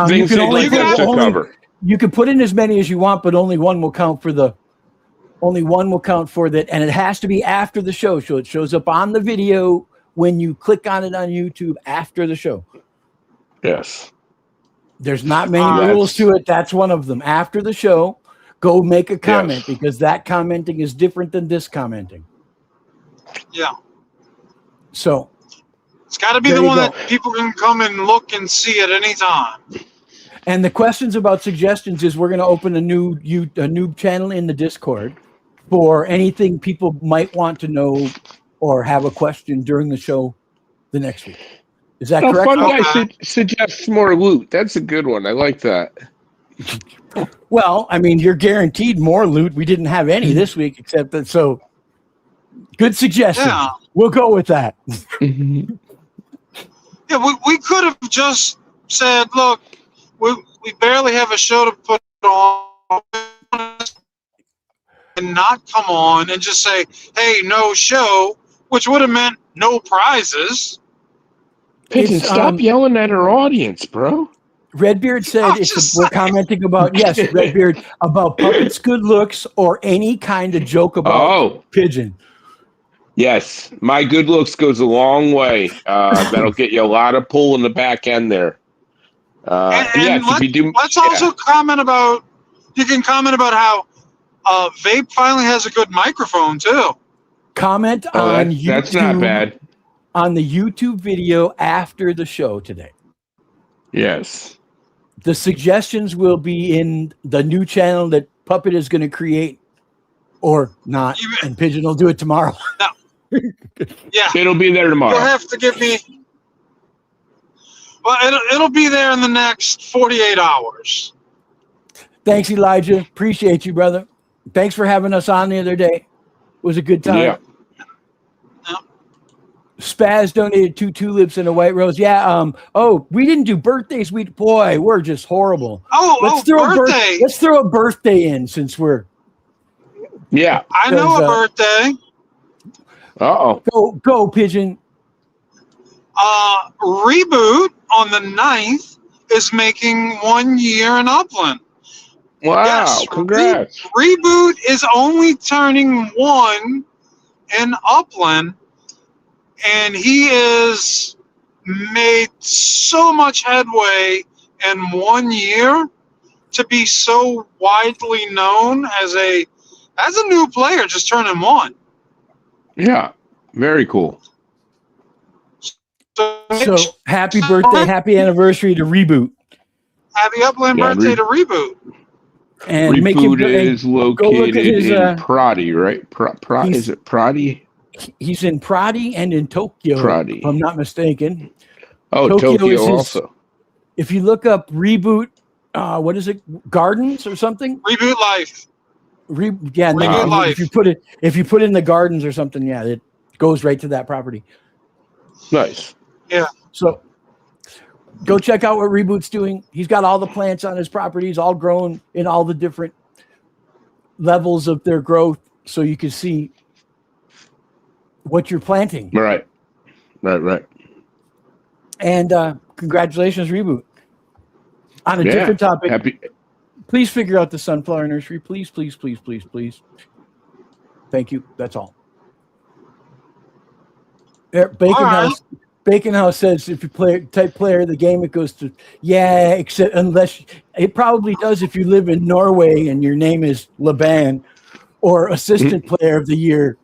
Things they'd like us to cover. You can put in as many as you want, but only one will count for that, and it has to be after the show. So it shows up on the video when you click on it on YouTube after the show. Yes. There's not many rules to it. That's one of them. After the show, go make a comment because that commenting is different than this commenting. Yeah. So It's got to be There the you one go. that people can come and look and see at any time. and the questions about suggestions is we're going to open a new channel in the Discord for anything people might want to know or have a question during the show the next week. Is that correct? Fun guy suggests more loot. That's a good one. I like that. Well, I mean, you're guaranteed more loot. We didn't have any this week, except that. So, good suggestion. Yeah. We'll go with that. Yeah, we could have just said, look, we barely have a show to put on and not come on and just say, hey, no show, which would have meant no prizes. Pigeon, It's, stop yelling at our audience, bro. Redbeard said I'm we're just commenting about Redbeard about Puppet's good looks or any kind of joke about Pigeon. Yes, my good looks goes a long way. That'll get you a lot of pull in the back end there. Let's also comment about. You can comment about how Vape finally has a good microphone too. Comment on YouTube. That's not bad. On the YouTube video after the show today. Yes. The suggestions will be in the new channel that Puppet is going to create, or not, and Pigeon will do it tomorrow. No. Yeah. It'll be there tomorrow. You'll have to give me. Well, it'll be there in the next 48 hours. Thanks, Elijah. Appreciate you, brother. Thanks for having us on the other day. It was a good time. Yeah. Spaz donated 2 tulips and a white rose. Yeah. We didn't do birthdays. We're just horrible. Birthday. Let's throw a birthday in since we're. Yeah. I know a birthday. Go Pigeon. Reboot on the 9th is making 1 year in Upland. Wow. Yes, Congrats. Reboot is only turning 1 in Upland, and he has made so much headway in 1 year to be so widely known as a new player just turning 1. Yeah. Very cool. So happy birthday, happy anniversary to Reboot. Happy Upland birthday to Reboot. And Reboot is located his, in Prati, right? Is it Prati? He's in Prati and in Tokyo, Prati. if I'm not mistaken. Oh, Tokyo is also. If you look up Reboot, what is it? Gardens or something? Reboot Life. Reboot Life. If you put in the gardens or something, yeah, it goes right to that property. Nice. Yeah. So go check out what Reboot's doing. He's got all the plants on his properties, all grown in all the different levels of their growth, so you can see what you're planting. Right. And congratulations, Reboot. On a different topic, please figure out the sunflower nursery. Please. Thank you. That's all. Bacon House says if you type player of the game, it goes to except unless it probably does if you live in Norway and your name is Laban or assistant player of the year.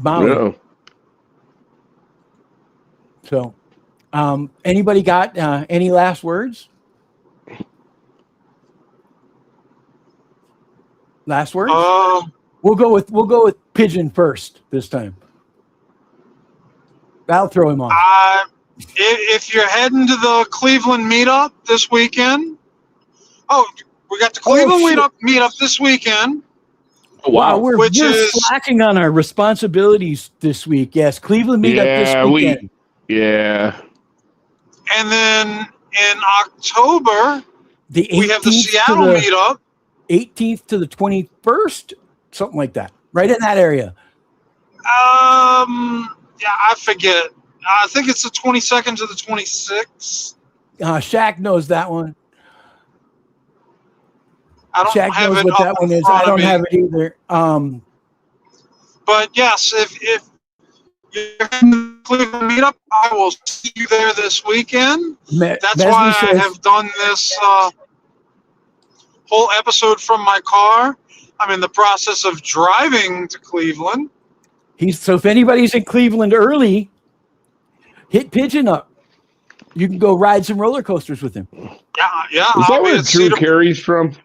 No. So, anybody got any last words? Last words? We'll go with Pigeon first this time. That'll throw him off. If you're heading to the Cleveland meetup this weekend, we got the Cleveland meetup this weekend. Oh, wow. We're slacking on our responsibilities this week. Yes, Cleveland meetup this weekend. And then in October, we have the Seattle meetup. 18th to the 21st, something like that. Right in that area. I forget. I think it's the 22nd to the 26th. Shaq knows that one. I don't Shaq have knows it what that one is. I don't have it either. But yes, if you're in the Cleveland meetup, I will see you there this weekend. That's why I have done this whole episode from my car. I'm in the process of driving to Cleveland. So if anybody's in Cleveland early, hit Pigeon up. You can go ride some roller coasters with him. Yeah. Is that where Drew Carey's from?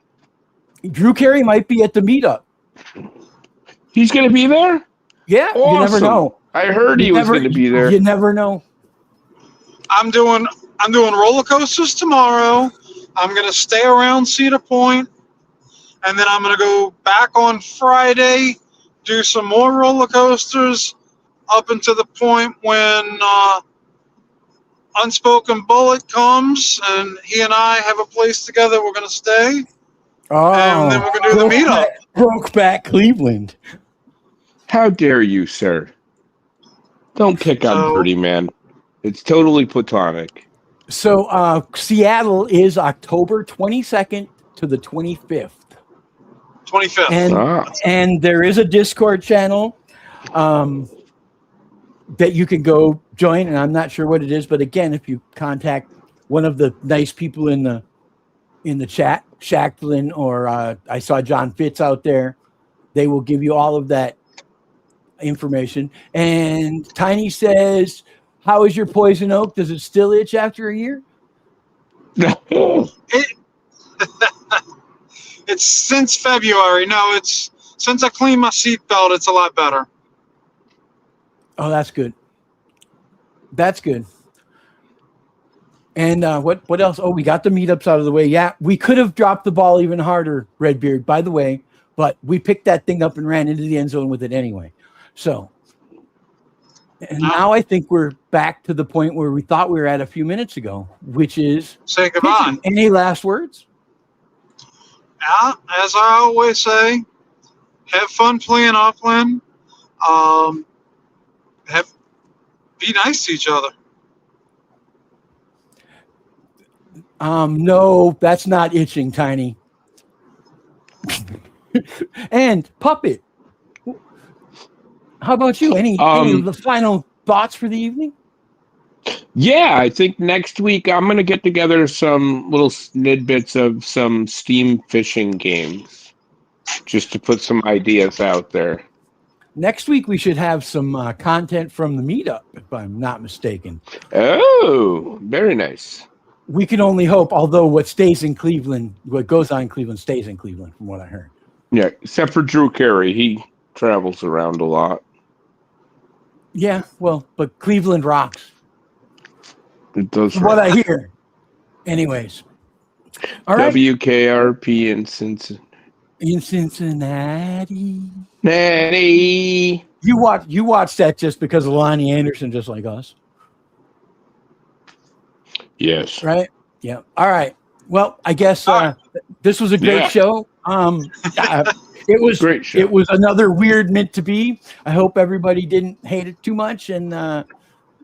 Drew Carey might be at the meetup. He's going to be there? Yeah, awesome. You never know. I heard he was going to be there. You never know. I'm doing roller coasters tomorrow. I'm going to stay around Cedar Point, and then I'm going to go back on Friday, do some more roller coasters up until the point when Unspoken Bullet comes, and he and I have a place together we're going to stay. Oh, and then we're going to do the meetup. Brokeback Cleveland. How dare you, sir? Don't pick on Birdie, man. It's totally platonic. So Seattle is October 22nd to the 25th. 25th. And there is a Discord channel that you can go join, and I'm not sure what it is, but again, if you contact one of the nice people in the chat, Shacklin, or I saw John Fitz out there, they will give you all of that information. And Tiny says, how is your poison oak? Does it still itch after a year? It's since February. No, it's since I cleaned my seatbelt, it's a lot better. Oh, that's good. That's good. And what else? Oh, we got the meetups out of the way. Yeah, we could have dropped the ball even harder, Redbeard, by the way, but we picked that thing up and ran into the end zone with it anyway. So, and now I think we're back to the point where we thought we were at a few minutes ago, which is Say goodbye. Any last words? Yeah, as I always say, have fun playing offline. Be nice to each other. No, that's not itching, Tiny. And Puppet, how about you? Any of the final thoughts for the evening? Yeah, I think next week I'm going to get together some little snidbits of some Steam fishing games just to put some ideas out there. Next week we should have some content from the meetup, if I'm not mistaken. Oh, very nice. We can only hope, although what stays in Cleveland, what goes on in Cleveland stays in Cleveland, from what I heard. Yeah, except for Drew Carey. He travels around a lot. Yeah, well, but Cleveland rocks, It does. from what I hear. Anyways. All right. WKRP in Cincinnati. In Cincinnati. Natty. You watched that just because of Lonnie Anderson, just like us. Yes. Right? Yeah. All right. Well, I guess this was a great show. It was Great show. It was another weird mint to be. I hope everybody didn't hate it too much. And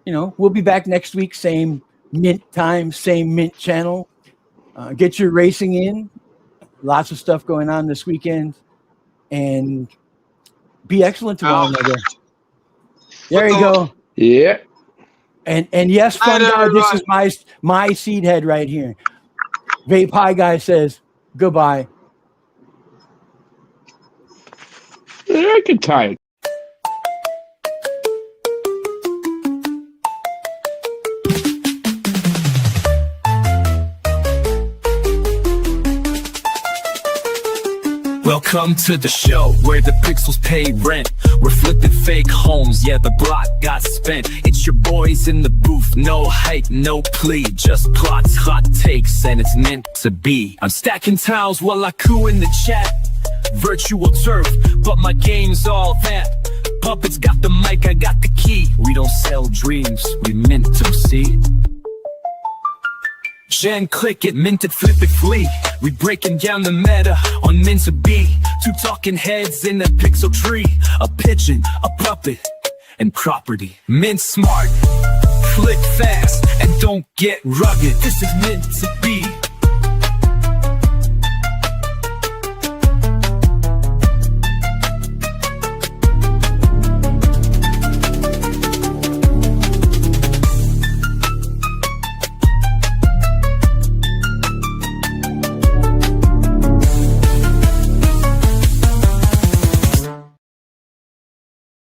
we'll be back next week, same mint time, same mint channel. Get your racing in. Lots of stuff going on this weekend. And be excellent to one another. There you go. Yeah. And yes, fun guy, this is my seed head right here. Vape High Guy says goodbye. I can tie it. Welcome to the show where the pixels pay rent. We're flipping fake homes, yeah, the block got spent. It's your boys in the booth, no hype, no plea. Just plots, hot takes, and it's meant to be. I'm stacking tiles while I coo in the chat. Virtual turf, but my game's all that. Puppets got the mic, I got the key. We don't sell dreams, we mint them, see? Gen click it, mint it, flip it, flee. We breaking down the meta on mint to be. Two talking heads in a pixel tree. A pigeon, a puppet, and property. Mint smart, flick fast, and don't get rugged. This is meant to be.